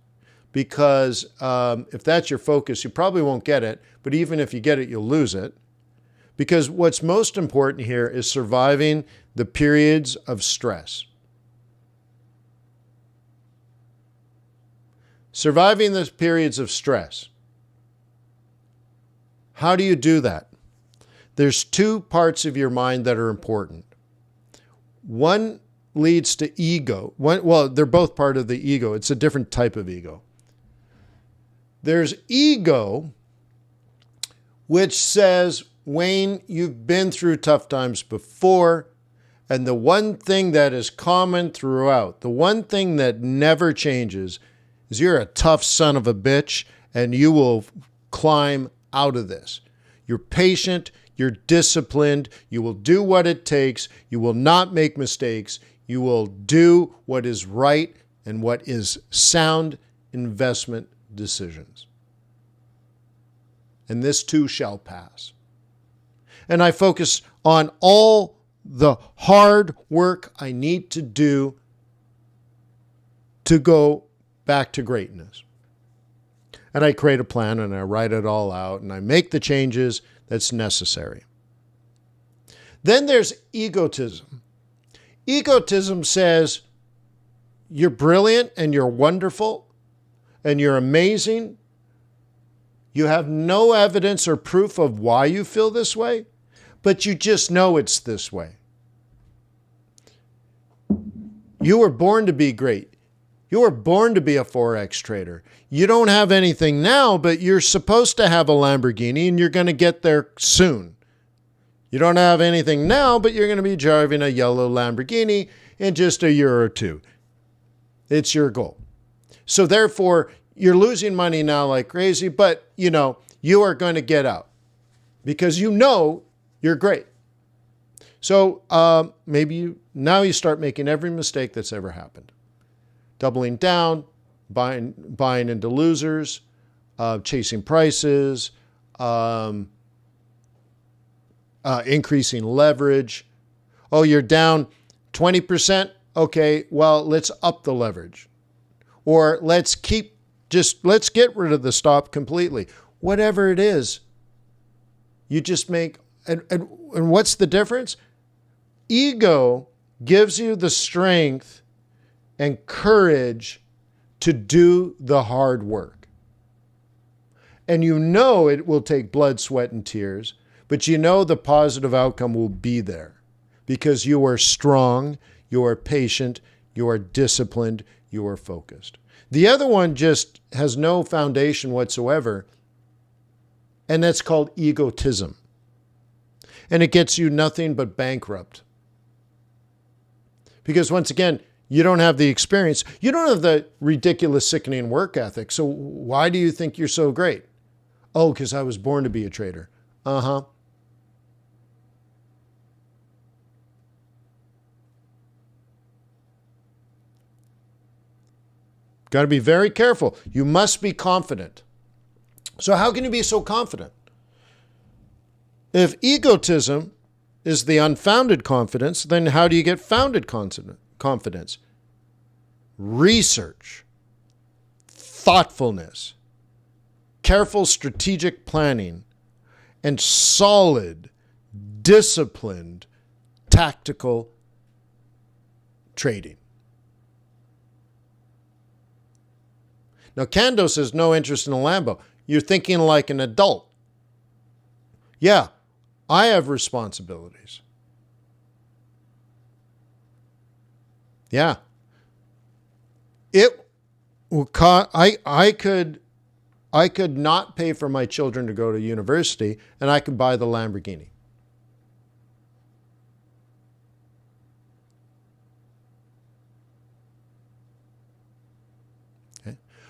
Because if that's your focus, you probably won't get it. But even if you get it, you'll lose it. Because what's most important here is surviving the periods of stress. Surviving the periods of stress. How do you do that? There's two parts of your mind that are important. One leads to ego. Well, they're both part of the ego. It's a different type of ego. There's ego, which says, Wayne, you've been through tough times before, and the one thing that is common throughout, the one thing that never changes, is you're a tough son of a bitch, and you will climb out of this. You're patient, you're disciplined, you will do what it takes, you will not make mistakes, you will do what is right and what is sound investment decisions. And this too shall pass. And I focus on all the hard work I need to do to go back to greatness. And I create a plan and I write it all out and I make the changes that's necessary. Then there's egotism. Egotism says, you're brilliant and you're wonderful and you're amazing. You have no evidence or proof of why you feel this way, but you just know it's this way. You were born to be great. You were born to be a Forex trader. You don't have anything now, but you're supposed to have a Lamborghini and you're going to get there soon. You don't have anything now, but you're going to be driving a yellow Lamborghini in just a year or two. It's your goal. So therefore, you're losing money now like crazy, but you are going to get out because you're great. So maybe now you start making every mistake that's ever happened. Doubling down, buying into losers, chasing prices, increasing leverage. Oh, you're down 20%? Okay, well, let's up the leverage. Or let's get rid of the stop completely. Whatever it is, you just make, and what's the difference? Ego gives you the strength and courage to do the hard work. And it will take blood, sweat, and tears, but the positive outcome will be there because you are strong, you are patient, you are disciplined, you are focused. The other one just has no foundation whatsoever, and that's called egotism. And it gets you nothing but bankrupt. Because once again, you don't have the experience. You don't have the ridiculous, sickening work ethic. So why do you think you're so great? Oh, because I was born to be a trader. Uh-huh. Got to be very careful. You must be confident. So how can you be so confident? If egotism is the unfounded confidence, then how do you get founded confidence? Research, thoughtfulness, careful strategic planning, and solid, disciplined, tactical trading. Now, Kando says no interest in a Lambo. You're thinking like an adult. Yeah, I have responsibilities. Yeah. I could not pay for my children to go to university, and I could buy the Lamborghini.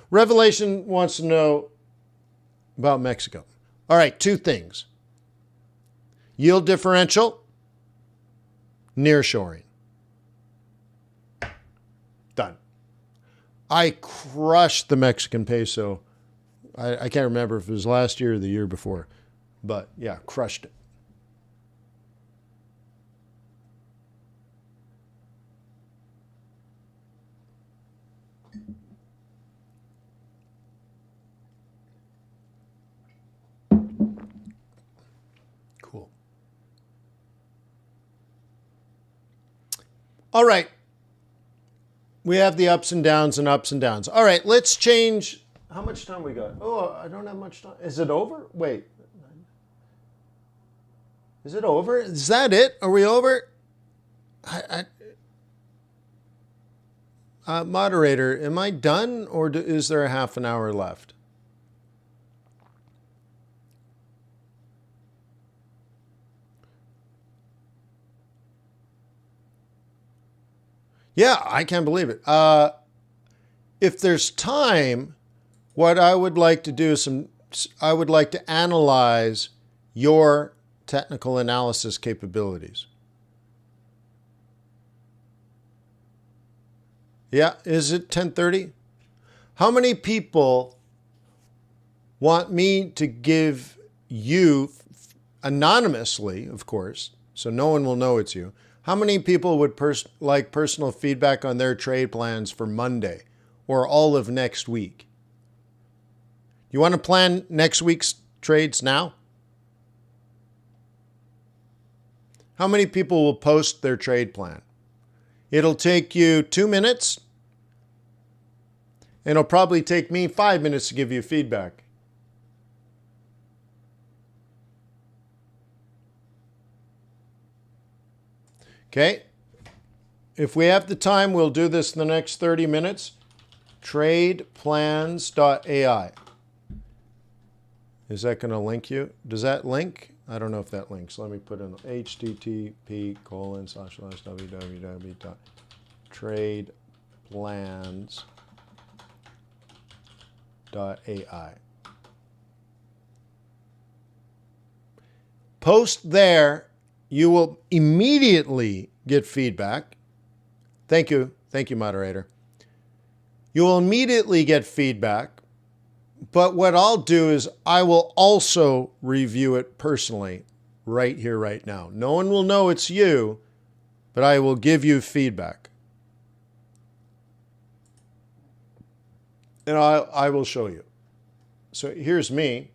Revelation wants to know about Mexico. All right, two things. Yield differential, nearshoring. Done. I crushed the Mexican peso. I can't remember if it was last year or the year before, but yeah, crushed it. Cool. All right. We have the ups and downs and ups and downs. All right, let's change. How much time we got? Oh, I don't have much time. Is it over? Wait. Is it over? Is that it? Are we over? Moderator, am I done or is there a half an hour left? Yeah, I can't believe it. If there's time, what I would like to do is I would like to analyze your technical analysis capabilities. Yeah, is it 10:30? How many people want me to give you, anonymously, of course, so no one will know it's you, how many people would like personal feedback on their trade plans for Monday or all of next week? You want to plan next week's trades now? How many people will post their trade plan? It'll take you 2 minutes, and it'll probably take me 5 minutes to give you feedback. Okay? If we have the time, we'll do this in the next 30 minutes. Tradeplans.ai. Is that going to link you? Does that link? I don't know if that links. Let me put in http://www.tradeplans.ai. Post there. You will immediately get feedback. Thank you. Thank you, moderator. You will immediately get feedback. But what I'll do is I will also review it personally right here, right now. No one will know it's you, but I will give you feedback. And I will show you. So here's me.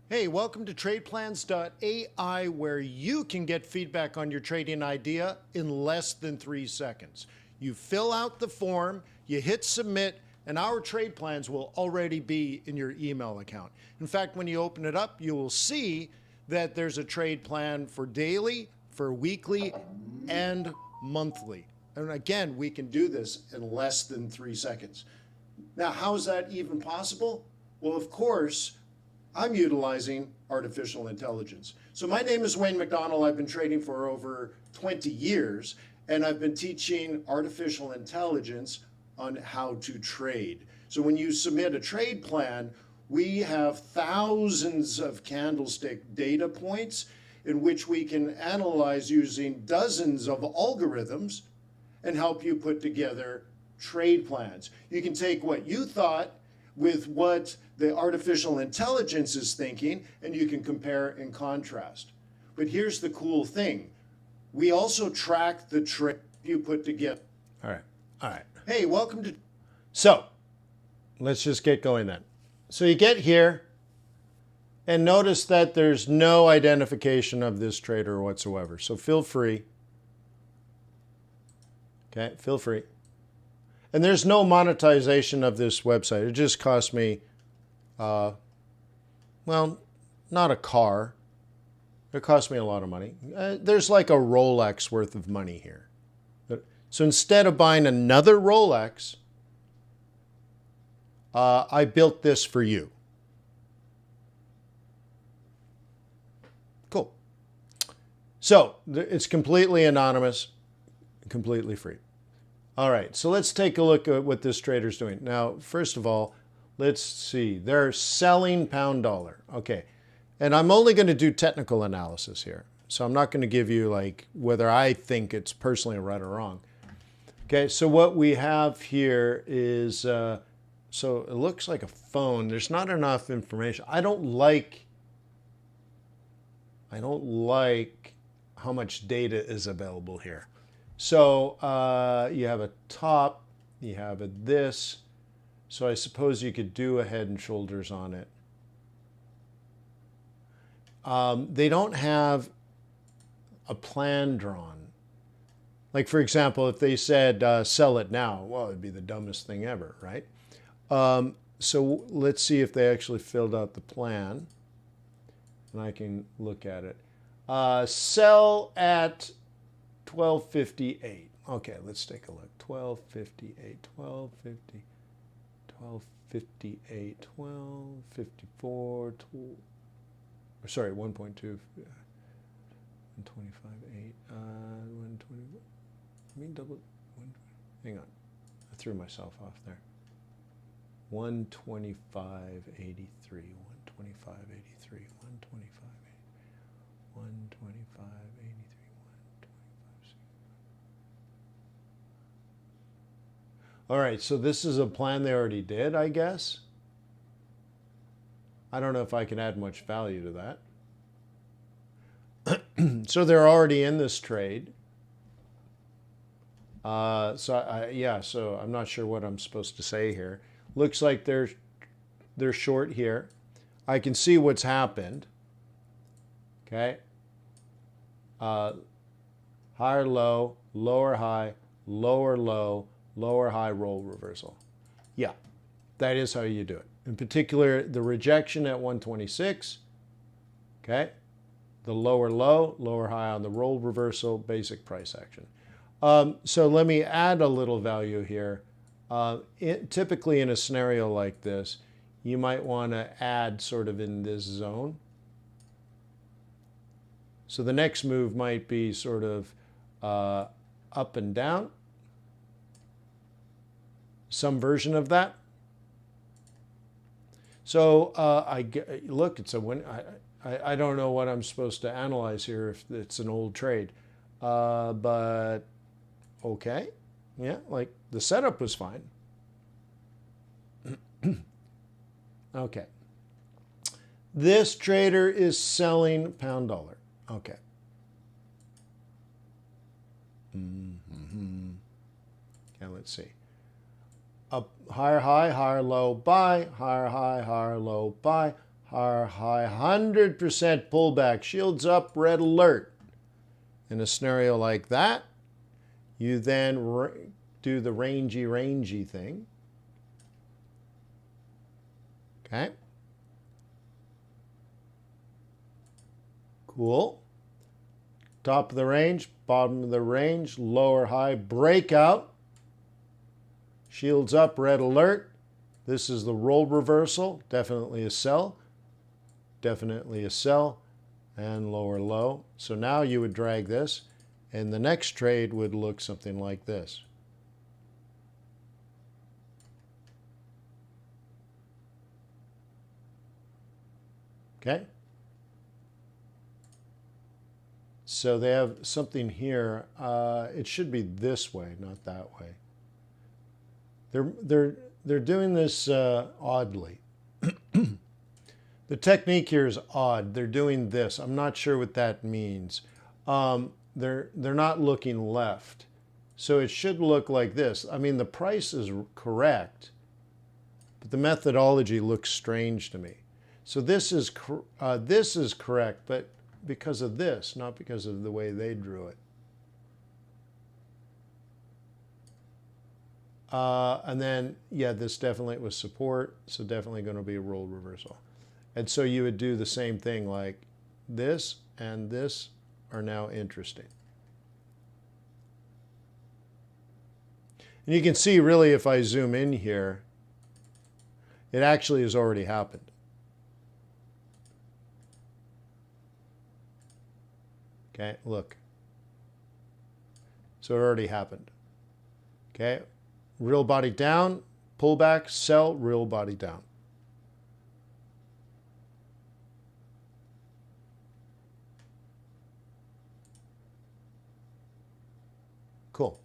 Hey, welcome to TradePlans.ai, where you can get feedback on your trading idea in less than 3 seconds. You fill out the form, you hit submit, and our trade plans will already be in your email account. In fact, when you open it up, you will see that there's a trade plan for daily, for weekly, and monthly. And again, we can do this in less than 3 seconds. Now, how is that even possible? Well, of course, I'm utilizing artificial intelligence. So my name is Wayne McDonell. I've been trading for over 20 years, and I've been teaching artificial intelligence on how to trade. So when you submit a trade plan, we have thousands of candlestick data points in which we can analyze using dozens of algorithms and help you put together trade plans. You can take what you thought with what the artificial intelligence is thinking, and you can compare and contrast. But here's the cool thing. We also track the trade you put together. All right. Hey, welcome to... So, let's just get going then. So you get here, and notice that there's no identification of this trader whatsoever. So feel free. Okay, feel free. And there's no monetization of this website. It just cost me, well, not a car. It cost me a lot of money. There's like a Rolex worth of money here. So instead of buying another Rolex, I built this for you. Cool. So it's completely anonymous, completely free. All right, so let's take a look at what this trader's doing. Now, first of all, let's see. They're selling pound dollar. Okay, and I'm only going to do technical analysis here. So I'm not going to give you like whether I think it's personally right or wrong. Okay, so what we have here is, so it looks like a phone. There's not enough information. I don't like how much data is available here. So you have a top, you have a this. So I suppose you could do a head and shoulders on it. They don't have a plan drawn. Like, for example, if they said sell it now, well, it'd be the dumbest thing ever, right? So let's see if they actually filled out the plan. And I can look at it. Sell at 1258. Okay, let's take a look. 1258, 1250, 1258, 1254, sorry, 1.2, 125.8, 120. Let me double. Hang on, I threw myself off there. 125.83, 125.83, 125.83, 125.83. All right, so this is a plan they already did, I guess. I don't know if I can add much value to that. So they're already in this trade. So I'm not sure what I'm supposed to say here. Looks like they're short here. I can see what's happened. Okay. Higher low, lower high, lower low, lower high roll reversal. Yeah, that is how you do it. In particular, the rejection at 126. Okay. The lower low, lower high on the roll reversal, basic price action. So let me add a little value here. Typically in a scenario like this, you might want to add sort of in this zone. So the next move might be sort of up and down, some version of that. So look, it's a win. I don't know what I'm supposed to analyze here if it's an old trade, but okay, yeah, like the setup was fine. Okay, this trader is selling pound dollar. Okay. Okay, let's see. Up, higher high, higher low, buy, higher high, higher low, buy, higher high, 100% pullback, shields up, red alert. In a scenario like that, you then do the rangy thing. Okay. Cool. Top of the range, bottom of the range, lower high, breakout. Shields up, red alert. This is the roll reversal, definitely a sell. Definitely a sell. And lower low. So now you would drag this, and the next trade would look something like this. Okay? So they have something here. It should be this way, not that way. They're doing this oddly. The technique here is odd. They're doing this. I'm not sure what that means. They're not looking left. So it should look like this. I mean, the price is correct, but the methodology looks strange to me. So this is correct, but because of this, not because of the way they drew it. And then, yeah, this definitely was support, so definitely going to be a roll reversal. And so you would do the same thing, like this and this are now interesting. And you can see, really, if I zoom in here, it actually has already happened. Okay, look. So it already happened. Okay, real body down, pullback, sell, real body down. Cool.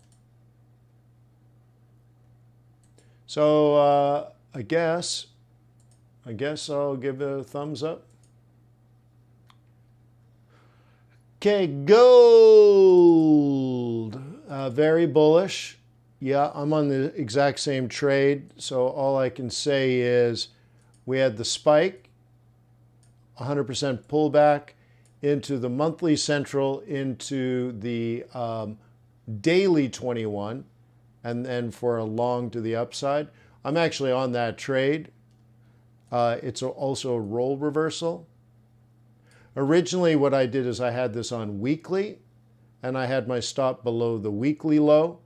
So I guess I'll give it a thumbs up. Okay, gold. Very bullish. Yeah, I'm on the exact same trade. So all I can say is we had the spike, 100% pullback into the monthly central, into the daily 21, and then for a long to the upside. I'm actually on that trade. It's also a roll reversal. Originally, what I did is I had this on weekly, and I had my stop below the weekly low.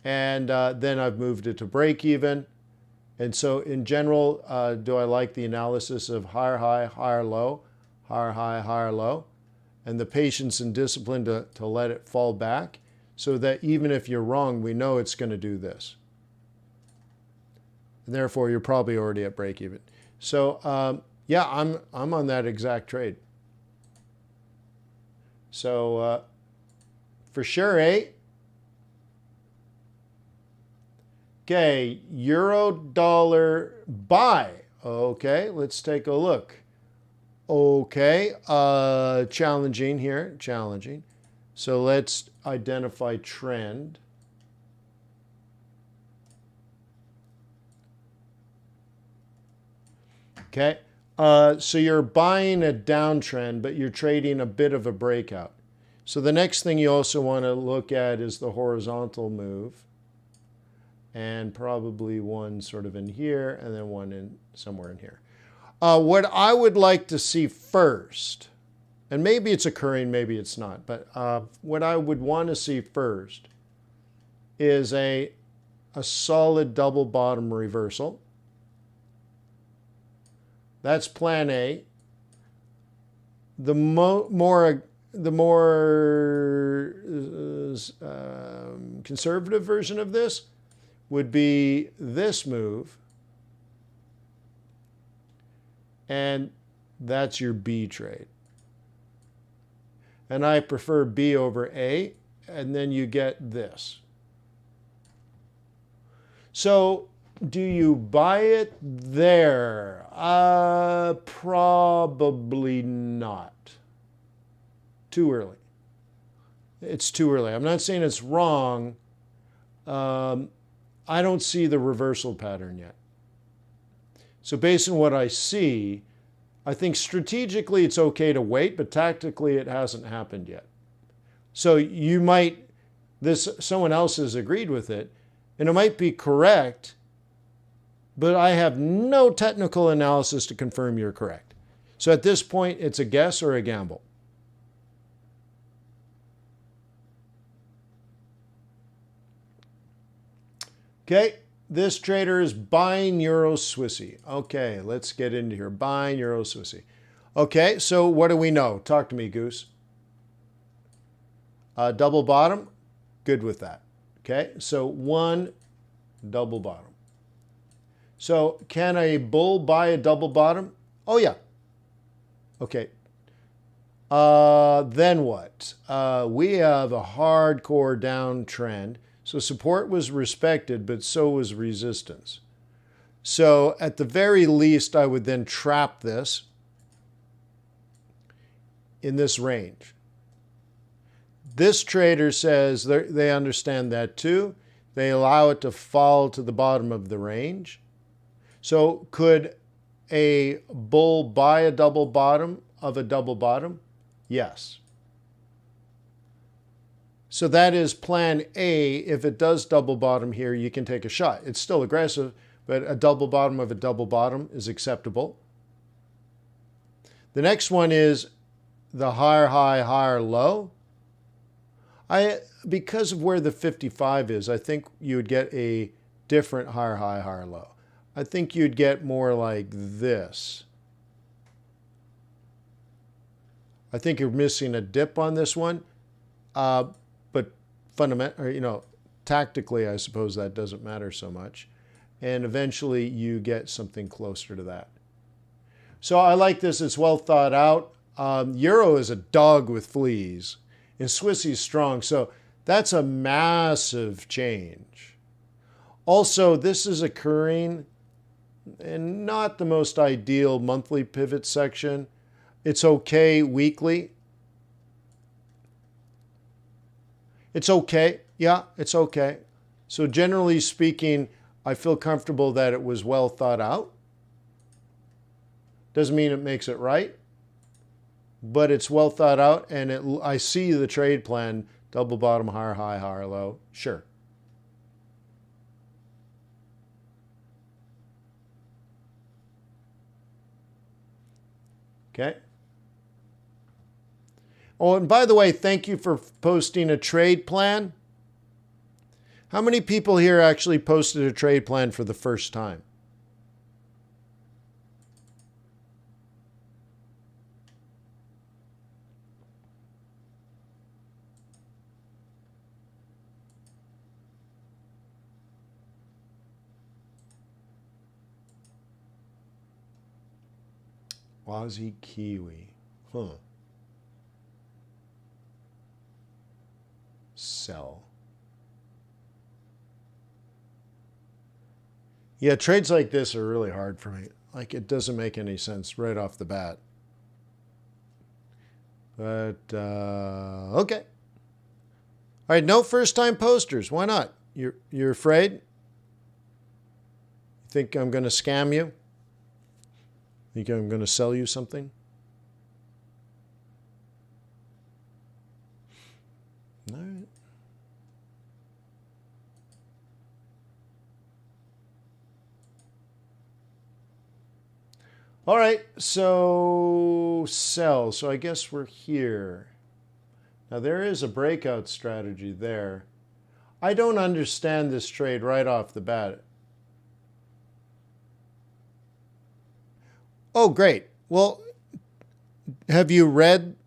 And then I've moved it to break even. And so in general, do I like the analysis of higher high, higher low, higher high, higher low, and the patience and discipline to let it fall back so that even if you're wrong, we know it's going to do this. And therefore, you're probably already at break even. So yeah, I'm on that exact trade. So for sure, eh? Okay, euro dollar buy. Okay, let's take a look. Okay, challenging here, challenging. So let's identify trend. Okay, so you're buying a downtrend, but you're trading a bit of a breakout. So the next thing you also want to look at is the horizontal move. And probably one sort of in here, and then one in somewhere in here. What I would like to see first, and maybe it's occurring, maybe it's not, but what I would want to see first is a solid double bottom reversal. That's plan A. The more conservative version of this would be this move, and that's your B trade. And I prefer B over A, and then you get this. So do you buy it there? Probably not. Too early. It's too early. I'm not saying it's wrong. I don't see the reversal pattern yet. So based on what I see, I think strategically it's okay to wait, but tactically it hasn't happened yet. So you might, someone else has agreed with it, and it might be correct, but I have no technical analysis to confirm you're correct. So at this point, it's a guess or a gamble. Okay, this trader is buying Euro Swissy. Okay, let's get into here. Buying Euro Swissy. Okay, so what do we know? Talk to me, Goose. Double bottom, good with that. Okay, so one double bottom. So can a bull buy a double bottom? Oh, yeah. Okay. Then what? We have a hardcore downtrend. So support was respected, but so was resistance. So at the very least, I would then trap this in this range. This trader says they understand that too. They allow it to fall to the bottom of the range. So could a bull buy a double bottom of a double bottom? Yes. So that is plan A. If it does double bottom here, you can take a shot. It's still aggressive, but a double bottom of a double bottom is acceptable. The next one is the higher high, higher low. Because of where the 55 is, I think you would get a different higher high, higher low. I think you'd get more like this. I think you're missing a dip on this one. But tactically, I suppose that doesn't matter so much. And eventually you get something closer to that. So I like this. It's well thought out. Euro is a dog with fleas, and Swissy is strong. So that's a massive change. Also, this is occurring in not the most ideal monthly pivot section. It's okay weekly. It's okay. Yeah, it's okay. So generally speaking, I feel comfortable that it was well thought out. Doesn't mean it makes it right, but it's well thought out, and I see the trade plan, double bottom, higher high, higher low. Sure. Okay. Oh, and by the way, thank you for posting a trade plan. How many people here actually posted a trade plan for the first time? Aussie Kiwi. Huh. Sell. Yeah, trades like this are really hard for me. Like, it doesn't make any sense right off the bat. But, okay. All right, no first-time posters. Why not? You're afraid? You think I'm going to scam you? Think I'm going to sell you something? All right. All right, so sell. So I guess we're here. Now there is a breakout strategy there. I don't understand this trade right off the bat. Oh, great. Well, have you read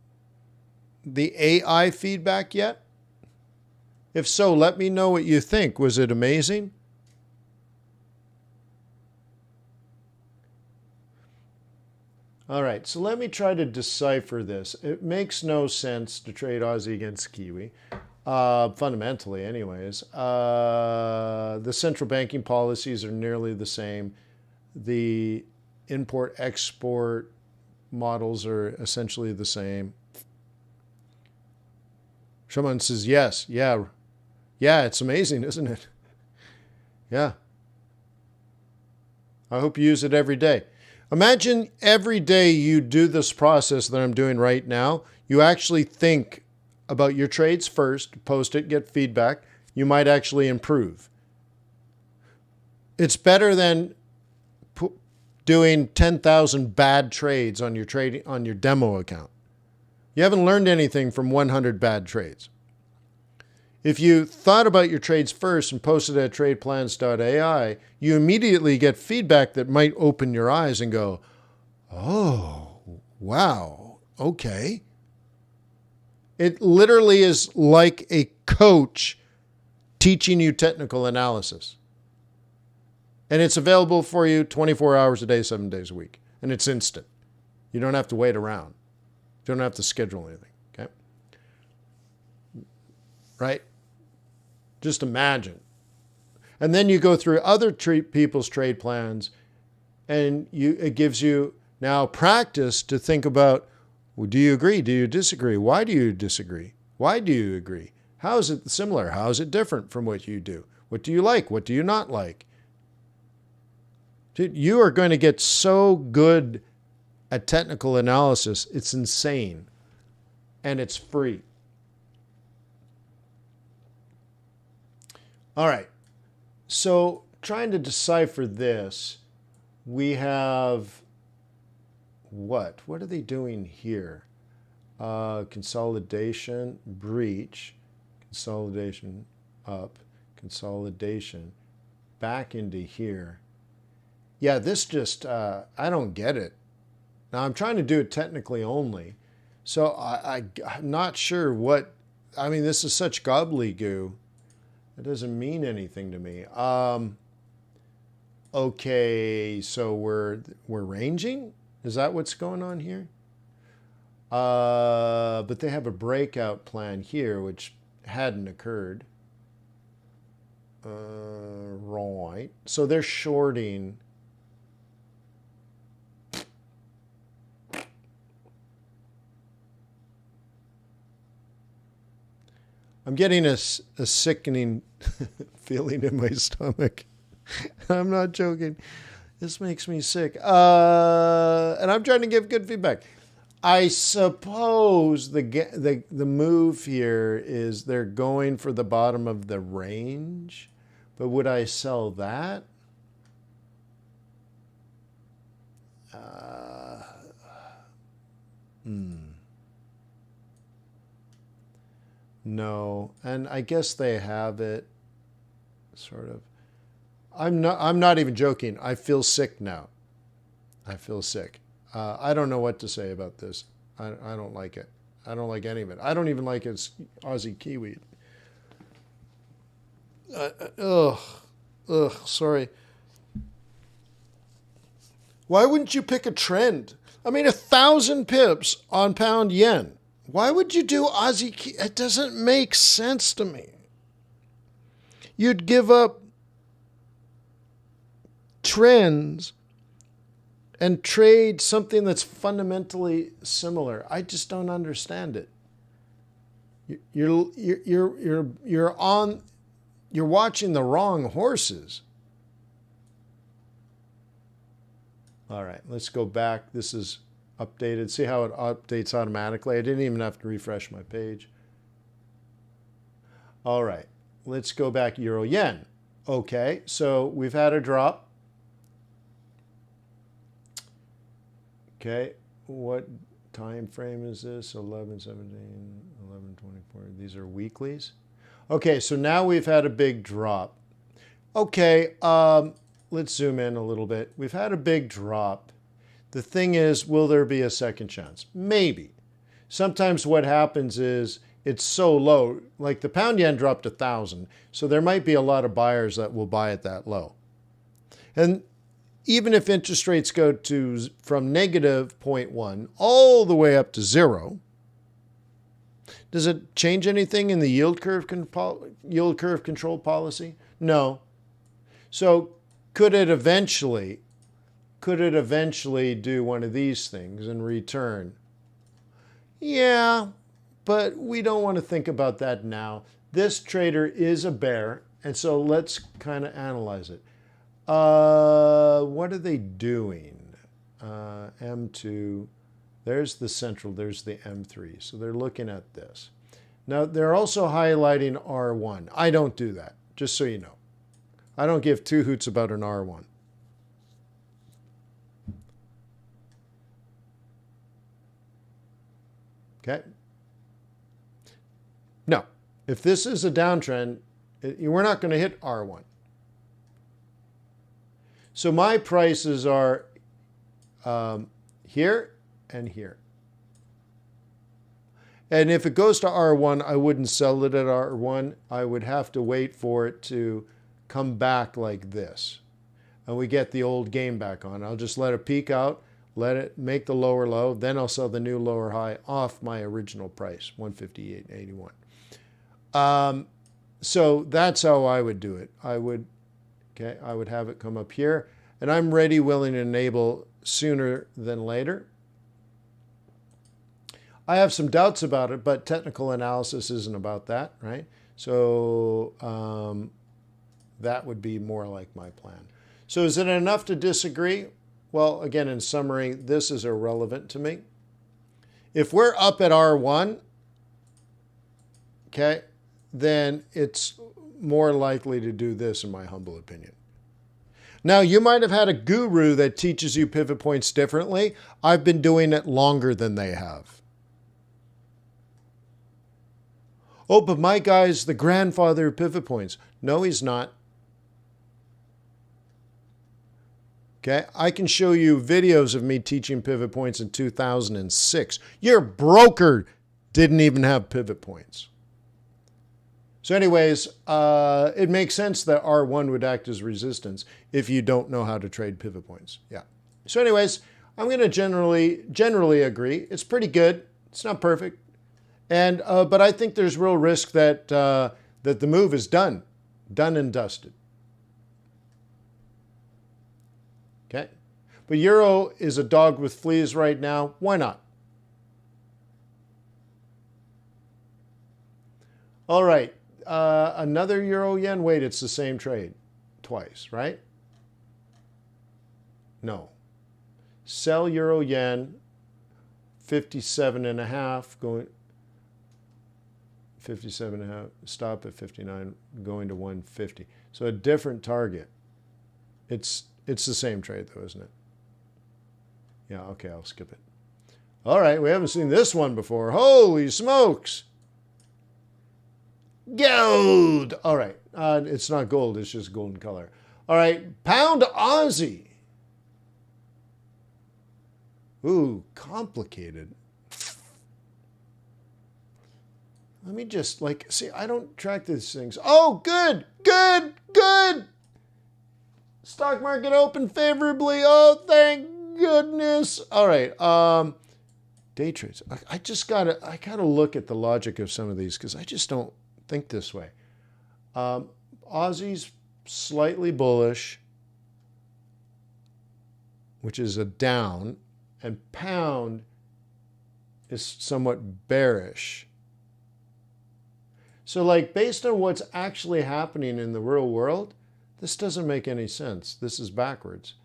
the AI feedback yet? If so, let me know what you think. Was it amazing? All right, so let me try to decipher this. It makes no sense to trade Aussie against Kiwi, fundamentally anyways. The central banking policies are nearly the same. The import-export models are essentially the same. Someone says, yes, yeah, it's amazing, isn't it? Yeah. I hope you use it every day. Imagine every day you do this process that I'm doing right now. You actually think about your trades first, post it, get feedback. You might actually improve. It's better than doing 10,000 bad trades on your demo account. You haven't learned anything from 100 bad trades. If you thought about your trades first and posted at tradeplans.ai, you immediately get feedback that might open your eyes and go, oh, wow, okay. It literally is like a coach teaching you technical analysis. And it's available for you 24 hours a day, 7 days a week. And it's instant. You don't have to wait around. You don't have to schedule anything, okay? Right? Just imagine. And then you go through other people's trade plans, and it gives you now practice to think about, well, do you agree? Do you disagree? Why do you disagree? Why do you agree? How is it similar? How is it different from what you do? What do you like? What do you not like? Dude, you are going to get so good at technical analysis. It's insane. And it's free. All right. So trying to decipher this, we have what? What are they doing here? Consolidation, breach, consolidation up, consolidation, back into here. Yeah, this just, I don't get it. Now, I'm trying to do it technically only, so I'm not sure what I mean, this is such gobbledygoo. It doesn't mean anything to me. Okay, so we're ranging? Is that what's going on here? But they have a breakout plan here, which hadn't occurred. Right. So they're shorting. I'm getting a sickening feeling in my stomach. I'm not joking. This makes me sick. And I'm trying to give good feedback. I suppose the move here is they're going for the bottom of the range. But would I sell that? No. And I guess they have it sort of. I'm not even joking. I feel sick now. I feel sick. I don't know what to say about this. I don't like it. I don't like any of it. I don't even like its Aussie Kiwi. Sorry. Why wouldn't you pick a trend? I mean, 1,000 pips on pound yen. Why would you do Aussie Kiwi? It doesn't make sense to me. You'd give up trends and trade something that's fundamentally similar. I just don't understand it. You're watching the wrong horses. All right, let's go back. This is updated. See how it updates automatically? I didn't even have to refresh my page. All right, let's go back Euro Yen. Okay, so we've had a drop. Okay, what time frame is this? 11, 17, 11, 24. These are weeklies. Okay, so now we've had a big drop. Okay, let's zoom in a little bit. We've had a big drop. The thing is, will there be a second chance? Maybe. Sometimes what happens is it's so low, like the pound yen dropped 1,000, so there might be a lot of buyers that will buy it that low. And even if interest rates go to from negative 0.1 all the way up to 0, does it change anything in the yield curve control policy? No. So could it eventually do one of these things and return? Yeah, but we don't want to think about that now. This trader is a bear, and so let's kind of analyze it. What are they doing? M2, there's the central, there's the M3. So they're looking at this. Now, they're also highlighting R1. I don't do that, just so you know. I don't give two hoots about an R1. Okay? No. If this is a downtrend, we're not going to hit R1. So my prices are here and here. And if it goes to R1, I wouldn't sell it at R1. I would have to wait for it to come back like this. And we get the old game back on. I'll just let it peak out, let it make the lower low, then I'll sell the new lower high off my original price, 158.81. So that's how I would do it. I would have it come up here, and I'm ready, willing, and able sooner than later. I have some doubts about it, but technical analysis isn't about that, right? So that would be more like my plan. So is it enough to disagree? Well, again, in summary, this is irrelevant to me. If we're up at R1, okay, then it's more likely to do this, in my humble opinion. Now, you might have had a guru that teaches you pivot points differently. I've been doing it longer than they have. Oh, but my guy's the grandfather of pivot points. No, he's not. Okay, I can show you videos of me teaching pivot points in 2006. Your broker didn't even have pivot points. So anyways, it makes sense that R1 would act as resistance if you don't know how to trade pivot points. Yeah. So anyways, I'm going to generally agree. It's pretty good. It's not perfect. And but I think there's real risk that that the move is done and dusted. Okay. But Euro is a dog with fleas right now. Why not? All right. Another Euro Yen. Wait, it's the same trade twice, right? No. Sell Euro Yen, 57.5, going 57.5, stop at 59, going to 150. So a different target. It's the same trade though, isn't it? Yeah, okay, I'll skip it. All right, we haven't seen this one before. Holy smokes! Gold! All right, it's not gold, it's just golden color. All right, pound Aussie. Ooh, complicated. Let me just see, I don't track these things. Oh, good. Stock market opened favorably. Oh, thank goodness. All right. Day trades. I gotta look at the logic of some of these because I just don't think this way. Aussie's slightly bullish, which is a down, and pound is somewhat bearish. So based on what's actually happening in the real world, this doesn't make any sense. This is backwards.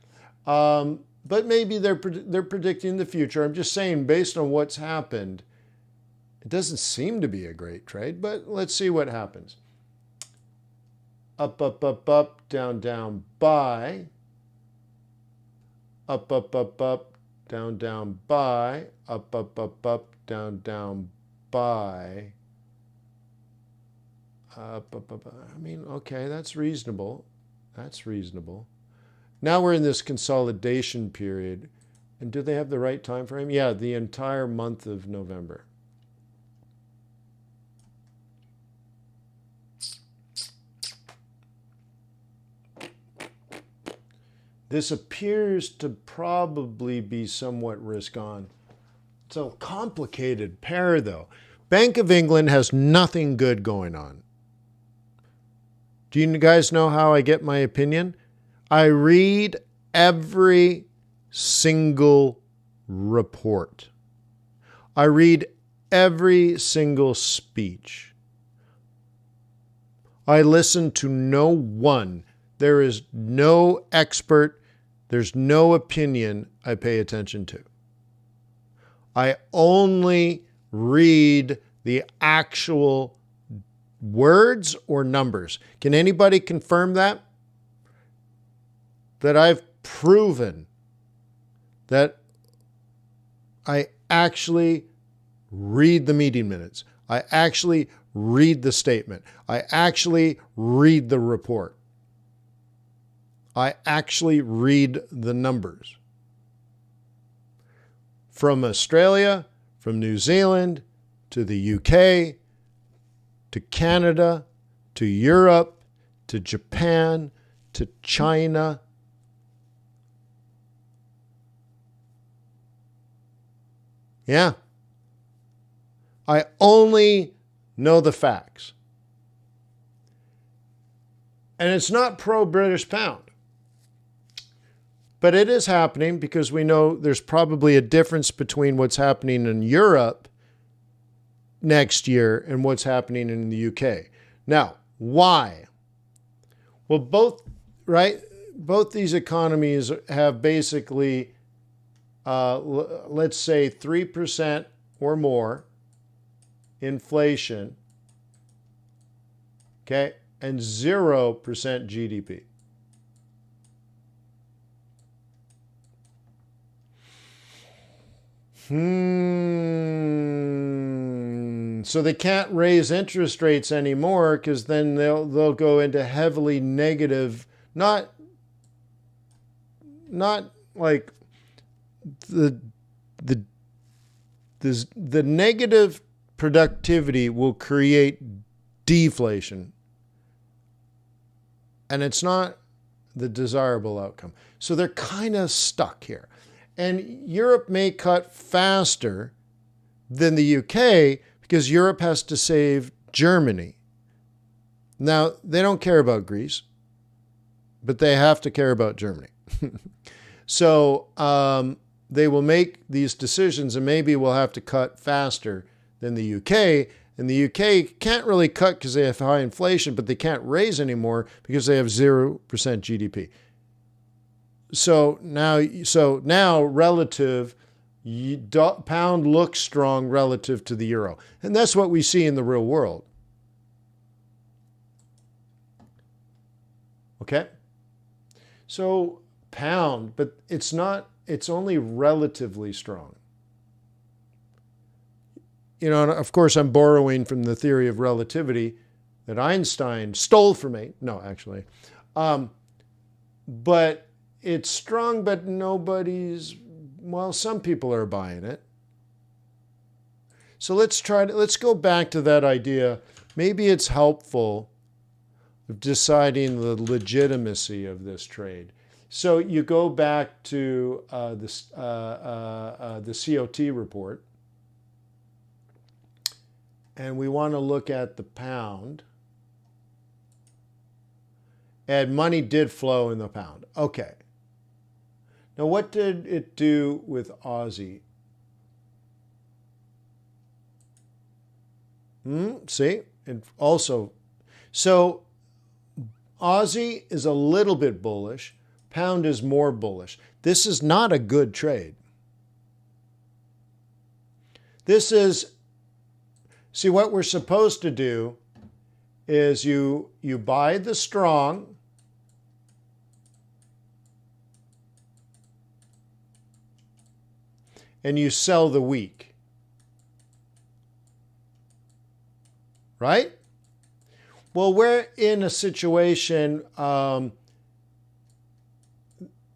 But maybe they're predicting the future. I'm just saying, based on what's happened, it doesn't seem to be a great trade, but let's see what happens. Up, up, up, up, down, down, buy. Up, up, up, up, down, down, buy. Up, up, up, up, down, down, buy. Up, up, up. I mean, okay, that's reasonable. That's reasonable. Now we're in this consolidation period. And do they have the right time frame? Yeah, the entire month of November. This appears to probably be somewhat risk on. It's a complicated pair, though. Bank of England has nothing good going on. Do you guys know how I get my opinion? I read every single report. I read every single speech. I listen to no one. There is no expert. There's no opinion I pay attention to. I only read the actual words or numbers. Can anybody confirm that? That I've proven that I actually read the meeting minutes. I actually read the statement. I actually read the report. I actually read the numbers. From Australia, from New Zealand, to the UK, to Canada, to Europe, to Japan, to China. Yeah. I only know the facts. And it's not pro-British pound. But it is happening because we know there's probably a difference between what's happening in Europe next year and what's happening in the UK. Now, why? Well, both these economies have basically, let's say 3% or more inflation, okay, and 0% GDP. So they can't raise interest rates anymore because then they'll go into heavily negative, not like the negative productivity will create deflation. And it's not the desirable outcome. So they're kind of stuck here. And Europe may cut faster than the UK because Europe has to save Germany. Now, they don't care about Greece, but they have to care about Germany. So they will make these decisions, and maybe we'll have to cut faster than the UK. And the UK can't really cut because they have high inflation, but they can't raise anymore because they have 0% GDP. So now relative, pound looks strong relative to the euro. And that's what we see in the real world. Okay? So pound, but it's only relatively strong. You know, and of course, I'm borrowing from the theory of relativity that Einstein stole from me. No, actually. But it's strong, but some people are buying it. So let's go back to that idea. Maybe it's helpful of deciding the legitimacy of this trade. So you go back to the COT report. And we want to look at the pound. And money did flow in the pound. Okay. Now, what did it do with Aussie? See? It also. So, Aussie is a little bit bullish. Pound is more bullish. This is not a good trade. This is. See, what we're supposed to do is you buy the strong and you sell the weak. Right? Well, we're in a situation,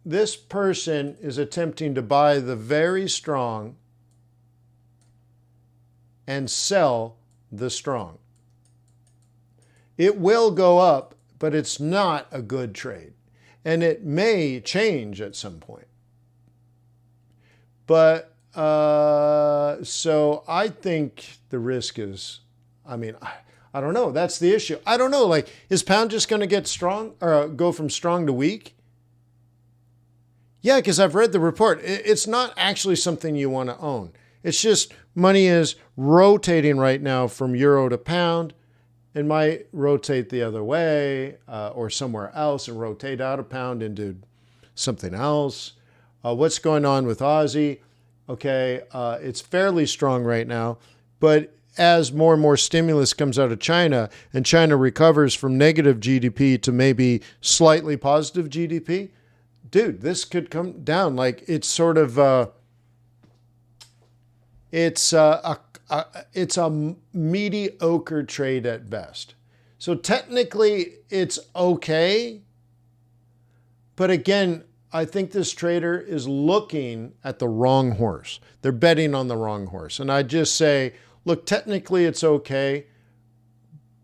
this person is attempting to buy the very strong and sell the strong. It will go up, but it's not a good trade. And it may change at some point. But, so I think the risk is, I don't know. That's the issue. I don't know. Like, is pound just going to get strong or go from strong to weak? Yeah, because I've read the report. It's not actually something you want to own. It's just money is rotating right now from euro to pound. It might rotate the other way or somewhere else and rotate out of pound into something else. What's going on with Aussie? Okay, it's fairly strong right now, but as more and more stimulus comes out of China and China recovers from negative GDP to maybe slightly positive GDP, dude, this could come down. Like, it's sort of... It's a mediocre trade at best. So technically, it's okay. But again, I think this trader is looking at the wrong horse. They're betting on the wrong horse. And I just say, look, technically it's okay,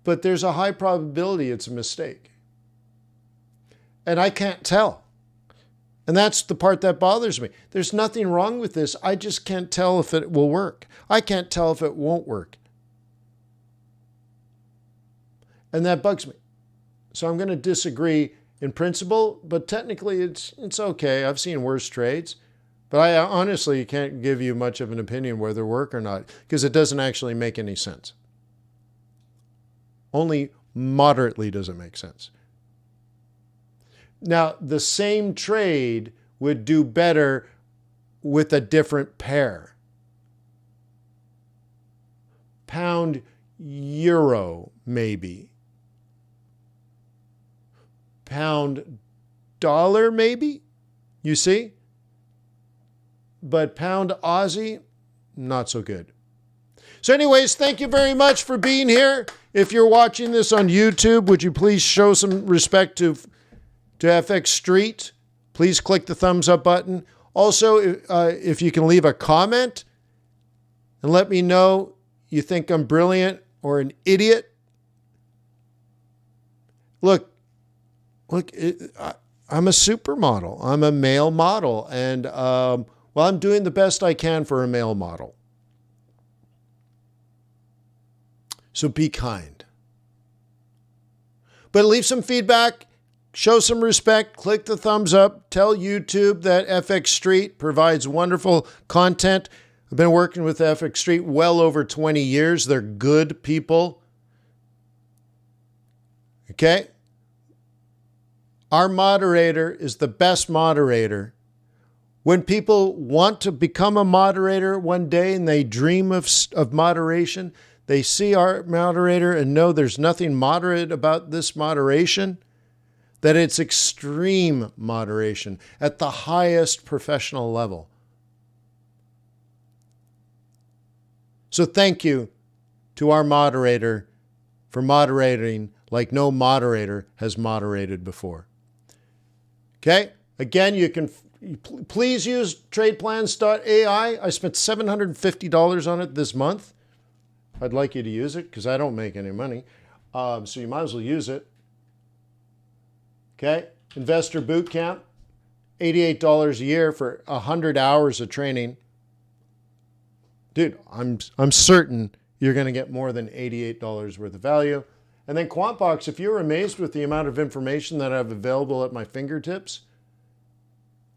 but there's a high probability it's a mistake. And I can't tell. And that's the part that bothers me. There's nothing wrong with this. I just can't tell if it will work. I can't tell if it won't work. And that bugs me. So I'm going to disagree in principle, but technically it's okay. I've seen worse trades. But I honestly can't give you much of an opinion whether they work or not because it doesn't actually make any sense. Only moderately does it make sense. Now, the same trade would do better with a different pair. Pound euro, maybe. Pound dollar, maybe. You see? But pound Aussie, not so good. So anyways, thank you very much for being here. If you're watching this on YouTube, would you please show some respect to FX Street? Please click the thumbs up button. Also, if you can leave a comment and let me know you think I'm brilliant or an idiot, look, I'm a supermodel. I'm a male model. And, well, I'm doing the best I can for a male model. So be kind. But leave some feedback. Show some respect. Click the thumbs up. Tell YouTube that FX Street provides wonderful content. I've been working with FX Street well over 20 years. They're good people. Okay? Our moderator is the best moderator. When people want to become a moderator one day and they dream of moderation, they see our moderator and know there's nothing moderate about this moderation, that it's extreme moderation at the highest professional level. So thank you to our moderator for moderating like no moderator has moderated before. Okay? Again, you can please use tradeplans.ai. I spent $750 on it this month. I'd like you to use it because I don't make any money. So you might as well use it. Okay? Investor Bootcamp, $88 a year for 100 hours of training. Dude, I'm certain you're going to get more than $88 worth of value. And then Quant Box, if you're amazed with the amount of information that I have available at my fingertips,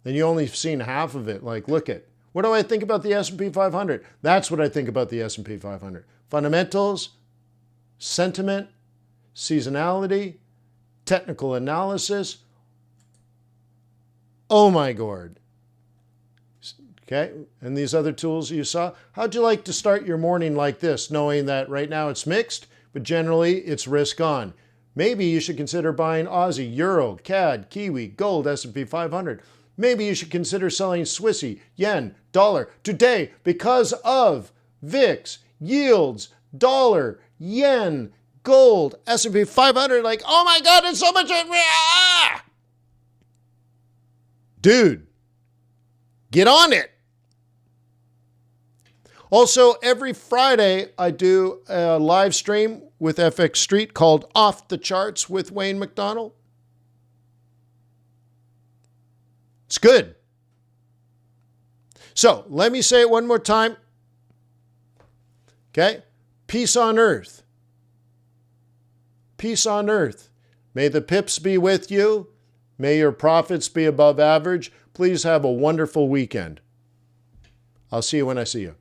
then you only have seen half of it. Like, look at, what do I think about the S&P 500? That's what I think about the S&P 500. Fundamentals, sentiment, seasonality, technical analysis. Oh my God. Okay, and these other tools you saw. How'd you like to start your morning like this, knowing that right now it's mixed, but generally it's risk on? Maybe you should consider buying Aussie, Euro, CAD, Kiwi, Gold, S&P 500. Maybe you should consider selling Swissy, Yen, Dollar today because of VIX, yields, Dollar, Yen, Gold, S&P 500. Like, oh my God, it's so much. Dude, get on it. Also, every Friday, I do a live stream with FX Street called Off the Charts with Wayne McDonell. It's good. So, let me say it one more time. Okay? Peace on earth. Peace on earth. May the pips be with you. May your profits be above average. Please have a wonderful weekend. I'll see you when I see you.